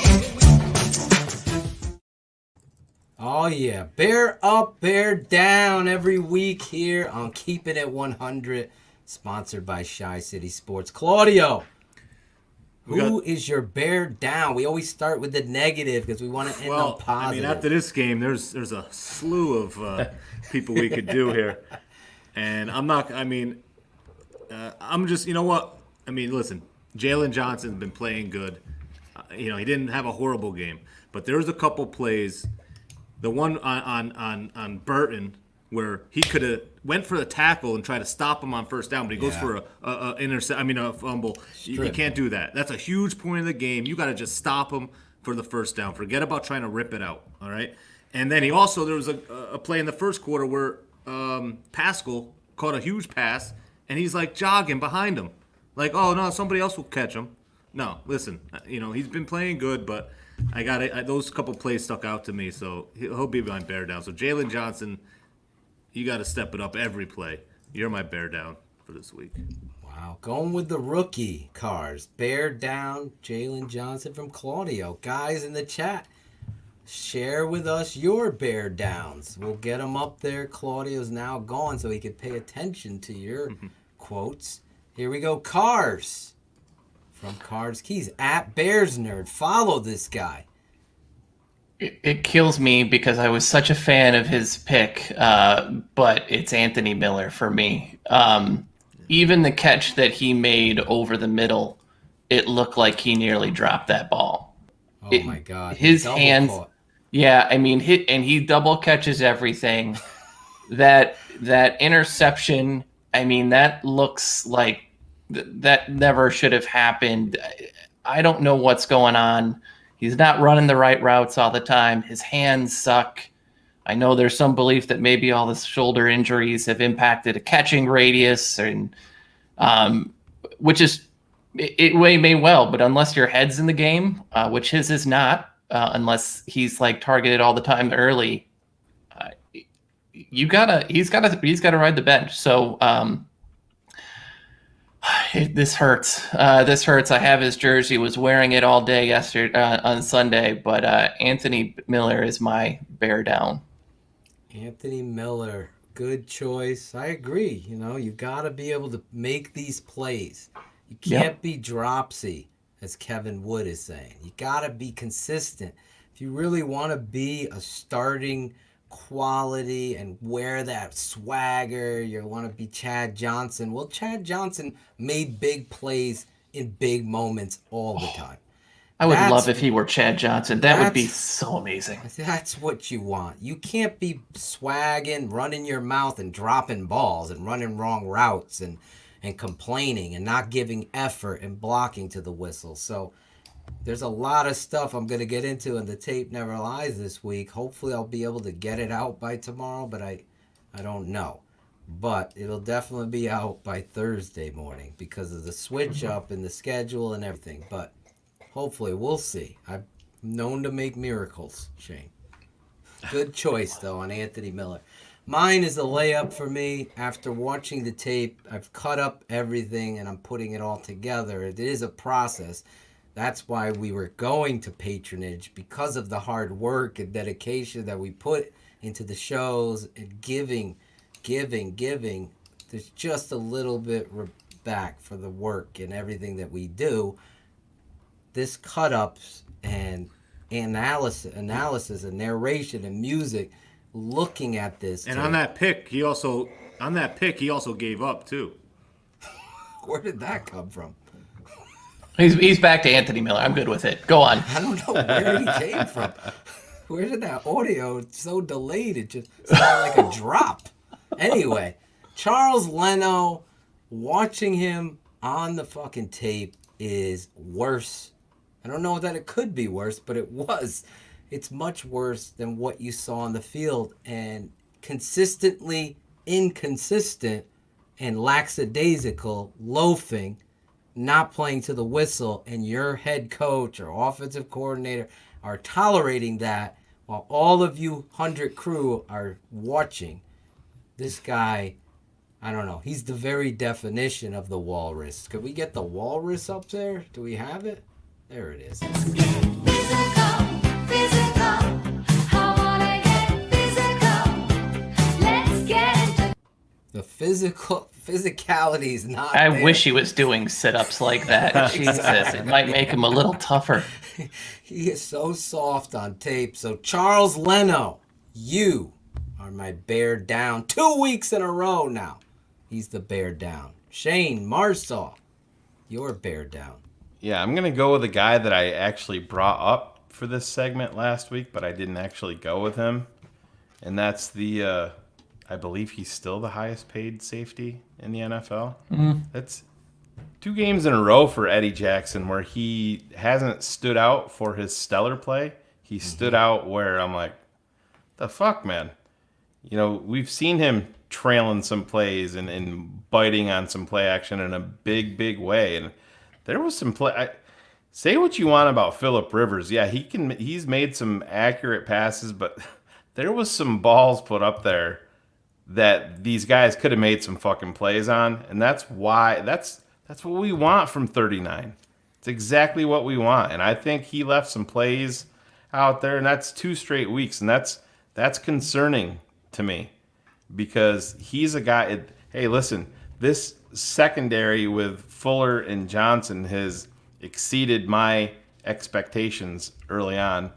Oh yeah, bear up, bear down every week here on Keepin' It 100, sponsored by ChiCitySports. Claudio, who is your bear down? We always start with the negative because we want to end on positive. I mean, after this game, there's a slew of people we could do here, and I'm just, you know what? I mean, listen, Jalen Johnson's been playing good. He didn't have a horrible game, but there was a couple plays. The one on Burton where he could have went for the tackle and tried to stop him on first down, but he goes for a fumble. You can't do that. That's a huge point of the game. You got to just stop him for the first down. Forget about trying to rip it out. All right. And then there was a play in the first quarter where Pascal caught a huge pass, and he's like jogging behind him, like, oh no, somebody else will catch him. No, listen, he's been playing good, but I got it. Those couple plays stuck out to me, so he'll be my bear down. So Jalen Johnson, you got to step it up every play. You're my bear down for this week. Wow, going with the rookie cars. Bear down, Jalen Johnson from Claudio. Guys in the chat, share with us your bear downs. We'll get them up there. Claudio's now gone, so he can pay attention to your quotes. Here we go, Cars. From Cards Keys, at Bears Nerd. Follow this guy. It kills me because I was such a fan of his pick, but it's Anthony Miller for me. Even the catch that he made over the middle, it looked like he nearly dropped that ball. Oh my God. His hands. Caught. Yeah, I mean, he double catches everything. that interception, I mean, that looks like that never should have happened. I don't know what's going on. He's not running the right routes all the time. His hands suck. I know there's some belief that maybe all the shoulder injuries have impacted a catching radius, and which is it may well, but unless your head's in the game, which his is not, unless he's like targeted all the time early, he's gotta ride the bench. So this hurts. This hurts. I have his jersey. Was wearing it all day yesterday on Sunday. But Anthony Miller is my bear down. Anthony Miller, good choice. I agree. You got to be able to make these plays. You can't be dropsy, as Kevin Wood is saying. You got to be consistent. If you really want to be a starting quality and wear that swagger, you want to be Chad Johnson. Well, Chad Johnson made big plays in big moments all the time. I would love if he were Chad Johnson. That would be so amazing. That's what you want. You can't be swagging, running your mouth and dropping balls and running wrong routes and complaining and not giving effort and blocking to the whistle. So there's a lot of stuff I'm going to get into in the Tape Never Lies this week. Hopefully I'll be able to get it out by tomorrow, but I don't know. But it'll definitely be out by Thursday morning because of the switch up in the schedule and everything. But hopefully we'll see. I'm known to make miracles, Shayne. Good choice, though, on Anthony Miller. Mine is a layup for me. After watching the tape, I've cut up everything and I'm putting it all together. It is a process. That's why we were going to patronage, because of the hard work and dedication that we put into the shows and giving. There's just a little bit back for the work and everything that we do. This cut-ups and analysis and narration and music, looking at this. And on that pick, he also gave up too. Where did that come from? He's back to Anthony Miller. I'm good with it. Go on. I don't know where he came from. Where did that audio? It's so delayed. It just sounded like a drop. Anyway, Charles Leno, watching him on the fucking tape is worse. I don't know that it could be worse, but it was. It's much worse than what you saw on the field, and consistently inconsistent and lackadaisical, loafing, not playing to the whistle, and your head coach or offensive coordinator are tolerating that while all of you 100 crew are watching. This guy, I don't know. He's the very definition of the walrus. Could we get the walrus up there? Do we have it? There it is. The physicality is not I there. wish he was doing sit-ups like that. Jesus, it might make him a little tougher. He is so soft on tape. So Charles Leno, you are my bear down. 2 weeks in a row now. He's the bear down. Shayne Marsaw, you're bear down. Yeah, I'm going to go with a guy that I actually brought up for this segment last week, but I didn't actually go with him. And that's the, I believe he's still the highest paid safety in the NFL. That's 2 games in a row for Eddie Jackson where he hasn't stood out for his stellar play. He stood out where I'm like, the fuck, man? You know, we've seen him trailing some plays and biting on some play action in a big way. And there was some play. Say what you want about Phillip Rivers. Yeah, he's made some accurate passes, but there was some balls put up there that these guys could have made some fucking plays on. And that's why that's what we want from 39. It's exactly what we want. And I think he left some plays out there, and that's 2 straight weeks. And that's concerning to me because he's a guy. Hey, listen, this secondary with Fuller and Johnson has exceeded my expectations early on.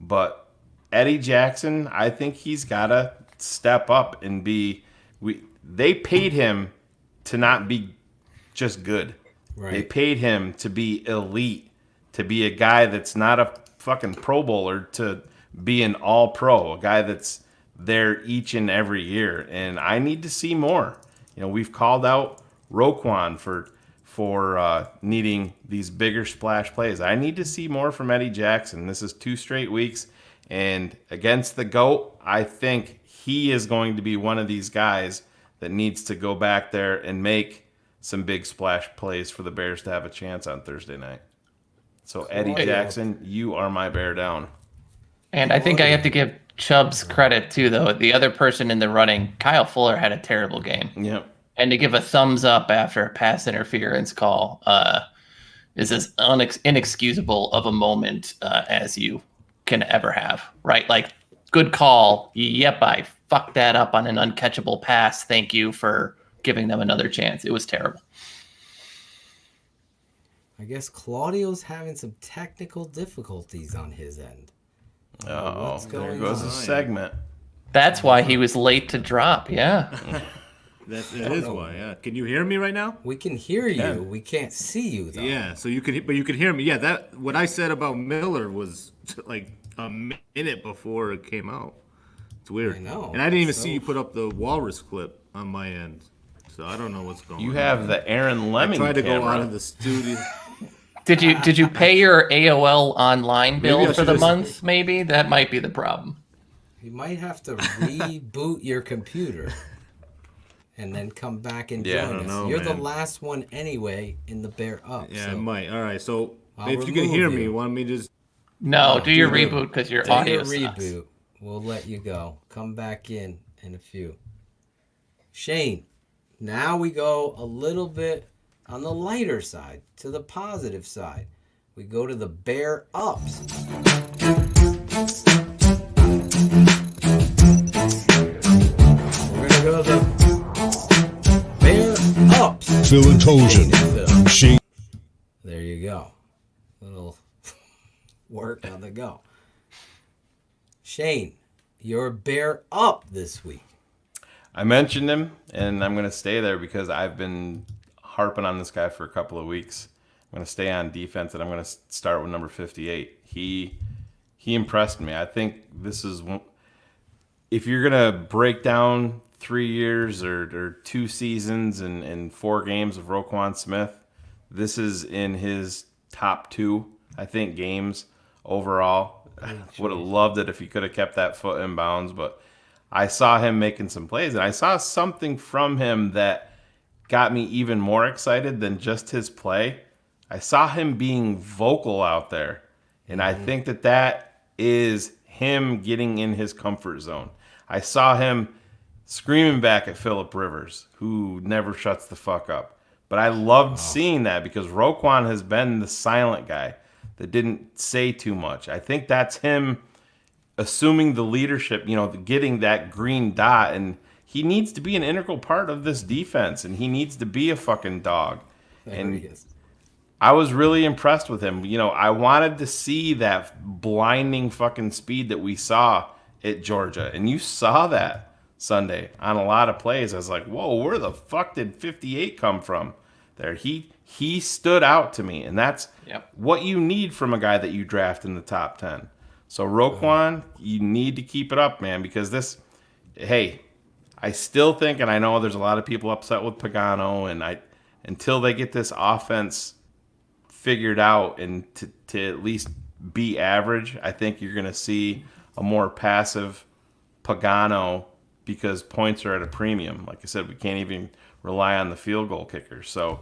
But Eddie Jackson, I think he's got to step up and be. They paid him to not be just good. Right. They paid him to be elite, to be a guy that's not a fucking Pro Bowler, to be an All-Pro, a guy that's there each and every year. And I need to see more. You know, we've called out Roquan for needing these bigger splash plays. I need to see more from Eddie Jackson. This is 2 straight weeks. And against the GOAT, I think he is going to be one of these guys that needs to go back there and make some big splash plays for the Bears to have a chance on Thursday night. So Eddie Jackson, you are my bear down. And I think I have to give Chubbs credit too, though. The other person in the running, Kyle Fuller, had a terrible game. Yep. And to give a thumbs up after a pass interference call is as inexcusable of a moment as you can ever have, right? Like, good call. Yep, I fucked that up on an uncatchable pass. Thank you for giving them another chance. It was terrible. I guess Claudio's having some technical difficulties on his end. Oh, there goes a segment. That's why he was late to drop. Yeah. That is why. Yeah. Can you hear me right now? We can hear you. Yeah. We can't see you though. Yeah. So you could, but you could hear me. Yeah. That what I said about Miller was like a minute before it came out. It's weird. I know. And I didn't even see you put up the walrus clip on my end, so I don't know what's going on. You have the Aaron Lemon. I tried to camera. go out of the studio. Did you pay your AOL online bill Maybe I for should the just- month? Maybe that might be the problem. You might have to reboot your computer and then come back and Yeah, I join don't us. know, You're man. the last one anyway in the Bear Up. Yeah, so I might. All right. So I'll if you can remove hear you. me, want me to just? No, do your do the- reboot because your do audio your sucks. reboot. We'll let you go. Come back in a few. Shayne, now we go a little bit on the lighter side to the positive side. we go to the Bear Ups. We're going to go to the Bear Ups. Philatosian. Shayne. There you go. Little work on the go. Shane, you're Bear Up this week. I mentioned him, and I'm going to stay there because I've been harping on this guy for a couple of weeks. I'm going to stay on defense, and I'm going to start with number 58. He impressed me. I think this is one, if you're going to break down 3 years or 2 seasons and 4 games of Roquan Smith, this is in his top 2, I think, games overall. I would have loved it if he could have kept that foot in bounds, but I saw him making some plays, and I saw something from him that got me even more excited than just his play. I saw him being vocal out there, and I think that is him getting in his comfort zone. I saw him screaming back at Phillip Rivers, who never shuts the fuck up. But I loved seeing that because Roquan has been the silent guy that didn't say too much. I think that's him assuming the leadership, getting that green dot, and he needs to be an integral part of this defense, and he needs to be a fucking dog. There he is. I was really impressed with him. I wanted to see that blinding fucking speed that we saw at Georgia, and you saw that Sunday on a lot of plays. I was like, whoa, where the fuck did 58 come from there? He stood out to me, and that's what you need from a guy that you draft in the top 10. So Roquan, you need to keep it up, man, because I still think, and I know there's a lot of people upset with Pagano, and until they get this offense figured out and to at least be average, I think you're going to see a more passive Pagano because points are at a premium. Like I said, we can't even rely on the field goal kicker. So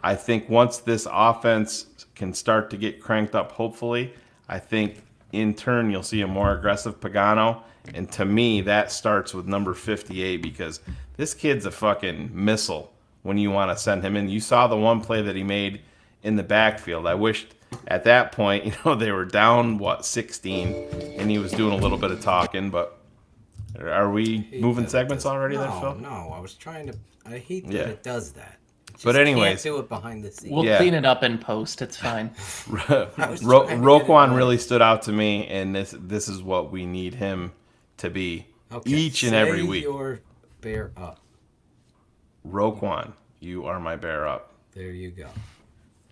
I think once this offense can start to get cranked up, hopefully, I think in turn you'll see a more aggressive Pagano. And to me, that starts with number 58 because this kid's a fucking missile when you want to send him in. You saw the one play that he made in the backfield. I wished at that point, they were down, 16, and he was doing a little bit of talking, but are we moving segments already there, Phil? No, I was trying to, I hate that it does that. But anyways, can't do it behind the scenes. We'll clean it up in post. It's fine. Roquan really stood out to me, and this is what we need him to be each and every week. Your Bear Up. Roquan, you are my Bear Up. There you go.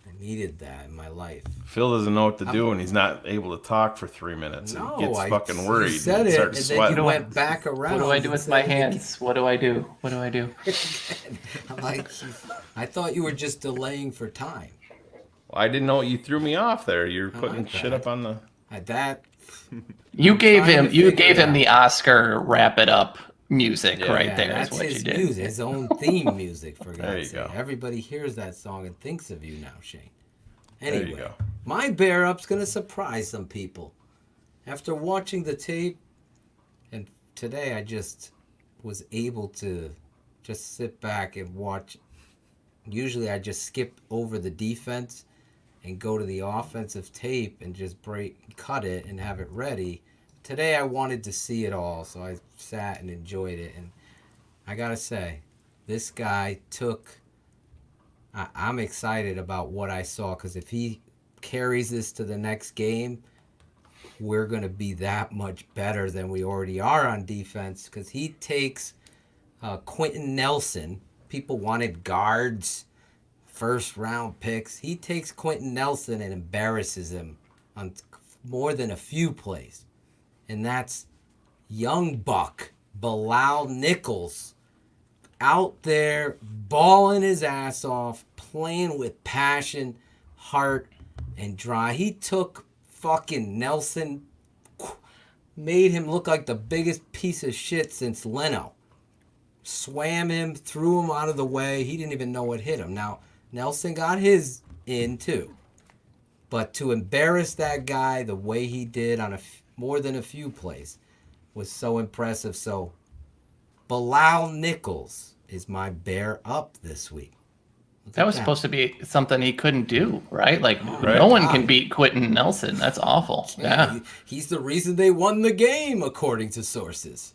I needed that in my life. Phil doesn't know what to do, and he's not able to talk for 3 minutes. No, and gets fucking worried. You said and it, starts and sweating. then you went back around. What do I do with my hands? What do I do? What do I do? I'm like, I thought you were just delaying for time. Well, I didn't know you threw me off there. You're putting shit up on the. You gave him the Oscar wrap it up music right there. That's is what his you did. music, his own theme music. For There God's you sake, go. everybody hears that song and thinks of you now, Shane. There you Anyway, go. my Bear Up's gonna surprise some people. After watching the tape, and today I just was able to just sit back and watch. Usually I just skip over the defense and go to the offensive tape and just cut it and have it ready. Today I wanted to see it all, so I sat and enjoyed it. And I gotta say, this guy I'm excited about what I saw, because if he carries this to the next game, we're going to be that much better than we already are on defense, because he takes Quentin Nelson. People wanted guards, first-round picks. He takes Quentin Nelson and embarrasses him on more than a few plays. And that's young buck, Bilal Nichols, out there balling his ass off, playing with passion, heart, and drive. He took fucking Nelson, made him look like the biggest piece of shit since Leno. Swam him, threw him out of the way. He didn't even know what hit him. Now, Nelson got his in too. But to embarrass that guy the way he did on more than a few plays was so impressive. So, Bilal Nichols is my Bear Up this week. That was supposed to be something he couldn't do, right? Like, no one can beat Quentin Nelson. That's awful. Yeah. He's the reason they won the game, according to sources.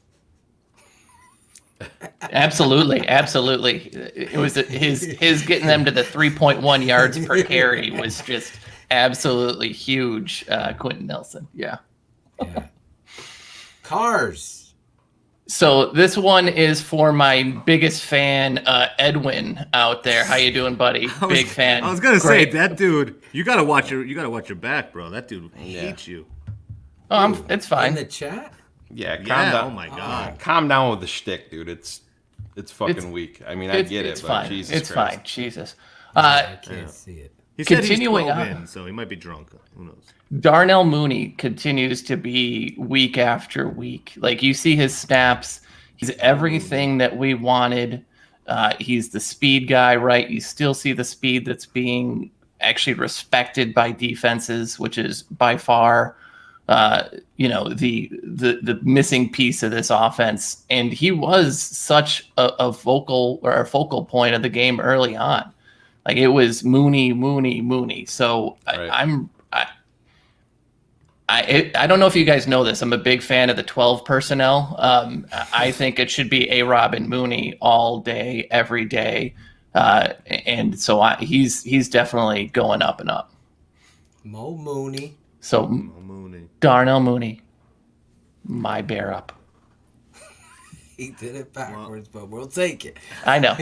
Absolutely. It was his getting them to the 3.1 yards per carry was just absolutely huge, Quentin Nelson. Yeah. Cars. So this one is for my biggest fan, Edwin out there. How you doing, buddy? Big fan. I was gonna say that dude. You gotta watch your back, bro. That dude hates you. Oh, it's fine. In the chat. Yeah, calm down. Oh my god. Calm down with the shtick, dude. It's fucking weak. I mean, I get it, but fine. Jesus It's Christ. fine. Jesus. I can't see it. He said Continuing he's 12 on. in, so he might be drunk. Who knows? Darnell Mooney continues to be week after week. Like, you see his snaps. He's everything that we wanted. He's the speed guy, right? You still see the speed that's being actually respected by defenses, which is by far, the missing piece of this offense. And he was such a focal point of the game early on. Like, it was Mooney. So I don't know if you guys know this. I'm a big fan of the 12 personnel. I think it should be A-Rob and Mooney all day, every day. And so he's definitely going up and up. Mo Mooney. So Darnell Mooney, my bear up. He did it backwards, but we'll take it. I know.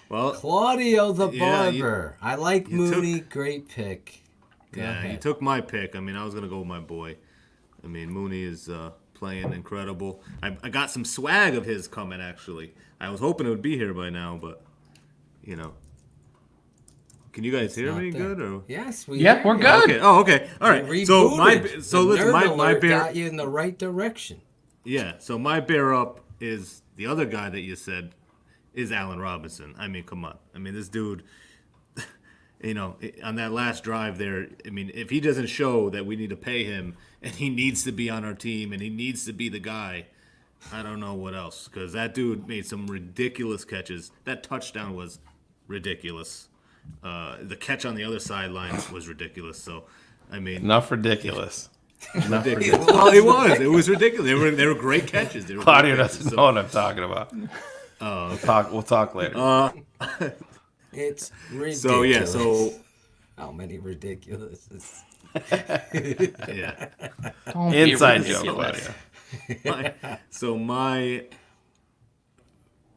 Well, Claudio the Barber. I like Mooney. Great pick. Go Yeah, ahead. you took my pick. I mean, I was going to go with my boy. I mean, Mooney is playing incredible. I got some swag of his coming, actually. I was hoping it would be here by now, but, you know. Can you guys hear me good? Or? Yes, we're good. Okay. Oh, okay. All right. So listen, my bear got you in the right direction. Yeah. So my bear up is the other guy that you said is Allen Robinson. I mean, come on. I mean, this dude, you know, on that last drive there, I mean, if he doesn't show that we need to pay him and he needs to be on our team and he needs to be the guy, I don't know what else, because that dude made some ridiculous catches. That touchdown was ridiculous. The catch on the other sideline was ridiculous. So, I mean, enough ridiculous. Ridiculous. Well, it was. It was ridiculous. They were great catches. They were Claudio great doesn't catches, know what I'm talking about. We'll talk later. It's ridiculous. So yeah. So how many ridiculous? Yeah. Don't Inside be joke, ridiculous. Claudio.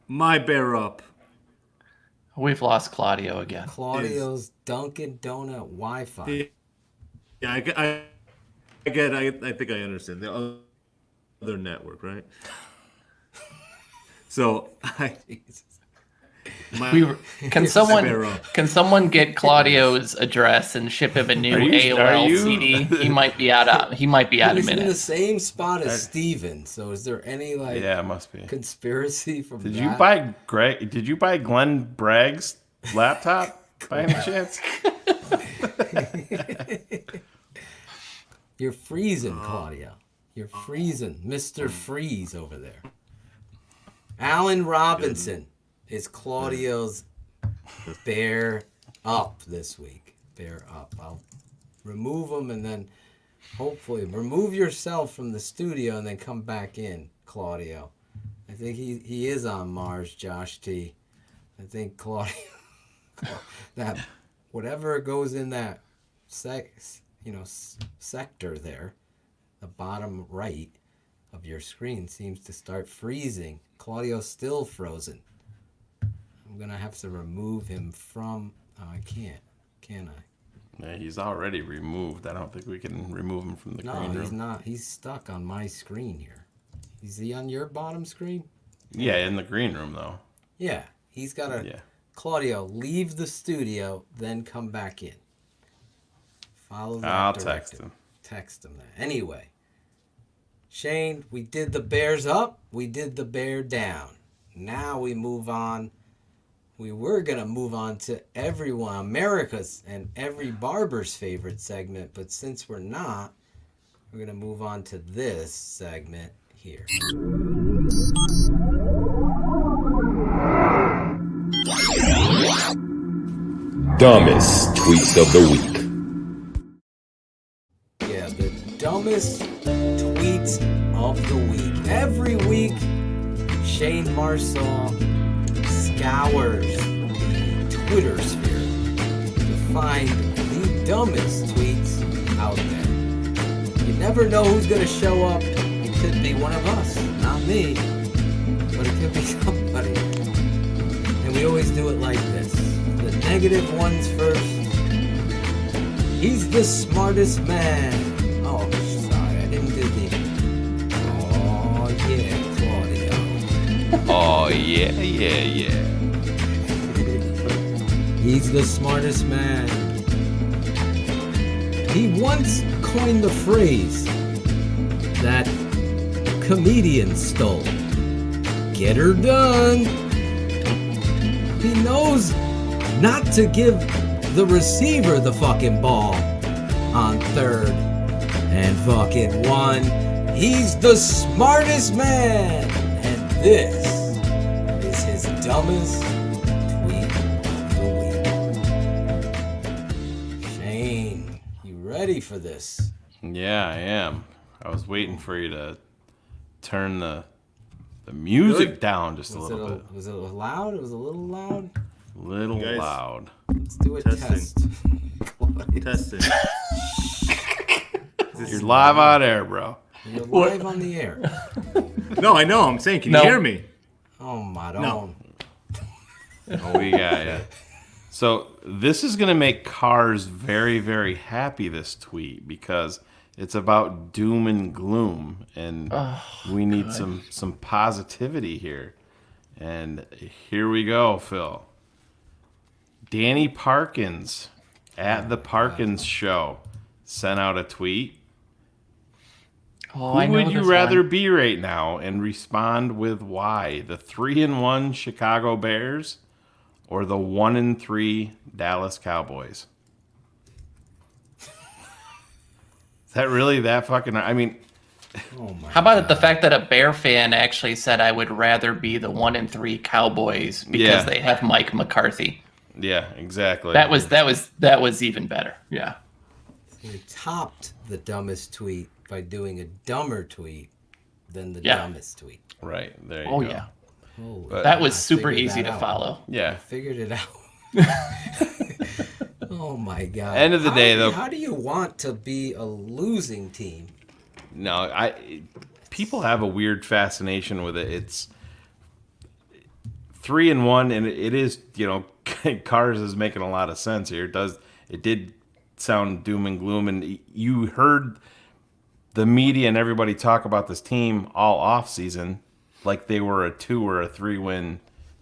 my bear up. We've lost Claudio again. Claudio's Dunkin' Donut Wi-Fi. Yeah, I think I understand the other network, right? So Can someone get Claudio's address and ship him a new AOL CD? He might be out of He's in the same spot as Steven. So is there any yeah, it must be conspiracy from Did that? you buy Glenn Bragg's laptop by any chance? You're freezing, Claudio. You're freezing. Mr. Freeze over there. Allen Robinson is Claudio's bear up this week. Bear up. I'll remove him and then hopefully remove yourself from the studio and then come back in, Claudio. I think he is on Mars, Josh T. I think Claudio, that whatever goes in that sector there, the bottom right of your screen seems to start freezing. Claudio's still frozen. I'm gonna have to remove him from. Oh, I can't. Can I? Yeah, he's already removed. I don't think we can remove him from the green room. No, he's not. He's stuck on my screen here. Is he on your bottom screen? Yeah, in the green room though. Yeah, he's got to. Yeah. Claudio, leave the studio, then come back in. Follow that I'll directive. text him. Text him that. Anyway, Shane, we did the Bears up. We did the Bear down. Now we move on. We were going to move on to everyone, America's and every barber's favorite segment. But since we're not, we're going to move on to this segment here. dumbest tweets of the week. Yeah, the dumbest tweets of the week. Every week, Shane Marsaw scours the Twitter sphere to find the dumbest tweets out there. You never know who's going to show up. It could be one of us, not me, but it could be somebody. And we always do it like this. The negative ones first. He's the smartest man. Oh, sorry, I didn't do the... Oh, yeah, Claudio. Oh, yeah. He's the smartest man. He once coined the phrase that comedians stole. Get her done. He knows not to give the receiver the fucking ball on 3rd and fucking 1. He's the smartest man. And this is his dumbest tweet of the week. Shane, you ready for this? Yeah, I am. I was waiting for you to turn the music down just a little bit. Was it loud? It was a little loud? Little loud. Let's do a test. Testing. You're live on air, bro. You're live on the air. No, I know. I'm saying, can you hear me? Oh, my God. No. Oh, we got ya. So this is going to make Cars very, very happy, this tweet, because it's about doom and gloom, and we need some positivity here. And here we go, Phil. Danny Parkins at the Parkins Show sent out a tweet. Oh, I Who know would you this rather one. be right now, and respond with why? The 3-1 Chicago Bears or the 1-3 Dallas Cowboys? Is that really that fucking... I mean... How about the fact that a Bear fan actually said I would rather be the 1-3 Cowboys because they have Mike McCarthy? Yeah, exactly. That was even better. Yeah. They topped the dumbest tweet by doing a dumber tweet than the dumbest tweet. Right. There you Oh, go. yeah. Holy That God, was I super figured easy that to out. follow. Yeah. I figured it out. Oh my God. End of the day, though. How do you want to be a losing team? No, people have a weird fascination with it. It's 3-1, and it is, Cars is making a lot of sense here. It did sound doom and gloom, and you heard the media and everybody talk about this team all off season like they were a 2 or a 3-win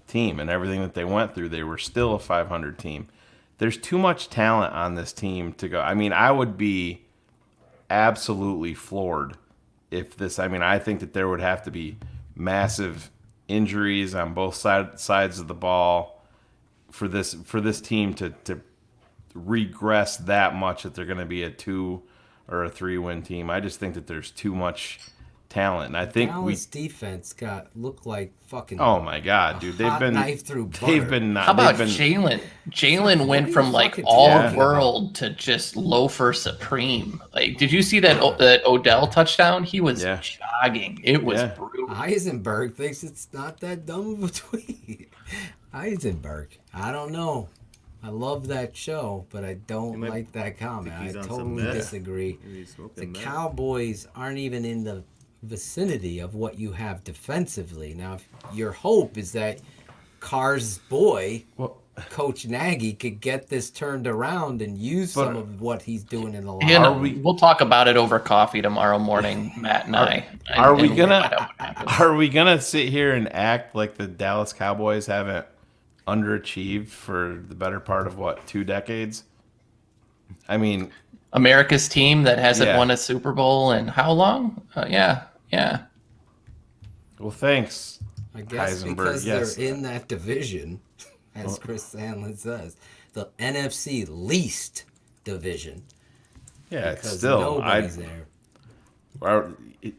team, and everything that they went through, they were still a 500 team. There's too much talent on this team to go. I mean, I would be absolutely floored if this. I mean, I think that there would have to be massive injuries on both sides of the ball for this team to regress that much that they're going to be a 2 or a 3-win team. I just think that there's too much talent, and I think Dallas defense looked like fucking. Oh my God, dude! They've been knife through butter. They've been. How about Jalen? Jalen went from like all world to just loafer supreme. Like, did you see that Odell touchdown? He was jogging. It was brutal. Heisenberg thinks it's not that dumb of a tweet. Heisenberg, I don't know. I love that show, but I don't like that comment. I totally disagree. The Cowboys aren't even in the vicinity of what you have defensively. Now, your hope is that Carr's boy, Coach Nagy, could get this turned around and use some of what he's doing in the line. We'll talk about it over coffee tomorrow morning, Matt and I. Are we gonna sit here and act like the Dallas Cowboys haven't underachieved for the better part of 2 decades? I mean, America's team that hasn't won a Super Bowl in how long? Yeah. Well, thanks. I guess Heisenberg. because Yes. they're in that division, as Chris Sandlin says, the NFC least division. Yeah, it's because still nobody's there.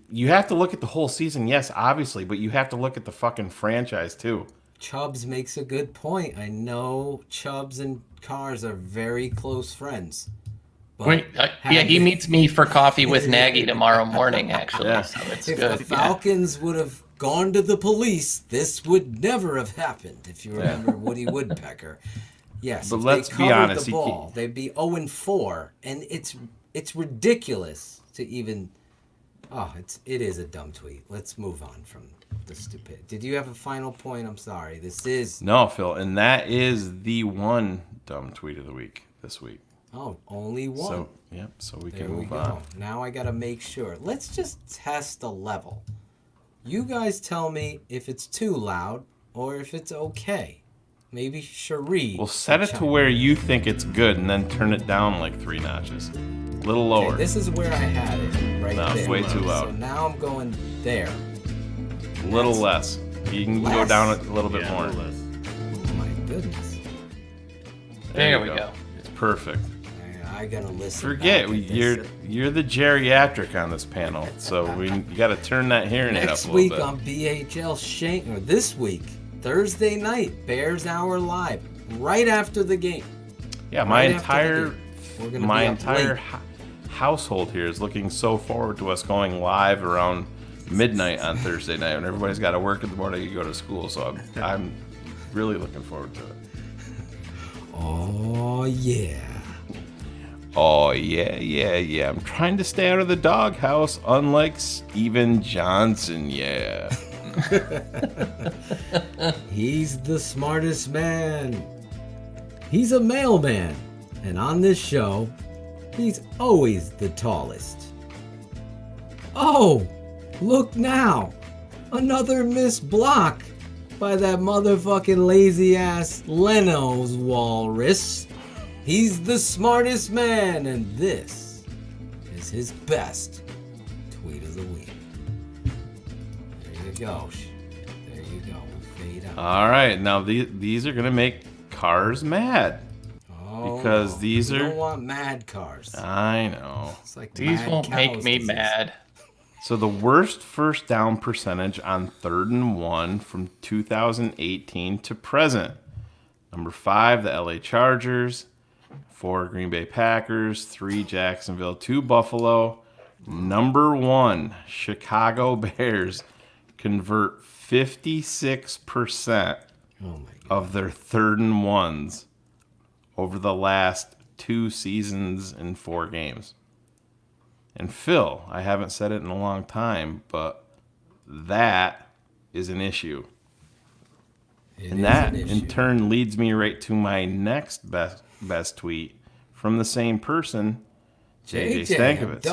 You have to look at the whole season, yes, obviously, but you have to look at the fucking franchise too. Chubbs makes a good point. I know Chubbs and Cars are very close friends. Wait, he meets me for coffee with Nagy tomorrow morning, actually. Yeah. So it's If good. the Falcons would have gone to the police, this would never have happened, if you remember Woody Woodpecker. Yes, but if let's they be covered honest, the ball, they'd be 0-4, and it's ridiculous to even. Oh, it is a dumb tweet. Let's move on from the stupid. Did you have a final point? I'm sorry. This is No, Phil, and that is the one dumb tweet of the week this week. Oh, only one. So we There can we move go. on. Now I got to make sure. Let's just test a level. You guys tell me if it's too loud or if it's okay. Maybe Cherie. Well, set it to where you think it's good and then turn it down like 3 notches. A little lower. Okay, this is where I had it, right No, there. it's way too loud. So now I'm going there. A little less. You can go down a little bit more. Oh my goodness. There we go. It's perfect. I gotta listen. Forget back at this. you're the geriatric on this panel, so you got to turn that hearing aid up Next a week little on BHL Shayne, or this week, Thursday night, Bears Hour Live, right after the game. Yeah, Right my after the entire game. We're gonna be up late. household here is looking so forward to us going live around midnight on Thursday night when everybody's got to work in the morning and go to school. So I'm really looking forward to it. Oh yeah. Oh yeah. I'm trying to stay out of the doghouse, unlike Steven Johnson. Yeah. He's the smartest man. He's a mailman. And on this show, he's always the tallest. Oh, look now. Another missed block by that motherfucking lazy ass Leno's walrus. He's the smartest man, and this is his best tweet of the week. There you go. There you go. Fade out. All right, now these are gonna make cars mad. Because these you are. don't want mad cars. I know. It's like These mad won't make cows me disease. mad. So the worst first down percentage on 3rd and 1 from 2018 to present. Number 5, the LA Chargers. 4, Green Bay Packers. 3, Jacksonville. 2, Buffalo. Number 1, Chicago Bears convert 56% of their 3rd and 1s over the last 2 seasons and 4 games. And Phil, I haven't said it in a long time, but that is an issue. And that in turn leads me right to my next best tweet from the same person, JJ Stankovitz.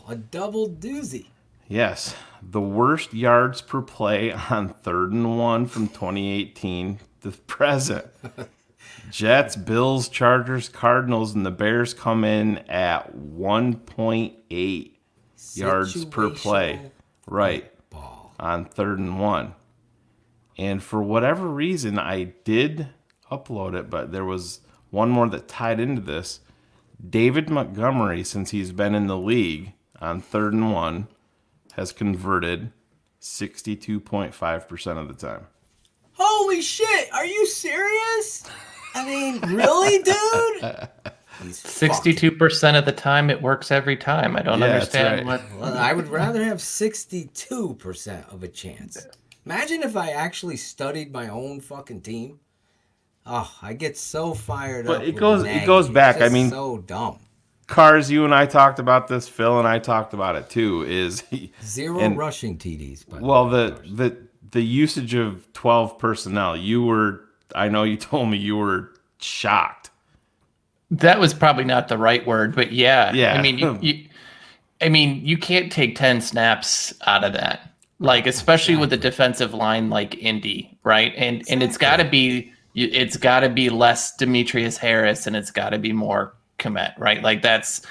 A double doozy. Yes, the worst yards per play on 3rd and 1 from 2018 to present. Jets, Bills, Chargers, Cardinals, and the Bears come in at 1.8 yards per play. Right. On 3rd and 1. And for whatever reason, I did upload it, but there was one more that tied into this. David Montgomery, since he's been in the league on 3rd and 1, has converted 62.5% of the time. Holy shit! Are you serious? I mean, really, dude? 62% of the time, it works every time. I don't understand what. Well, I would rather have 62% of a chance. Imagine if I actually studied my own fucking team. Oh, I get so fired up. But it goes back. It's just I mean, so dumb. Cars, you and I talked about this. Phil and I talked about it too. Zero rushing TDs. Well, the usage of 12 personnel. I know you told me you were shocked. That was probably not the right word, but yeah. Yeah. I mean, you can't take 10 snaps out of that. Like, especially with a defensive line like Indy, right? And it's got to be less Demetrius Harris, and it's got to be more Kmet, right? Like that's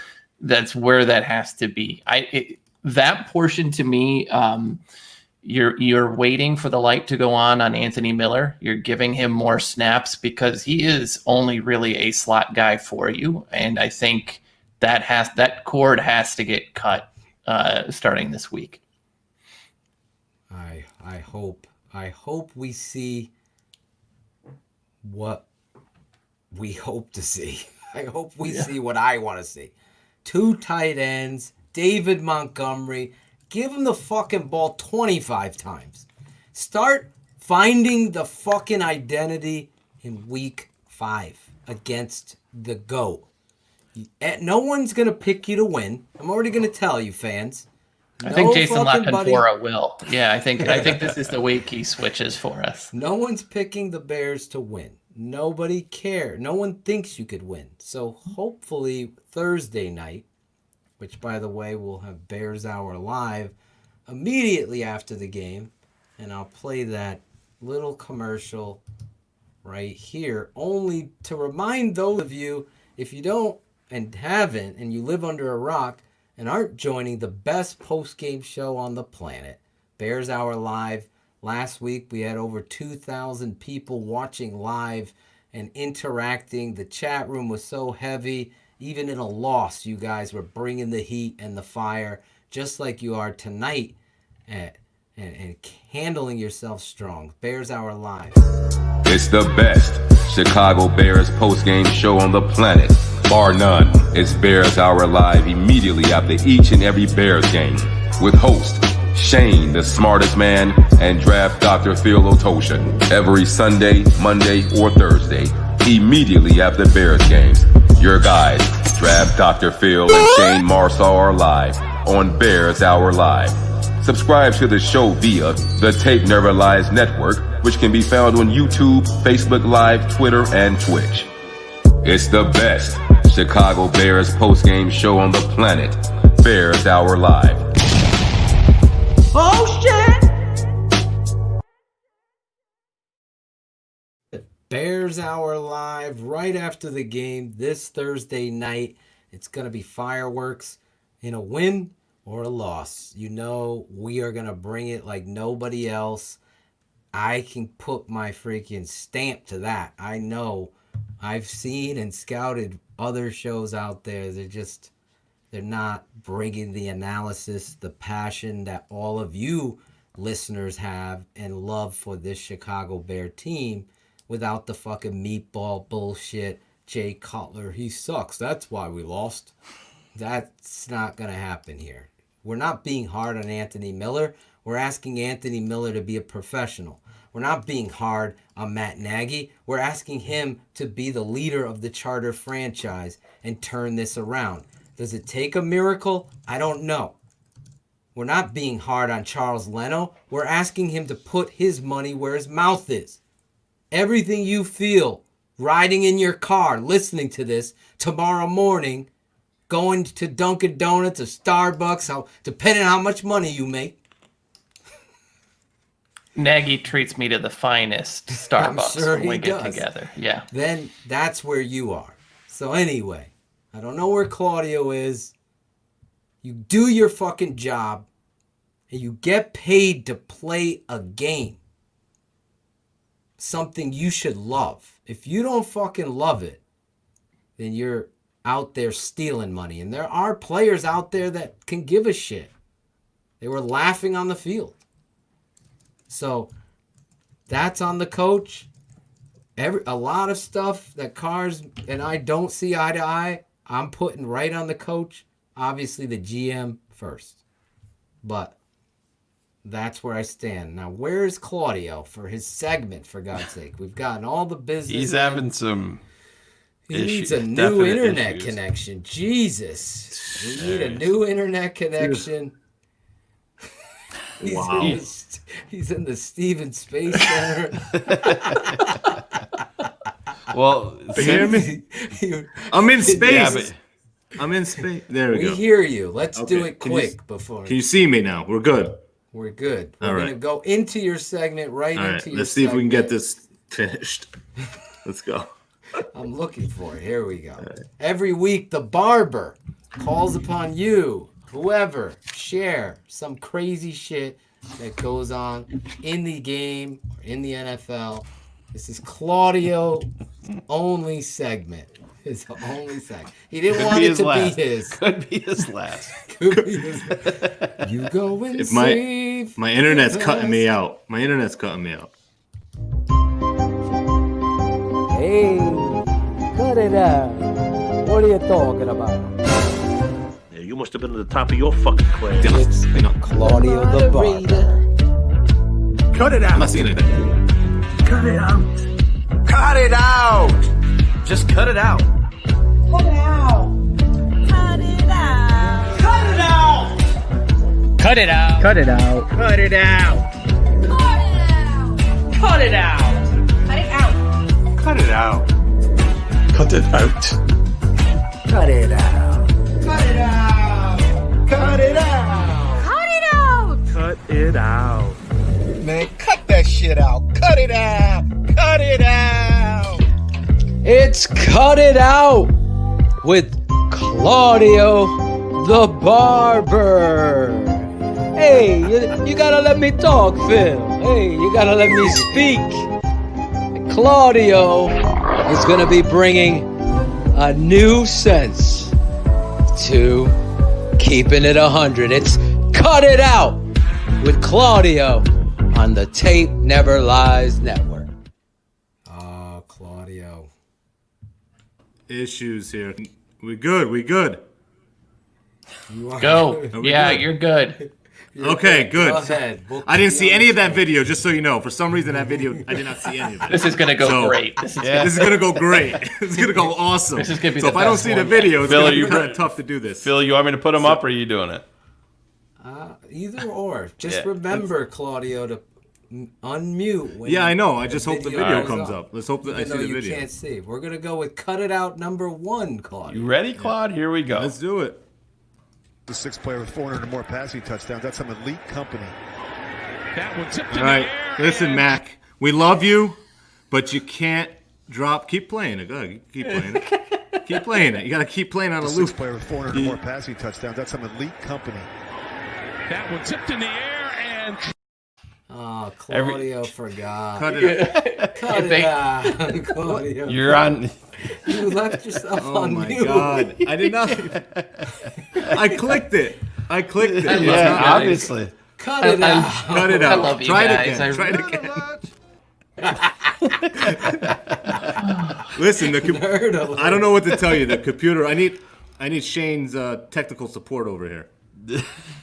where that has to be. That portion to me, you're waiting for the light to go on Anthony Miller. You're giving him more snaps because he is only really a slot guy for you, and I think that cord has to get cut starting this week. I hope we see what we hope to see. I hope we see what I want to see. 2 tight ends, David Montgomery. Give him the fucking ball 25 times. Start finding the fucking identity in week 5 against the GOAT. No one's going to pick you to win. I'm already going to tell you, fans. I think Jason LaCanfora will. Yeah, I think this is the week he switches for us. No one's picking the Bears to win. Nobody cares. No one thinks you could win. So hopefully Thursday night, which by the way we'll have Bears Hour live immediately after the game, and I'll play that little commercial right here only to remind those of you, if you don't and haven't and you live under a rock and aren't joining the best post-game show on the planet, Bears Hour Live. Last week, we had over 2,000 people watching live and interacting. The chat room was so heavy. Even in a loss, you guys were bringing the heat and the fire, just like you are tonight, and handling yourself strong. Bears Hour Live. It's the best Chicago Bears postgame show on the planet. Bar none. It's Bears Hour Live immediately after each and every Bears game. With host Shayne, the smartest man, and draft Dr. Phil Ottochian. Every Sunday, Monday, or Thursday, immediately after Bears games. Your guys, Draft Dr. Phil and Shayne Marsaw are live on Bears Hour Live. Subscribe to the show via the Tape Never Lies Network, which can be found on YouTube, Facebook Live, Twitter, and Twitch. It's the best Chicago Bears postgame show on the planet. Bears Hour Live. Oh shit! Bears Hour Live right after the game this Thursday night. It's going to be fireworks in a win or a loss. You know we are going to bring it like nobody else. I can put my freaking stamp to that. I know. I've seen and scouted other shows out there. They're not bringing the analysis, the passion that all of you listeners have and love for this Chicago Bear team without the fucking meatball bullshit. Jay Cutler, he sucks. That's why we lost. That's not going to happen here. We're not being hard on Anthony Miller. We're asking Anthony Miller to be a professional. We're not being hard on Matt Nagy. We're asking him to be the leader of the Charter franchise and turn this around. Does it take a miracle? I don't know. We're not being hard on Charles Leno. We're asking him to put his money where his mouth is. Everything you feel riding in your car, listening to this tomorrow morning, going to Dunkin' Donuts or Starbucks, depending on how much money you make. Nagy treats me to the finest Starbucks when we get together. Yeah. Then that's where you are. So anyway, I don't know where Claudio is. You do your fucking job and you get paid to play a game. Something you should love. If you don't fucking love it, then you're out there stealing money. And there are players out there that can give a shit. They were laughing on the field. So that's on the coach. A lot of stuff that Cars and I don't see eye to eye, I'm putting right on the coach. Obviously the GM first. But that's where I stand. Now, where is Claudio for his segment, for God's sake? We've gotten all the business. He's having some He needs a new internet connection. Jesus. We need a new internet connection. Wow. He's in the Steven Space Center. Well, hear me? I'm in space. Yeah, but I'm in space. There we go. We hear you. Let's do it quick before. Can you see me now? We're good. We're good. We're going to go into your segment, right into your segment. Let's see if we can get this finished. Let's go. I'm looking for it. Here we go. Right. Every week, the barber calls upon you, whoever, share some crazy shit that goes on in the game or in the NFL. This is Claudio only segment. His only segment. He didn't want it to be his. Could be his last. Could be his. You go and if save. My internet's cutting me out. My internet's cutting me out. Hey, cut it out. What are you talking about? Yeah, you must have been at the top of your fucking class. It's Claudio the Barber. Cut it out. I'm not seeing anything. Cut it out. Cut it out! Just cut it out. Cut it out. Cut it out. Cut it out. Cut it out. Cut it out. Cut it out. Cut it out. Cut it out. Cut it out. Cut it out. Cut it out. Cut it out. Cut it out. Cut it out. Cut it out. Man, cut that shit out. Cut it out. Cut it out. It's Cut It Out with Claudio the Barber. Hey, you gotta let me talk, Phil. Hey, you gotta let me speak. Claudio is gonna be bringing a new sense to keeping it 100. It's Cut It Out with Claudio on the Tape Never Lies Network. Oh, Claudio. Issues here. We good. Go. Yeah, good? you're good. Okay, good. Go ahead. Book I didn't see any of that video, just so you know. For some reason, that video, I did not see any of it. This is going to go great. This is going to go great. This is going to go awesome. This is going to be so the if I don't best see the one video, it's Phil, going to you be kind of tough to do this. Phil, you want me to put them up, or are you doing it? Either or. Just Yeah. remember, Claudio, to unmute. When Yeah, I know. I just hope the video is comes up. Let's hope that I Even see though the you video. can't see. We're going to go with Cut It Out number 1, Claudio. You ready, Claude? Here we go. Let's do it. The sixth player with 400 or more passing touchdowns. That's some elite company. That one tipped All in right. the air. Listen, Mac. We love you, but you can't drop. Keep playing it. Go ahead. Keep playing it. Keep playing it. You got to keep playing on a The loop. sixth player with 400 or more passing touchdowns. That's some elite company. That one tipped in the air and Oh, Claudio forgot. Cut it out. Cut it out, Claudio. You're on. You left yourself Oh on my mute. God! I did not. I clicked it. Yeah, obviously. Cut it out. Cut it out. I love you Try guys. it again. Try it again. Listen, I don't know what to tell you. The computer. I need Shane's technical support over here.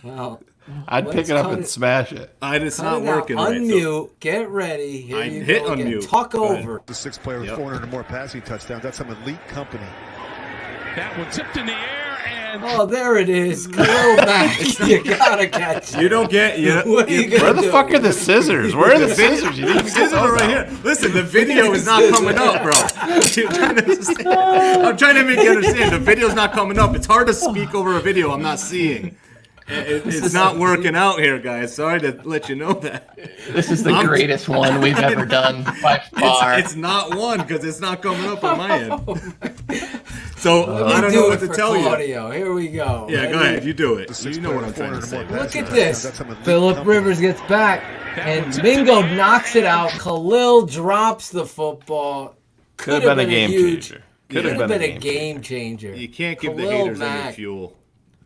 Well, I'd pick it up and smash it. It's cut not it out. working right. Unmute. Get ready. Here I you hit go again. unmute. Talk Go ahead. over. The sixth player with 400 or more passing touchdowns. That's some elite company. that one tipped in the air and Oh, there it is. Khalil Mack. You gotta catch it. You don't get. What are you gonna Where the do? fuck are the scissors? Where are the scissors? You didn't The scissors are right here. Listen, the video is not coming up, bro. You're trying to understand. I'm trying to make you understand. The video's not coming up. It's hard to speak over a video I'm not seeing. It's not working out here, guys. Sorry to let you know that. This is the greatest one we've ever done by far. It's not one because it's not coming up on my end. So Let me I don't do know it what to for tell you. Claudio. Here we go. Yeah, go ahead. You do it. You know what I'm trying to say. Look at this. Phillip Rivers gets back, and Mingo knocks it out. Khalil drops the football. Could have been a game changer. Could have been a game changer. You can't give the Khalil haters Mack. any fuel.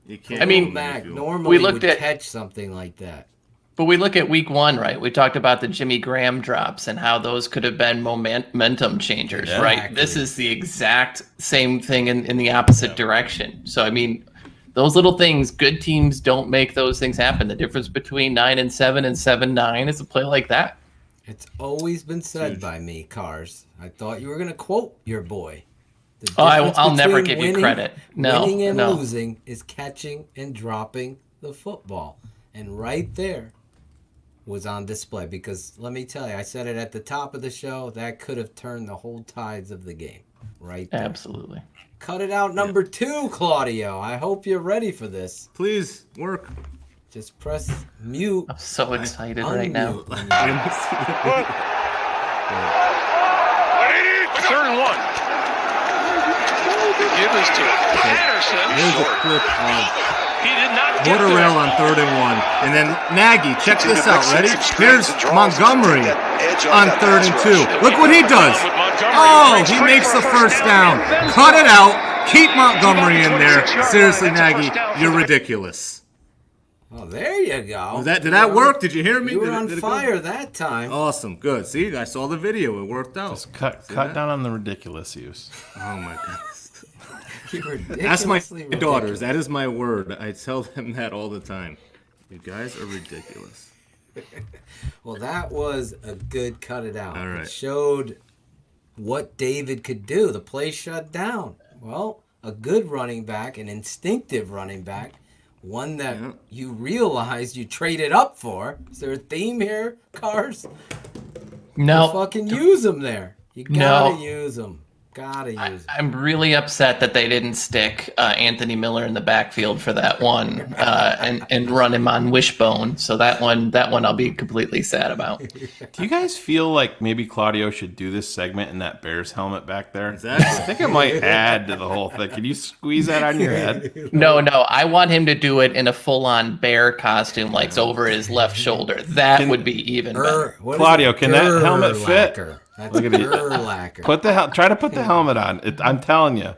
You can't. I mean, Mack fuel. normally we looked would at- catch something like that. But we look at week 1, right? We talked about the Jimmy Graham drops and how those could have been momentum changers, Yeah. right? This is the exact same thing in the opposite direction. So, I mean, those little things, good teams don't make those things happen. The difference between 9-7 and 7-9 is a play like that. It's always been said by me, Cars. I thought you were going to quote your boy. The Oh, difference I'll never between give you credit. No, winning and no. losing is catching and dropping the football. And right there was on display because let me tell you, I said it at the top of the show, that could have turned the whole tides of the game. Right there. Absolutely. Cut it out number 2, Claudio. I hope you're ready for this. Please work. Just press mute. I'm so excited right now. Unmute when you- 3rd and 1. Gibbons to Patterson. Here's a clip of He did not get Borderell there. on 3rd and 1. And then Nagy, check this out. Ready? Here's Montgomery on 3rd and 2. Look what he does. Oh, he makes the first down. Cut it out. Keep Montgomery in there. Seriously, Nagy, you're ridiculous. Oh, there you go. Did that work? Did you hear me? You were Did on it fire go? that time. Awesome. Good. See, I saw the video. It worked out. Just cut down on the ridiculous use. Oh, my goodness. That's my daughters. That is my word. I tell them that all the time. You guys are ridiculous. Well, that was a good cut it out. All right. It showed what David could do. The play shut down. Well, a good running back, an instinctive running back, one that you realized you traded up for. Is there a theme here, Cars? No. You fucking use them there. You gotta use them. Gotta use them. I'm really upset that they didn't stick Anthony Miller in the backfield for that one and run him on Wishbone. So that one I'll be completely sad about. Do you guys feel like maybe Claudio should do this segment in that Bears helmet back there? Exactly. I think it might add to the whole thing. Can you squeeze that on your head? No. I want him to do it in a full-on bear costume, like it's over his left shoulder. That would be even better. Claudio, can that helmet fit? That's Look at lacquer. Try to put the helmet on. I'm telling you,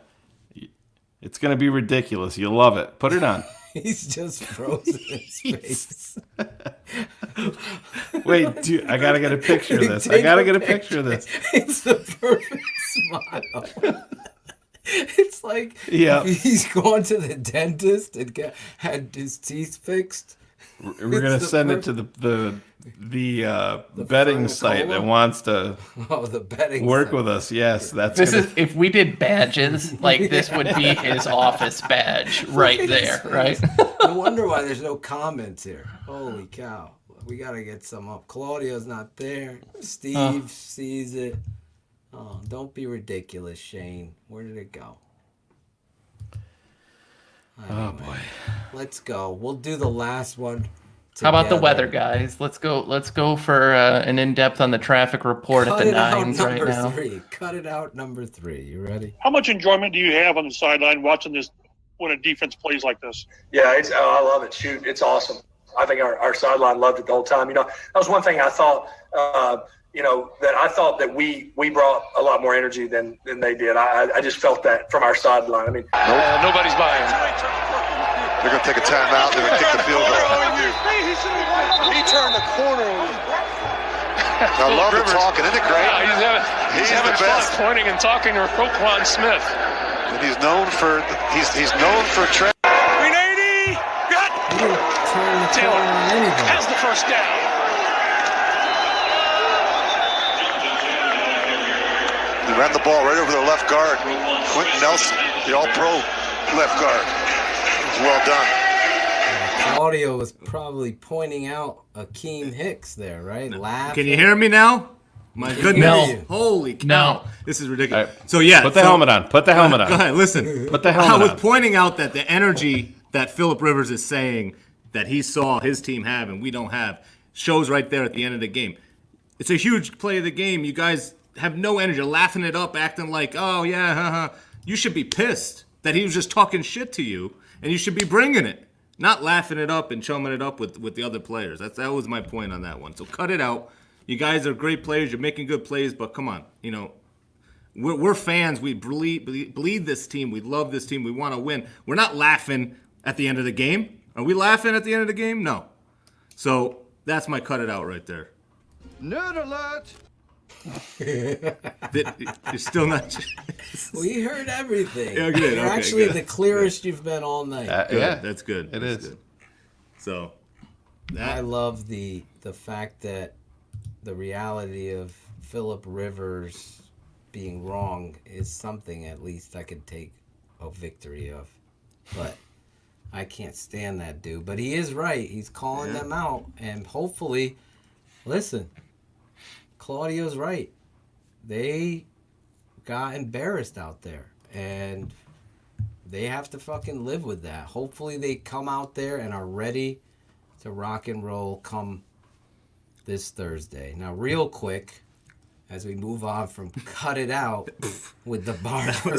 it's gonna be ridiculous. You'll love it. Put it on. He's just frozen his face. Wait, dude, I gotta get a picture of this. I gotta get a picture of this. It's the perfect smile. It's like he's going to the dentist and had his teeth fixed. We're gonna send it to the betting site that wants to the betting work site. with us. Yes, If we did badges, like this would be his office badge right there, right? No wonder why there's no comments here. Holy cow. We got to get some up. Claudio's not there. Steve sees it. Oh, don't be ridiculous, Shane. Where did it go? Anyway, oh, boy. Let's go. We'll do the last one together. How about the weather, guys? Let's go for an in-depth on the traffic report at the nines right now. Cut it out, number 3. You ready? How much enjoyment do you have on the sideline watching this when a defense plays like this? Yeah, I love it. Shoot, it's awesome. I think our sideline loved it the whole time. You know, that was one thing I thought. That I thought that we brought a lot more energy than they did. I just felt that from our sideline. I mean, nobody's buying. They're going to take a timeout. They're going to kick the field goal. He turned the corner. I love the talking. Isn't it great? Yeah, he's having the best. fun pointing and talking to Roquan Smith. And he's known for trend. 380. Got Taylor has the first down. They ran the ball right over their left guard. Quentin Nelson, the all-pro left guard. Well done. Claudio was probably pointing out Akeem Hicks there, right? Laughing. Can you hear me now? My goodness. No. Holy cow. No. This is ridiculous. Right. So, yeah. Put the helmet on. Put the helmet on. Go ahead. Listen. Put the helmet on. I was pointing out that the energy that Phillip Rivers is saying that he saw his team have and we don't have shows right there at the end of the game. It's a huge play of the game. You guys have no energy. You're laughing it up, acting like, oh, yeah, haha. You should be pissed that he was just talking shit to you, and you should be bringing it, not laughing it up and chumming it up with the other players. That was my point on that one. So cut it out. You guys are great players. You're making good plays, but come on. You know, we're fans. We bleed this team. We love this team. We want to win. We're not laughing at the end of the game. Are we laughing at the end of the game? No. So that's my cut it out right there. Nerd alert! You're still not. We heard everything. Yeah, good. You're Okay, actually good. the clearest you've been all night. Yeah, that's good. It is. Good. So, I love the fact that the reality of Phillip Rivers being wrong is something at least I could take a victory of. But I can't stand that dude. But he is right. He's calling them out. And hopefully, listen, Claudio's right. They got embarrassed out there. And they have to fucking live with that. Hopefully they come out there and are ready to rock and roll come this Thursday. Now, real quick, as we move on from cut it out with the barber.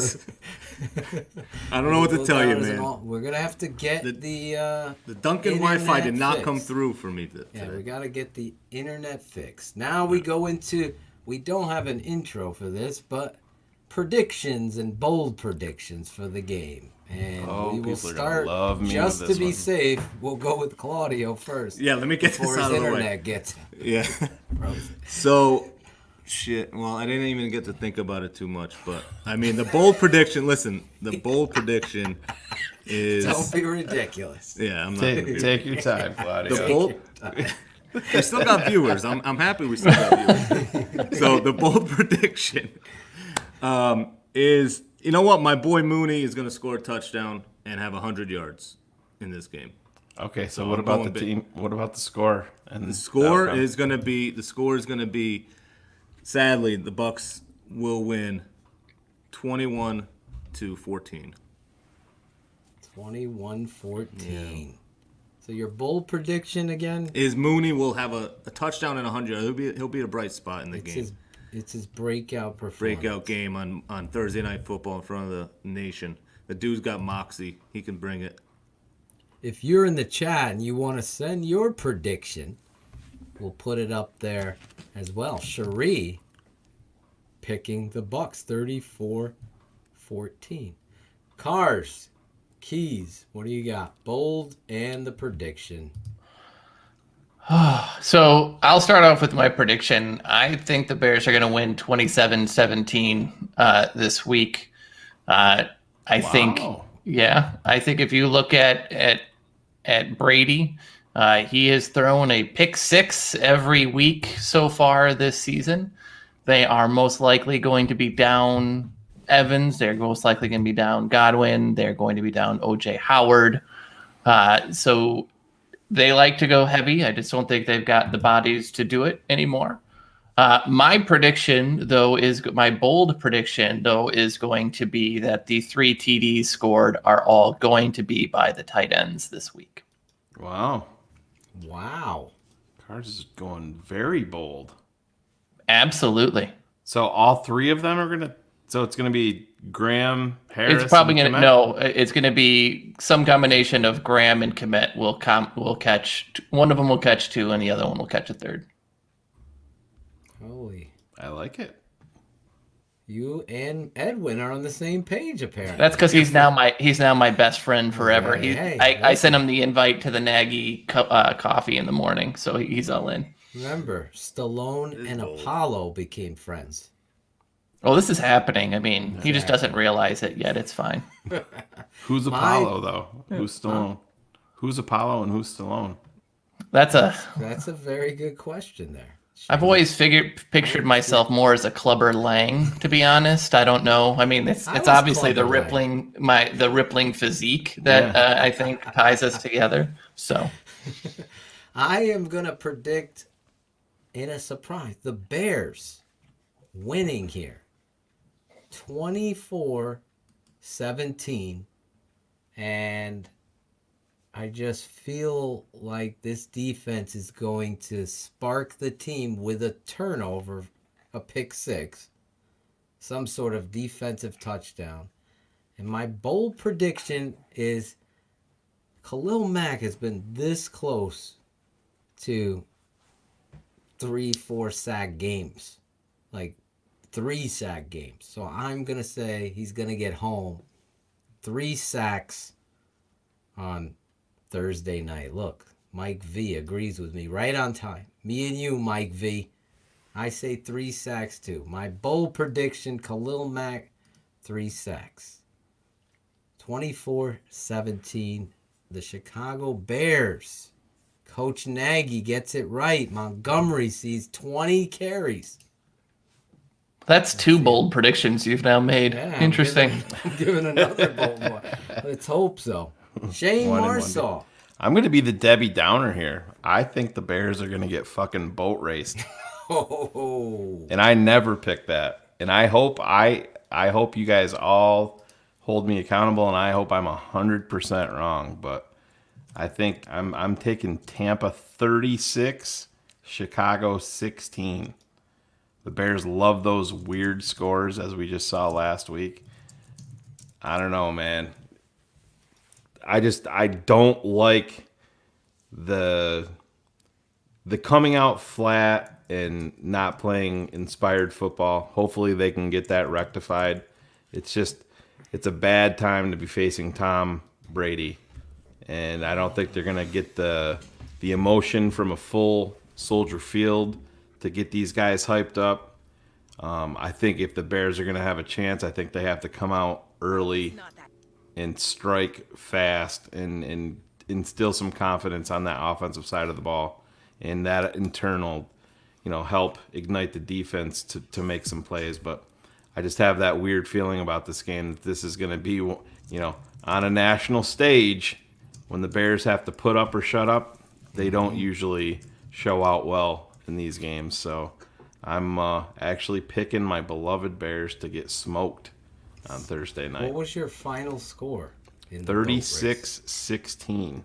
I don't know what to tell you, man. We're going to have to get the Dunkin' Wi-Fi did not come through for me today. Yeah, we got to get the internet fixed. Now we go into, we don't have an intro for this, but predictions and bold predictions for the game. And Oh, we will people are gonna start, love me with just to this be one. safe, we'll go with Claudio first. Yeah, let me get before this his out of the way. internet gets Yeah. So, shit. Well, I didn't even get to think about it too much, but I mean, the bold prediction. Listen, the bold prediction is. Don't be ridiculous. Yeah, I'm not. Take your time, Claudio. The bold. We still got viewers. I'm happy we still got viewers. So the bold prediction is, you know what? My boy Mooney is going to score a touchdown and have 100 yards in this game. Okay, so what about the team? What about the score? And the score is going to be. Sadly, the Bucs will win 21-14. 21-14. Yeah. So your bold prediction again is Mooney will have a touchdown and 100. He'll be a bright spot in the game. It's his breakout performance. Breakout game on Thursday Night Football in front of the nation. The dude's got moxie. He can bring it. If you're in the chat and you want to send your prediction, we'll put it up there as well. Cherie picking the Bucs 34-14. Cars, Keys, what do you got? Bold and the prediction. So I'll start off with my prediction. I think the Bears are going to win 27-17 this week. I think if you look at Brady, he has thrown a pick six every week so far this season. They are most likely going to be down Evans. They're most likely going to be down Godwin. They're going to be down O.J. Howard. So they like to go heavy. I just don't think they've got the bodies to do it anymore. My prediction, though, my bold prediction, though, is going to be that the 3 TDs scored are all going to be by the tight ends this week. Wow. Cars is going very bold. Absolutely. So all three of them are gonna. So it's gonna be Graham, Harris. It's probably and gonna Kmet? It's gonna be some combination of Graham and Kmet will catch. One of them will catch 2, and the other one will catch a 3rd. Holy! I like it. You and Edwin are on the same page, apparently. That's because he's now my best friend forever. Hey, I sent him the invite to the Nagy coffee in the morning, so he's all in. Remember, Stallone and Apollo became friends. Well, this is happening. I mean, he just doesn't realize it yet. It's fine. Who's Apollo though? Who's Stallone? Who's Apollo and who's Stallone? That's a very good question there. I've always pictured myself more as a Clubber Lang, to be honest. I don't know. I mean, it's obviously the rippling physique that I think ties us together. So, I am gonna predict in a surprise the Bears winning here, 24-17, and I just feel like this defense is going to spark the team with a turnover, a pick six, some sort of defensive touchdown. And my bold prediction is Khalil Mack has been this close to 3-4 sack games, like 3 sack games. So I'm going to say he's going to get home 3 sacks on Thursday night. Look, Mike V agrees with me right on time. Me and you, Mike V. I say 3 sacks too. My bold prediction, Khalil Mack, 3 sacks. 24-17, the Chicago Bears. Coach Nagy gets it right. Montgomery sees 20 carries. That's 2 bold predictions you've now made. Yeah, Interesting. I'm giving another bold one. Let's hope so. Shane Marsaw. I'm going to be the Debbie Downer here. I think the Bears are going to get fucking boat raced. And I never pick that. And I hope you guys all hold me accountable, and I hope I'm 100% wrong. But I think I'm taking Tampa 36, Chicago 16. The Bears love those weird scores, as we just saw last week. I don't know, man. I don't like the coming out flat and not playing inspired football. Hopefully they can get that rectified. It's just it's a bad time to be facing Tom Brady, and I don't think they're gonna get the emotion from a full Soldier Field to get these guys hyped up. I think if the Bears are gonna have a chance, I think they have to come out early and strike fast and instill some confidence on that offensive side of the ball, and that in turn will, help ignite the defense to make some plays. But I just have that weird feeling about this game that this is going to be, on a national stage. When the Bears have to put up or shut up, they don't usually show out well in these games. So I'm actually picking my beloved Bears to get smoked on Thursday night. What was your final score? 36-16.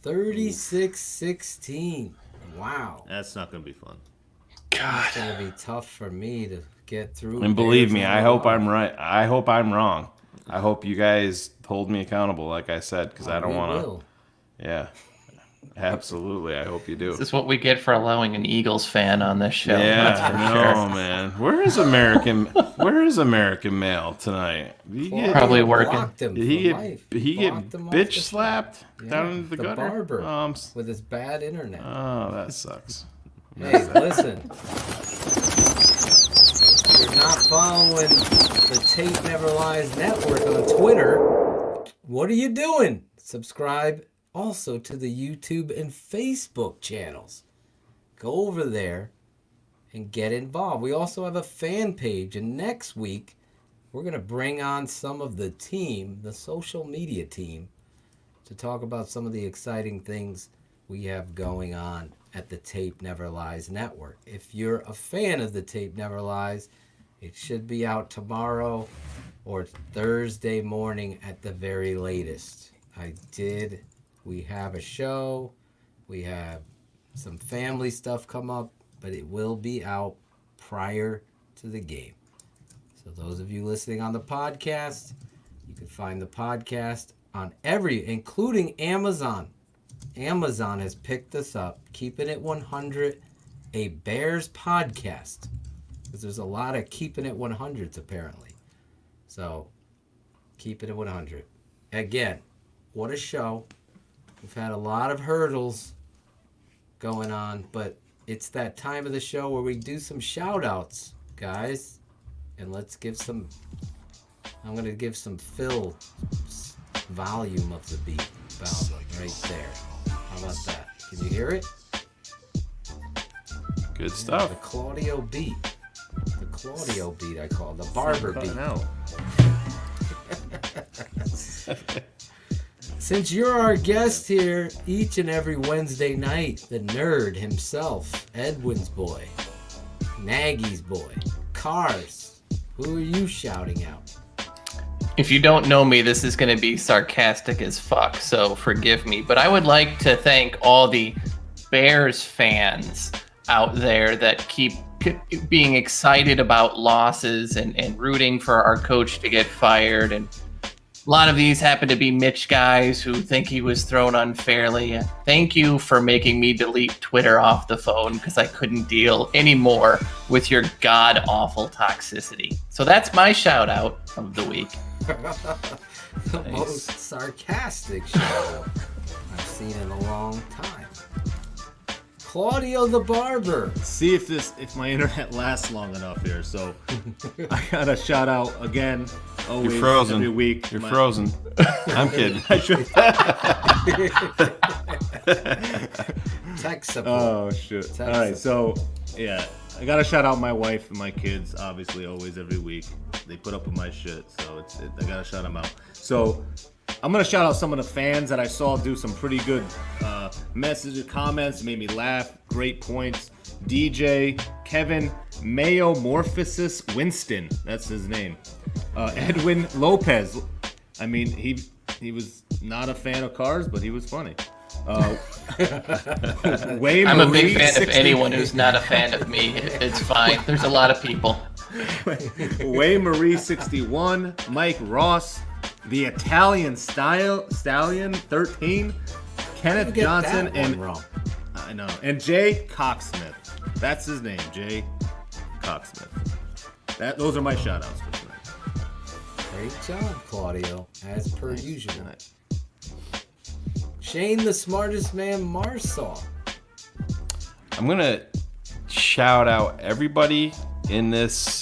36-16. Wow. That's not going to be fun. God. It's going to be tough for me to get through. And believe me, I hope I'm right. I hope I'm wrong. I hope you guys hold me accountable, like I said, because I don't want to. Yeah, absolutely. I hope you do. This is what we get for allowing an Eagles fan on this show. Yeah, no, man. Where is American Male tonight? Probably working. Did he get bitch slapped down in the gutter? Barber with his bad internet. Oh, that sucks. Hey, listen. If you're not following the Tape Never Lies Network on Twitter, what are you doing? Subscribe also to the YouTube and Facebook channels. Go over there and get involved. We also have a fan page, and next week we're going to bring on some of the team, the social media team, to talk about some of the exciting things we have going on at the Tape Never Lies Network. If you're a fan of the Tape Never Lies, it should be out tomorrow or Thursday morning at the very latest. We have a show. We have some family stuff come up, but it will be out prior to the game. So those of you listening on the podcast, you can find the podcast on including Amazon. Amazon has picked us up, Keeping It 100, a Bears podcast. Because there's a lot of Keeping It 100s apparently. So, Keeping It 100. Again, what a show. We've had a lot of hurdles going on, but it's that time of the show where we do some shout-outs, guys. And let's give some... I'm going to give some Phil volume of the beat about right there. How about that? Can you hear it? Good stuff. The Claudio beat. The Claudio beat, I call it. The Barber beat. Since you're our guest here each and every Wednesday night, the nerd himself, Edwin's boy, Nagy's boy, Cars, who are you shouting out? If you don't know me, this is going to be sarcastic as fuck, so forgive me. But I would like to thank all the Bears fans out there that keep being excited about losses and rooting for our coach to get fired. And a lot of these happen to be Mitch guys who think he was thrown unfairly. Thank you for making me delete Twitter off the phone because I couldn't deal anymore with your god-awful toxicity. So that's my shout-out of the week. The most sarcastic show I've seen in a long time. Claudio the Barber. See if my internet lasts long enough here. So I got a shout out again. Always, you're frozen. Every week. You're frozen. I'm kidding. Tech support. Oh shit. All right. So yeah, I gotta shout out my wife and my kids. Obviously, always every week they put up with my shit. So I gotta shout them out. So I'm going to shout out some of the fans that I saw do some pretty good messages, comments, made me laugh, great points. DJ, Kevin, Mayomorphosis Winston, that's his name. Edwin Lopez, I mean, he was not a fan of cars, but he was funny. I'm a big fan of anyone who's not a fan of me. It's fine. There's a lot of people. Way Marie 61, Mike Ross, the Italian Stallion 13, Kenneth Johnson, and I know, and Jay Cocksmith. That's his name, Jay Cocksmith. Those are my shout outs for tonight. Great job, Claudio, as per usual. Shane, the smartest man, Marsaw. I'm going to shout out everybody in this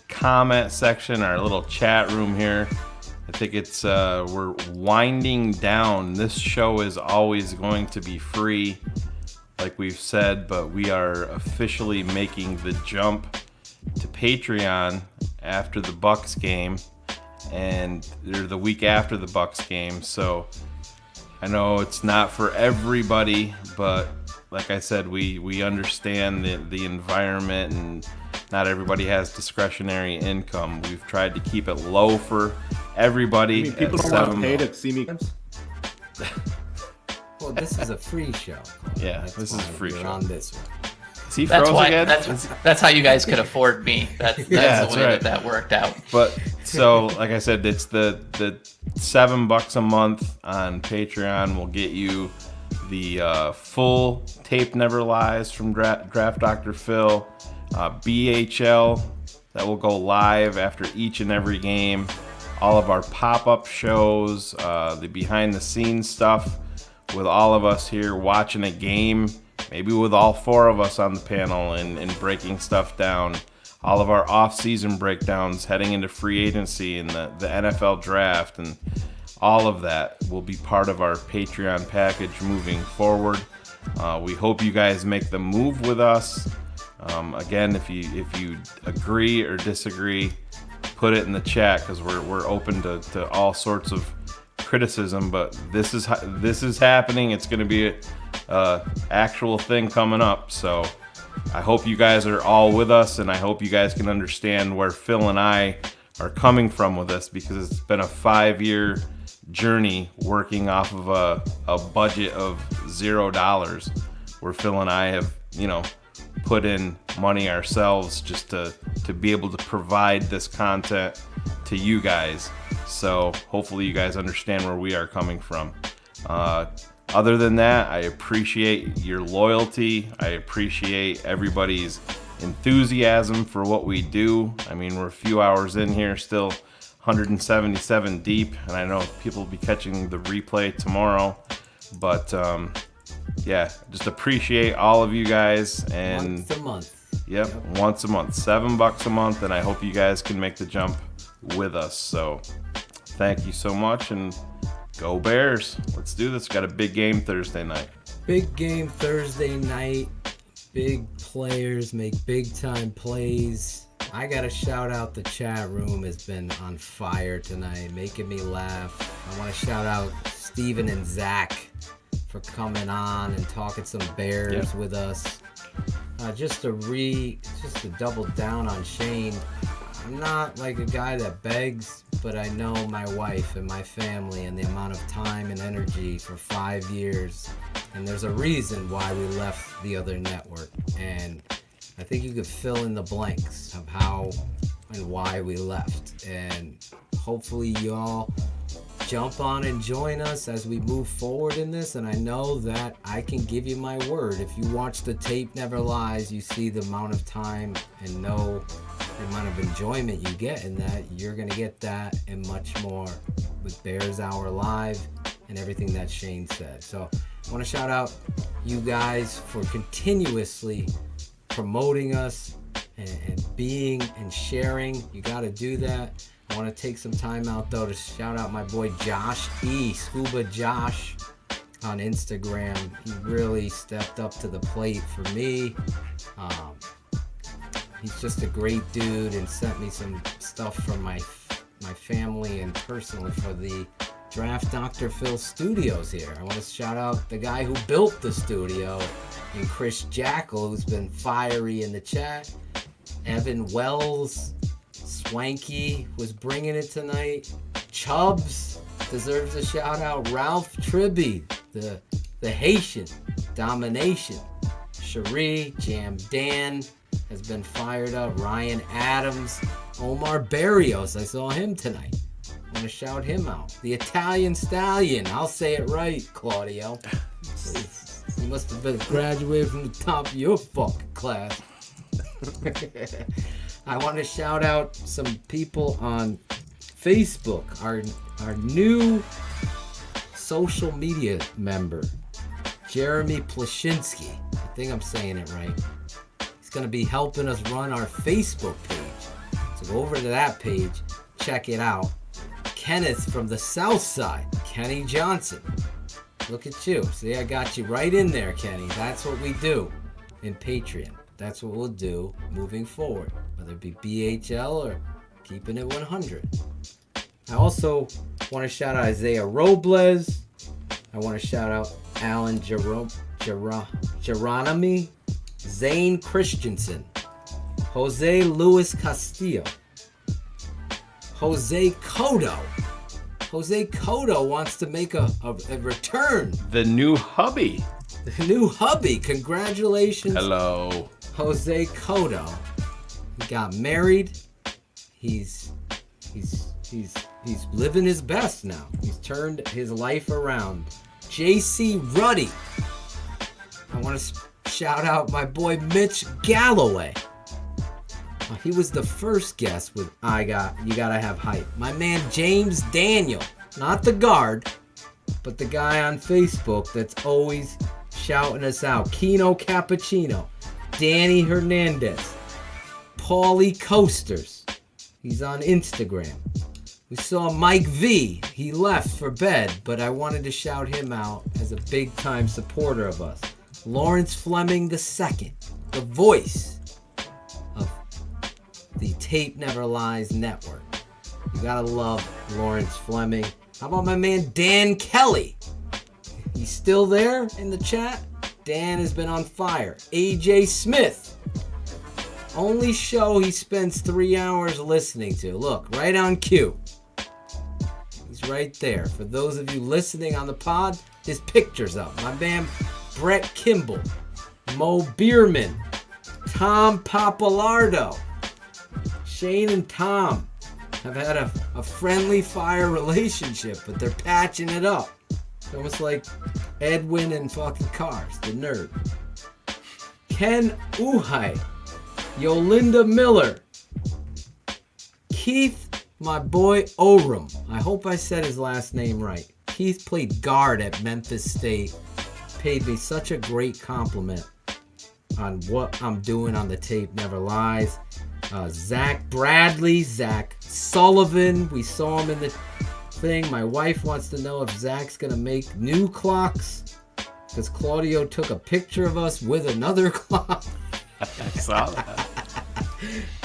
comment section, our little chat room here. I think it's we're winding down. This show is always going to be free, like we've said, but we are officially making the jump to Patreon after the Bucs game, and they're the week after the Bucs game. So I know it's not for everybody, but like I said, we understand the environment, and not everybody has discretionary income. We've tried to keep it low for everybody. I mean, people don't want to pay to see me. Well, this is a free show. Yeah, this is a free show. On this one. Is he That's froze why. again? That's how you guys could afford me. That's the way that worked out. But so, like I said, it's the $7 a month on Patreon will get you the full Tape Never Lies from Draft Dr. Phil, BHL that will go live after each and every game, all of our pop-up shows, the behind-the-scenes stuff with all of us here watching a game, maybe with all four of us on the panel and breaking stuff down, all of our off-season breakdowns heading into free agency and the NFL draft, and all of that will be part of our Patreon package moving forward. We hope you guys make the move with us. Again, if you agree or disagree, put it in the chat, because we're open to all sorts of criticism. But this is happening. It's going to be a actual thing coming up. So I hope you guys are all with us, and I hope you guys can understand where Phil and I are coming from with this, because it's been a 5-year journey working off of a budget of $0, where Phil and I have, put in money ourselves just to be able to provide this content to you guys. So hopefully you guys understand where we are coming from. Other than that, I appreciate your loyalty. I appreciate everybody's enthusiasm for what we do. I mean, we're a few hours in here, still 177 deep, and I know people will be catching the replay tomorrow. But yeah, just appreciate all of you guys. And once a month. Yep, once a month, $7 a month, and I hope you guys can make the jump with us. So thank you so much, and go Bears. Let's do this. Got a big game Thursday night. Big game Thursday night. Big players make big time plays. I got to shout out the chat room has been on fire tonight, making me laugh. I want to shout out Steven and Zach for coming on and talking some Bears with us. Just to double down on Shane, I'm not like a guy that begs, but I know my wife and my family and the amount of time and energy for 5 years, and there's a reason why we left the other network, and I think you could fill in the blanks of how and why we left, and hopefully y'all jump on and join us as we move forward in this. And I know that I can give you my word. If you watch the Tape Never Lies, you see the amount of time and know the amount of enjoyment you get in that. You're going to get that and much more with Bears Hour Live and everything that Shane said. So I want to shout out you guys for continuously promoting us and being and sharing. You got to do that. I want to take some time out, though, to shout out my boy Josh E. Scuba Josh on Instagram. He really stepped up to the plate for me. He's just a great dude and sent me some stuff from my family and personally for the Draft Dr. Phil studios here. I want to shout out the guy who built the studio, and Chris Jackal, who's been fiery in the chat. Evan Wells, Swanky was bringing it tonight. Chubbs deserves a shout out. Ralph Tribby, the Haitian domination. Cherie, Jam Dan has been fired up. Ryan Adams, Omar Barrios, I saw him tonight. I want to shout him out. The Italian Stallion, I'll say it right, Claudio. You must have been graduated from the top of your fucking class. I want to shout out some people on Facebook. Our new social media member, Jeremy Plashinsky. I think I'm saying it right. He's going to be helping us run our Facebook page. So go over to that page, check it out. Kenneth from the South Side, Kenny Johnson. Look at you. See, I got you right in there, Kenny. That's what we do in Patreon. That's what we'll do moving forward, whether it be BHL or keeping it 100. I also want to shout out Isaiah Robles. I want to shout out Alan Geronimi, Zane Christensen, Jose Luis Castillo, Jose Cotto. Jose Cotto wants to make a return. The new hubby. The new hubby. Congratulations. Hello. Jose Cotto. He got married. He's living his best now. He's turned his life around. JC Ruddy. I want to shout out my boy Mitch Galloway. He was the first guest with You Gotta Have Hype. My man James Daniel, not the guard, but the guy on Facebook that's always shouting us out. Kino Cappuccino, Danny Hernandez, Paulie Coasters. He's on Instagram. We saw Mike V. He left for bed, but I wanted to shout him out as a big-time supporter of us. Lawrence Fleming II, the voice of the Tape Never Lies Network. You gotta love Lawrence Fleming. How about my man Dan Kelly? He's still there in the chat? Dan has been on fire. AJ Smith. Only show he spends 3 hours listening to. Look, right on cue. He's right there. For those of you listening on the pod, his picture's up. My man Brett Kimball, Mo Bierman, Tom Papalardo. Shane and Tom have had a friendly fire relationship, but they're patching it up. It's almost like Edwin and fucking Cars, the nerd. Ken Uhai, Yolinda Miller, Keith, my boy Oram. I hope I said his last name right. Keith played guard at Memphis State. Paid me such a great compliment on what I'm doing on the Tape Never Lies. Zach Bradley, Zach Sullivan. We saw him in the thing. My wife wants to know if Zach's going to make new clocks because Claudio took a picture of us with another clock. I saw that.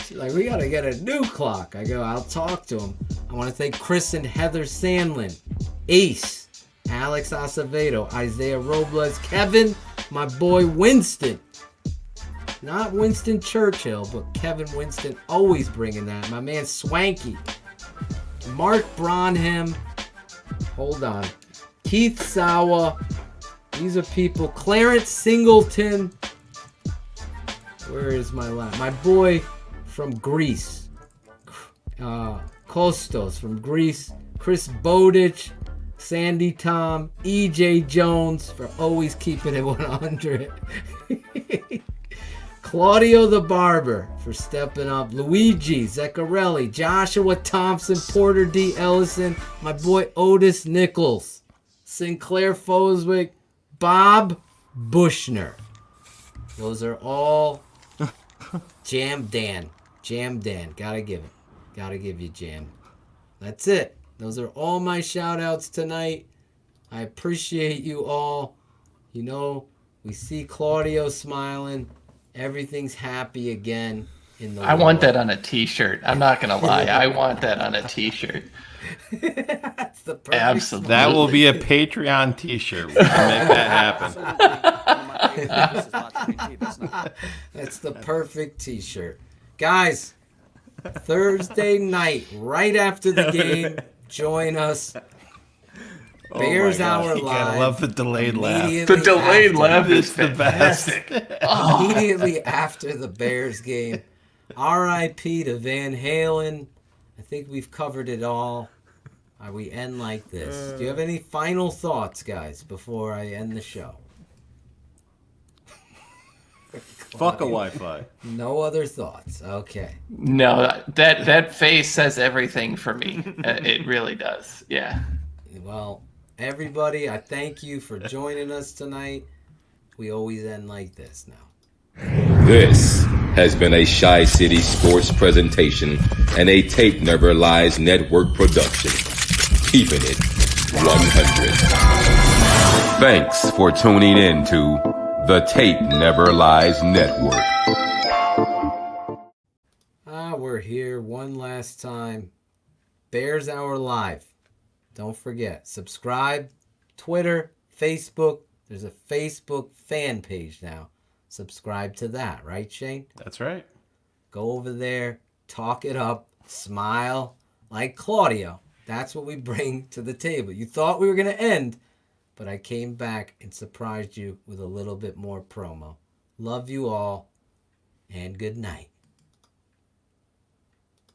She's like, we got to get a new clock. I go, I'll talk to him. I want to thank Chris and Heather Sandlin, Ace, Alex Acevedo, Isaiah Robles, Kevin, my boy Winston. Not Winston Churchill, but Kevin Winston, always bringing that. My man Swanky, Mark Bronham, hold on, Keith Sawa. These are people. Clarence Singleton. Where is my last? My boy from Greece, Kostos from Greece. Chris Bowditch, Sandy Tom, EJ Jones for always keeping it 100. Claudio the Barber for stepping up. Luigi Zeccarelli, Joshua Thompson, Porter D. Ellison, my boy Otis Nichols, Sinclair Foswick, Bob Bushner. Those are all Jam Dan. Jam Dan. Gotta give it. Gotta give you Jam. That's it. Those are all my shout outs tonight. I appreciate you all. You know, we see Claudio smiling. Everything's happy again in the world. Want that on a t-shirt. I'm not going to lie. I want that on a t-shirt. That's the perfect Absolutely. That will be a Patreon t-shirt. We can make that happen. That's the perfect t-shirt. Guys, Thursday night, right after the game, join us. Bears Hour Live. I love the delayed laugh. The delayed laugh is the best. Immediately after the Bears game. R.I.P. to Van Halen. I think we've covered it all. We end like this. Do you have any final thoughts, guys, before I end the show? Fuck a Wi-Fi. No other thoughts. Okay. No, that face says everything for me. It really does. Yeah. Well, everybody, I thank you for joining us tonight. We always end like this now. This has been a Shy City Sports presentation and a Tape Never Lies Network production. Keeping it 100. Thanks for tuning in to the Tape Never Lies Network. We're here one last time. Bears Hour Live. Don't forget, subscribe, Twitter, Facebook. There's a Facebook fan page now. Subscribe to that, right, Shane? That's right. Go over there, talk it up, smile like Claudio. That's what we bring to the table. You thought we were going to end, but I came back and surprised you with a little bit more promo. Love you all, and good night.